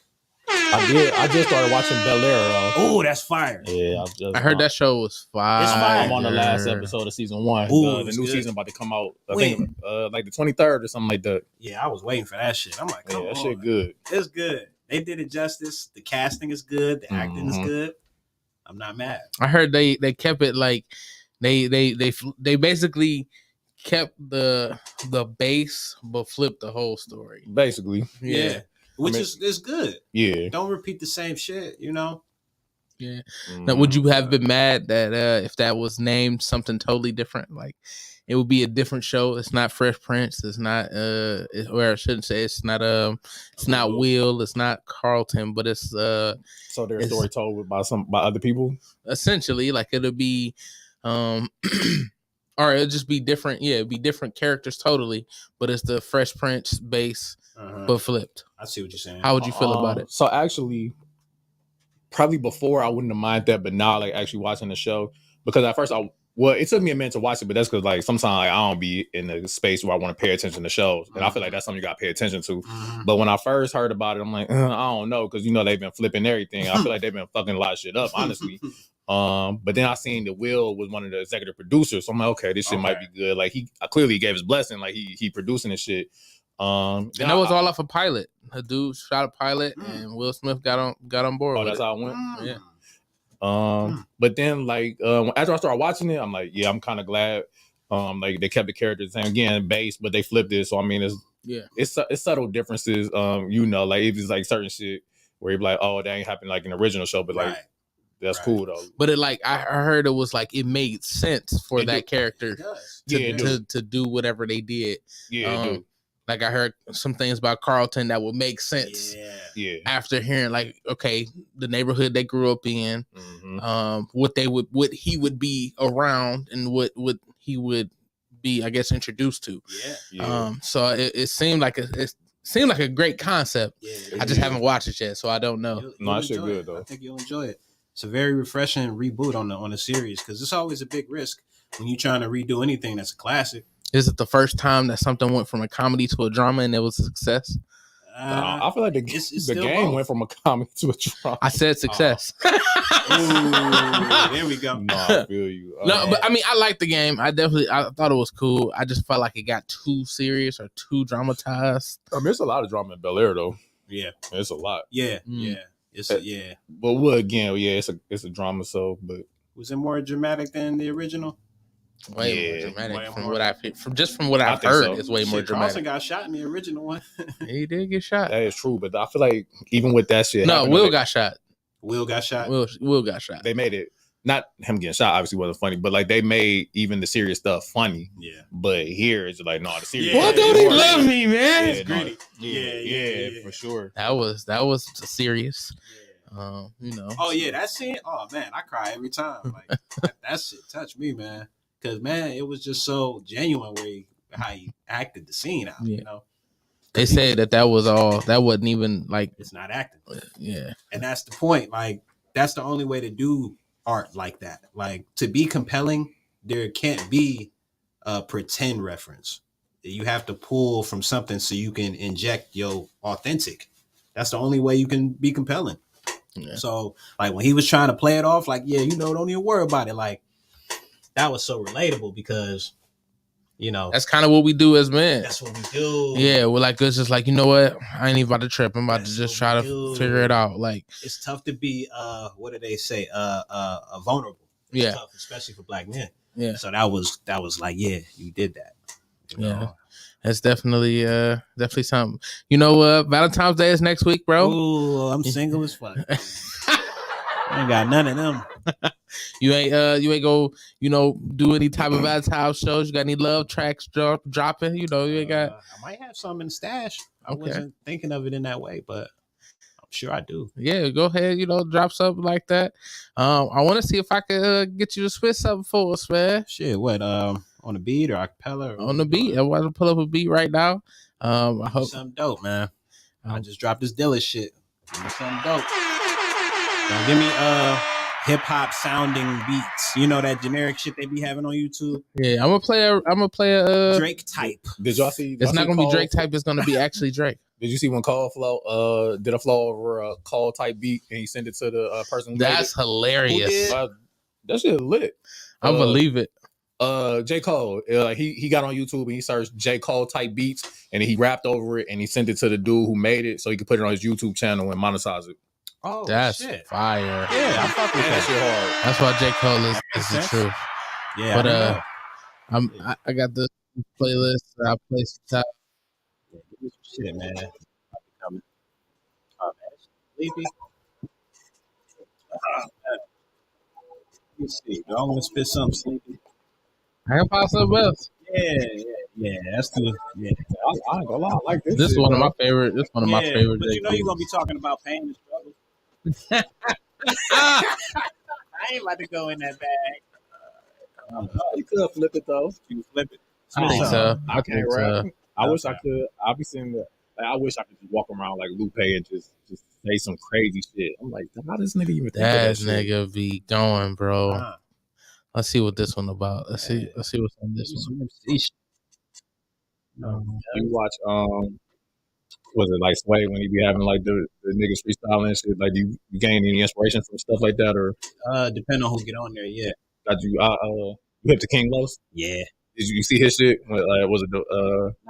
I did. I just started watching Bel Air. Oh, that's fire. Yeah, I heard that show was fire. It's fire. I'm on the last episode of season 1. Ooh, the new good. season about to come out. I think like the 23rd or something like that. Yeah, I was waiting for that shit. I'm like, come that on. shit good. It's good. They did it justice. The casting is good. The acting is good. I'm not mad. I heard they kept it like they basically kept the base but flipped the whole story. Basically. Yeah. Which is good. Yeah. Don't repeat the same shit, you know? Yeah. Now, would you have been mad that if that was named something totally different? Like it would be a different show. It's not Fresh Prince. It's not or I shouldn't say it's not Will. It's not Carlton. But it's so their story told by other people. Essentially, like it'll be, or it'll just be different. Yeah, it'd be different characters totally. But it's the Fresh Prince base, but flipped. I see what you're saying. How would you feel about it? So actually, probably before I wouldn't have minded that, but now like actually watching the show, because at first it took me a minute to watch it, but that's because like sometimes like, I don't be in the space where I want to pay attention to shows, and I feel like that's something you got to pay attention to. But when I first heard about it, I'm like, I don't know, because you know they've been flipping everything. I feel like they've been fucking a lot of shit up, honestly. But then I seen that Will was one of the executive producers, so I'm like, okay, this shit might be good. Like he clearly gave his blessing, like he producing this shit. And that was all off a pilot. A dude shot a pilot, and Will Smith got on board. Oh, with that's it. how it went. Yeah. But then like after I started watching it, I'm like, yeah, I'm kind of glad. Like they kept the characters the same again, base, but they flipped it. So I mean, it's subtle differences. You know, like if it's like certain shit where you're like, oh, that ain't happened like in the original show, but like that's cool though. But it like I heard it was like it made sense for that character to do whatever they did. Yeah, it do. Like I heard some things about Carlton that would make sense. Yeah. After hearing like, okay, the neighborhood they grew up in, what he would be around, and what he would be, I guess, introduced to. Yeah. So it seemed like a great concept. I just haven't watched it yet, so I don't know. No, that shit good though. I think you'll enjoy it. It's a very refreshing reboot on the series, because it's always a big risk when you're trying to redo anything that's a classic. Is it the first time that something went from a comedy to a drama and it was a success? I feel like the game went from a comedy to a drama. I said success. Ooh, there we go. No, I feel you. No, but I mean, I liked the game. I thought it was cool. I just felt like it got too serious or too dramatized. I mean, there's a lot of drama in Bel Air though. Yeah, it's a lot. Yeah. But what again? Yeah, it's a drama. So, but was it more dramatic than the original? Way more dramatic from what I've heard. So. It's way more dramatic. Carlton got shot in the original one. He did get shot. That is true, but I feel like even with that shit, no, Will got shot. Will got shot. Will got shot. They made it. Not him getting shot obviously wasn't funny, but like they made even the serious stuff funny. Yeah. But here it's like, no, the serious. Why don't he love me, man? It's gritty. Yeah, for sure. That was serious. You know. Oh yeah, that scene. Oh man, I cry every time. Like that shit touched me, man. Because man, it was just so genuine how he acted the scene out. You know. They said that wasn't even like It's not acting. Yeah. And that's the point. Like, that's the only way to do art like that. Like, to be compelling, there can't be a pretend reference. You have to pull from something so you can inject your authentic. That's the only way you can be compelling. Yeah. So, like, when he was trying to play it off, like, yeah, don't even worry about it. Like, that was so relatable because, that's kind of what we do as men. That's what we do. Yeah, we're like, it's just like, you know what? I ain't even about to trip. I'm about to just try to figure it out. Like, it's tough to be what do they say? Vulnerable. It's tough, especially for black men. Yeah. So that was like, yeah, you did that. Yeah. That's definitely something. You know, Valentine's Day is next week, bro. Ooh, I'm single as fuck. I ain't got none of them. You ain't go, do any type of Valentine's shows. You got any love tracks dropping? You ain't got. I might have some in the stash. I wasn't thinking of it in that way, but I'm sure I do. Yeah, go ahead. Drop something like that. I want to see if I could get you to spit something for us, man. Shit, what? On the beat or acapella? On the beat. I want to pull up a beat right now. I hope something dope, man. I just dropped this Dilla shit. Something dope. Now give me hip hop sounding beats. That generic shit they be having on YouTube. Yeah, I'm gonna play a Drake type. Did y'all see? It's not gonna be Drake type. It's gonna be actually Drake. Did you see when Cole Flow did a flow over a Cole type beat and he sent it to the person? Who That's hilarious. That shit lit. I believe it. J. Cole, he got on YouTube and he searched J. Cole type beats and he rapped over it and he sent it to the dude who made it so he could put it on his YouTube channel and monetize it. Oh, that's shit. Fire. Yeah, I fuck with that shit hard. That's why J. Cole is the truth. Yeah, but I got the playlist that I play some time. Shit, man. Oh, man. Sleepy. Let me see. Do I want to spit something sleepy? I can find something else. Yeah. That's the I ain't gonna lie. I like this. This shit, is one bro. of my favorite. This is one of my favorite. But you're gonna be talking about pain and struggle. I ain't about to go in that bag. You could flip it though. You flip it. I think so. I can't rap. I wish I could. I'll be seeing that. I wish I could just walk around like Lupe and just say some crazy shit. I'm like, how does this nigga even think of that shit? Nigga be going, bro. Let's see what this one about. Let's see what's on this one. You watch was it like Sway when he be having like the niggas freestyling and shit? Like, do you gain any inspiration from stuff like that, or depending on who get on there? Yeah. Got you hip to King Los? Yeah. Did you see his shit? Was it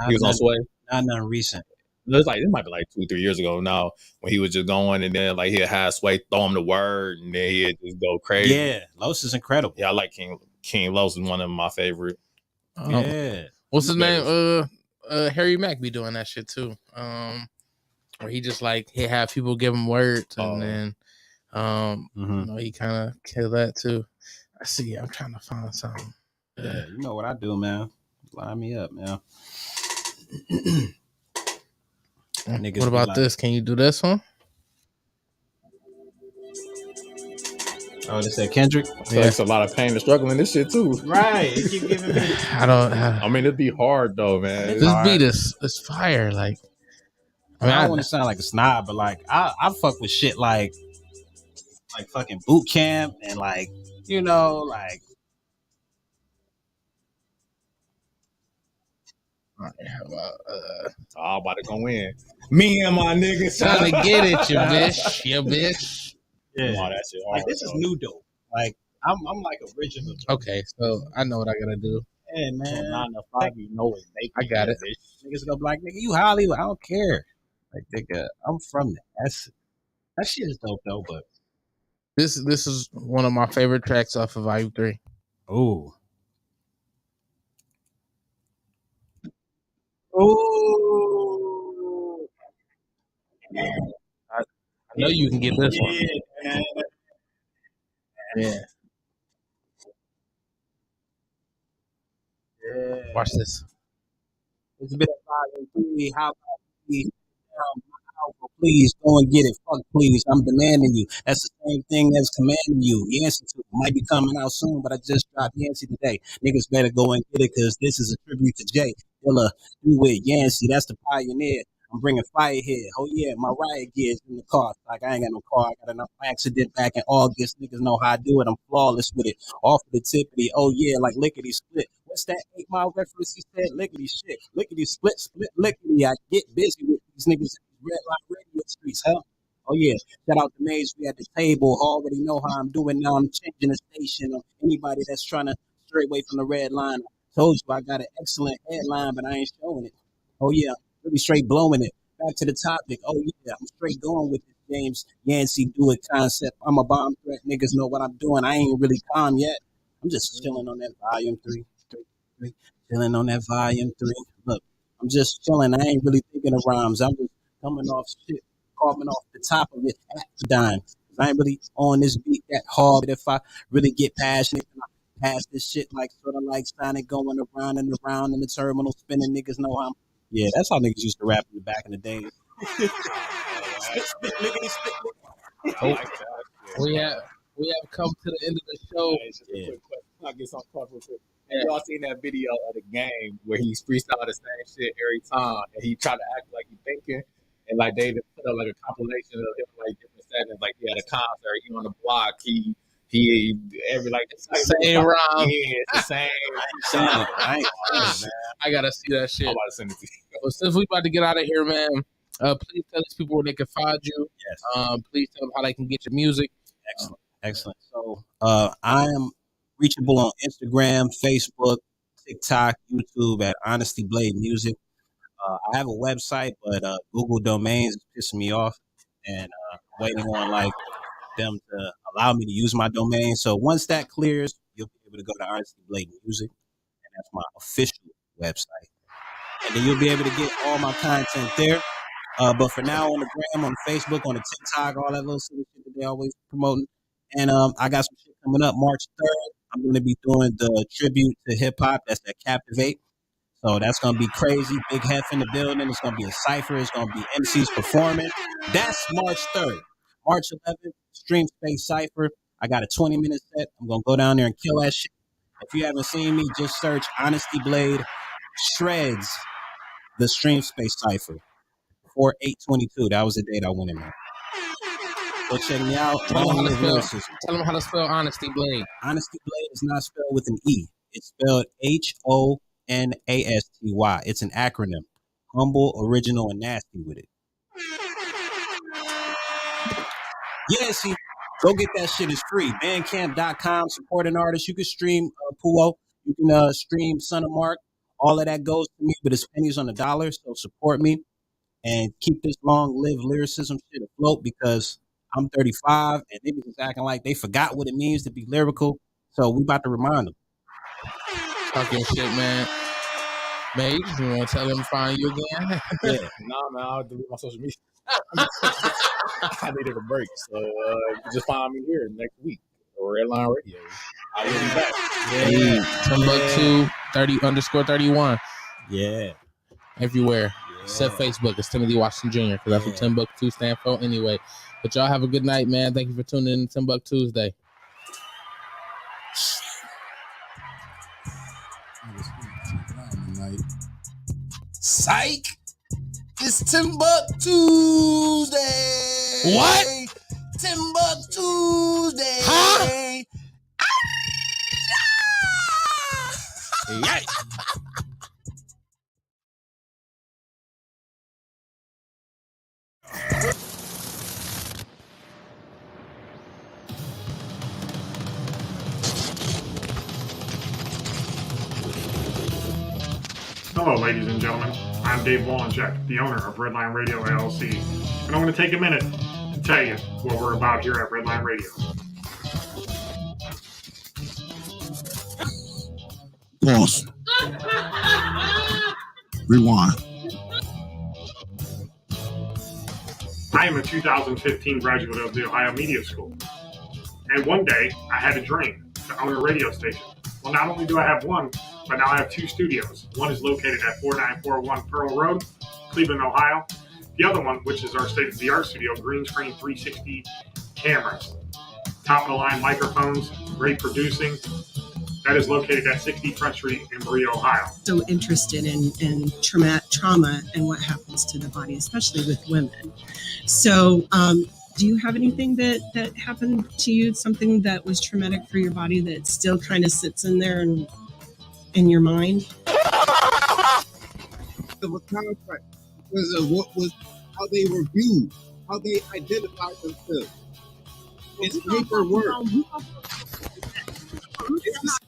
he was on Sway? Not none recent. It might be like 2-3 years ago now when he was just going and then like he'd have Sway throw him the word and then he'd just go crazy. Yeah, Los is incredible. Yeah, I like King Los is one of my favorite. Yeah. What's his name? Harry Mack be doing that shit too. Where he just like he have people give him words and then he kind of kill that too. I see. I'm trying to find something. Yeah, you know what I do, man. Line me up, man. What about this? Can you do this one? Oh, this that Kendrick? It's a lot of pain and struggle in this shit too. Right. You keep giving me. I mean, it'd be hard though, man. This beat is fire. Like, I don't want to sound like a snob, but like I fuck with shit like fucking boot camp and like like. I'm about to go in. Me and my niggas trying to get it, you bitch. You bitch. Yeah. Wow, that shit hard, like this is new dope. Like I'm like original. Okay, so I know what I gotta do. Hey man, 9 to 5, you know it. I got it. Niggas go like, nigga, you Hollywood. I don't care. Like, nigga, I'm from that. That shit is dope though. But this is one of my favorite tracks off of Volume 3. Oh. Oh. I know you can get this one. Yeah. Watch this. It's been a Volume 3. How about please? Please go and get it. Fuck, please. I'm demanding you. That's the same thing as commanding you. Yancey might be coming out soon, but I just dropped Yancey today. Niggas better go and get it because this is a tribute to Jay. Dilla, do it. Yancey, that's the pioneer. I'm bringing fire here. Oh yeah, my riot gear's in the car. Like I ain't got no car. I got an accident back in August. Niggas know how I do it. I'm flawless with it. Off of the tippity. Oh yeah, like lickety split. What's that 8 Mile reference? He said lickety shit. Lickety split, split lickety. I get busy with these niggas in these red line radio streets, huh? Oh yeah. Shout out to Maze. We at the table. Already know how I'm doing now. I'm changing the station. Anybody that's trying to stray away from the red line. I told you I got an excellent headline, but I ain't showing it. Oh yeah. Really straight blowing it. Back to the topic. Oh yeah, I'm straight going with this James Yancey do it concept. I'm a bomb threat. Niggas know what I'm doing. I ain't really calm yet. I'm just chilling on that volume 3. Chilling on that volume 3. Look, I'm just chilling. I ain't really thinking of rhymes. I'm just coming off shit, coming off the top of it at the dime. I ain't really on this beat that hard. But if I really get passionate, pass this shit like sort of like Sonic going around and around in the terminal spinning. Niggas know I'm. Yeah, that's how niggas used to rap in the back in the day. Oh, we have come to the end of the show. Just a quick question. I'll get something real quick. Have y'all seen that video of the game where he's freestyling the same shit every time and he tried to act like he's thinking, and like they just put up like a compilation of him like different segments, like he had a concert, he on the block, he every like the same rhyme. Yeah, it's the same. I gotta see that shit. I'm about to send it to you. Well, since we about to get out of here, man, please tell these people where they can find you. Yes. Please tell them how they can get your music. Excellent. So I am reachable on Instagram, Facebook, TikTok, YouTube at Honasty Blade Music. I have a website, but Google domains is pissing me off, and waiting on like them to allow me to use my domain. So once that clears, you'll be able to go to Honasty Blade Music, and that's my official website. And then you'll be able to get all my content there. But for now, on the gram, on Facebook, on the TikTok, all that little silly shit that they always promoting. And I got some shit coming up March 3rd. I'm going to be doing the tribute to hip hop. That's at Captivate. So that's going to be crazy. Big Hef in the building. It's going to be a cypher. It's going to be MCs performing. That's March 3rd. March 11th, Stream Space Cypher. I got a 20-minute set. I'm going to go down there and kill that shit. If you haven't seen me, just search Honasty Blade Shreds, the Stream Space Cypher. 4/8/22. That was the date I went in there. Go check me out. Tell them how to spell Honasty Blade. Honasty Blade is not spelled with an E. It's spelled HONASTY. It's an acronym. Humble, original, and nasty with it. Yeah, see, go get that shit. It's free. Bandcamp.com. Support an artist. You can stream Puo. You can stream Son of Mark. All of that goes to me, but it's pennies on the dollar. So support me and keep this long-lived lyricism shit afloat, because I'm 35 and niggas is acting like they forgot what it means to be lyrical. So we about to remind them. Talking shit, man. Man, you just want to tell them to find you again? Yeah. Nah, man, I'll delete my social media. I needed a break. So you can just find me here next week or Redline Radio. I will be back. Yeah. Timbuktu 30_31. Yeah. Everywhere. Except Facebook. It's Timothy Washington Jr. because that's what Timbuktu stand for anyway. But y'all have a good night, man. Thank you for tuning in to TimbukTuesday. Psych! It's TimbukTuesday! What? TimbukTuesday! Huh? Yikes! Hello, ladies and gentlemen. I'm Dave Wolanchek, the owner of Redline Radio LLC, and I'm going to take a minute to tell you what we're about here at Redline Radio. Pause. Rewind. I am a 2015 graduate of the Ohio Media School, and one day I had a dream to own a radio station. Well, not only do I have one, but now I have two studios. One is located at 4941 Pearl Road, Cleveland, Ohio. The other one, which is our state-of-the-art studio, green screen 360 cameras, top-of-the-line microphones, great producing. that is located at 60 Front Street in Berea, Ohio. So interested in trauma and what happens to the body, especially with women. So do you have anything that happened to you, something that was traumatic for your body that still kind of sits in there and in your mind? Of a contract because of what was how they were viewed, how they identified themselves. It's paperwork.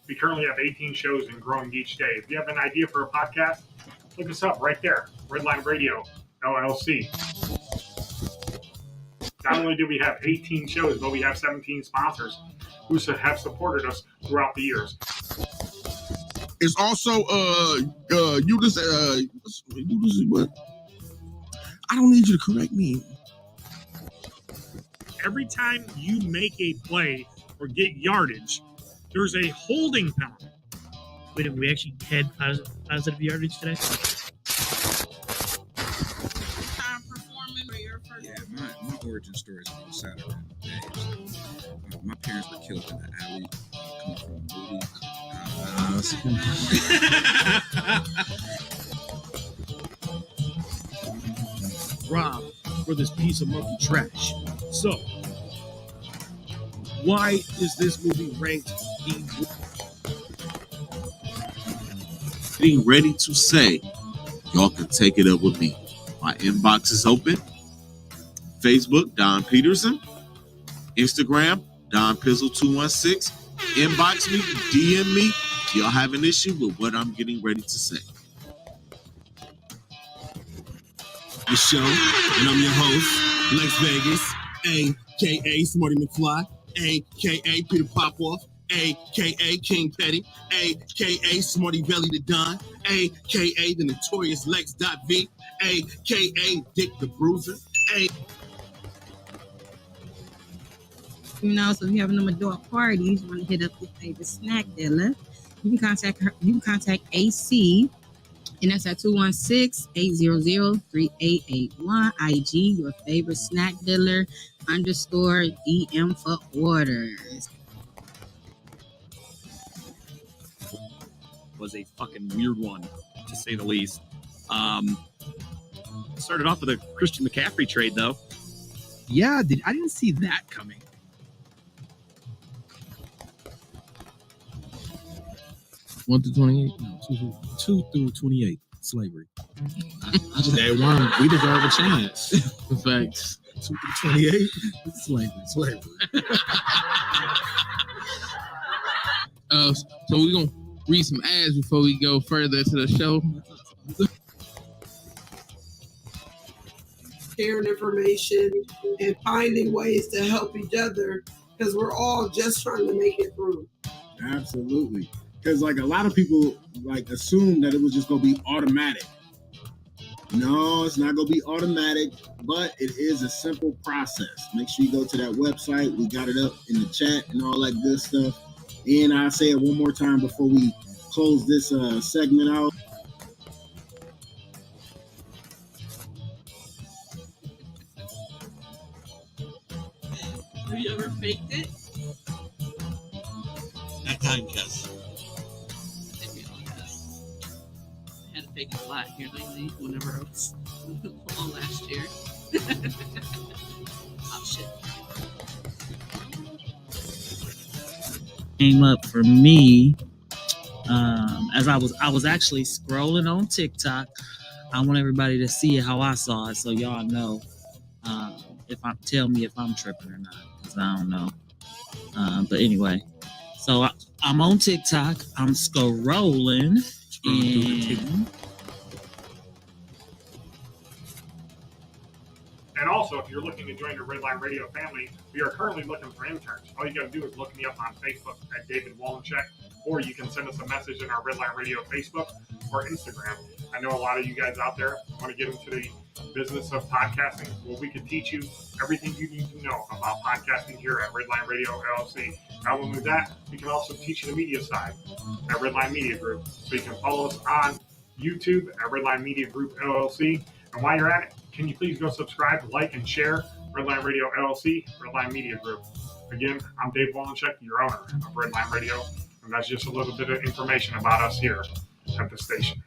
We currently have 18 shows and growing each day. If you have an idea for a podcast, look us up right there, Redline Radio, LLC. Not only do we have 18 shows, but we have 17 sponsors who have supported us throughout the years. It's also what? I don't need you to correct me. Every time you make a play or get yardage, there's a holding penalty. Wait, did we actually had positive yardage today? Yeah, my origin story is on Saturday. My parents were killed in the alley coming from a movie. Rob for this piece of monkey trash. So, why is this movie ranked Getting ready to say, y'all can take it up with me. My inbox is open. Facebook, Don Peterson. Instagram, Don Pizzle 216. Inbox me, DM me. Y'all have an issue with what I'm getting ready to say. The show, and I'm your host, Lex Vegas, a.k.a. Smarty McFly, a.k.a. Peter Popoff, a.k.a. King Petty, a.k.a. Smarty Belly the Don, a.k.a. the notorious Lex.V, a.k.a. Dick the Bruiser, You know, so if you're having them adult parties, you want to hit up your favorite snack dealer, you can contact her. You can contact AC, and that's at 216-800-3881. IG, your favorite snack dealer _DM for orders. Was a fucking weird one, to say the least. Started off with a Christian McCaffrey trade, though. Yeah, I didn't see that coming. 1 through 28? No, 2 through 28. Slavery. I just had one. We deserve a chance. Facts. 2 through 28. Slavery. So we're gonna read some ads before we go further to the show. Sharing information and finding ways to help each other because we're all just trying to make it through. Absolutely. Because like a lot of people like assume that it was just gonna be automatic. No, it's not gonna be automatic, but it is a simple process. Make sure you go to that website. We got it up in the chat and all that good stuff. And I'll say it one more time before we close this segment out. Have you ever faked it? At times, yes. I had to fake it a lot here lately whenever I was on last year. Oh shit. Came up for me as I was actually scrolling on TikTok. I want everybody to see how I saw it, so y'all know tell me if I'm tripping or not, because I don't know. But anyway, so I'm on TikTok. I'm scrolling. And also, if you're looking to join the Redline Radio family, we are currently looking for interns. All you got to do is look me up on Facebook at David Wallencheck, or you can send us a message in our Redline Radio Facebook or Instagram. I know a lot of you guys out there want to get into the business of podcasting. Well, we can teach you everything you need to know about podcasting here at Redline Radio LLC. Not only that, we can also teach you the media side at Redline Media Group. So you can follow us on YouTube at Redline Media Group LLC. And while you're at it, can you please go subscribe, like, and share Redline Radio LLC, Redline Media Group. Again, I'm Dave Wallencheck, your owner of Redline Radio, and And that's just a little bit of information about us here at the station.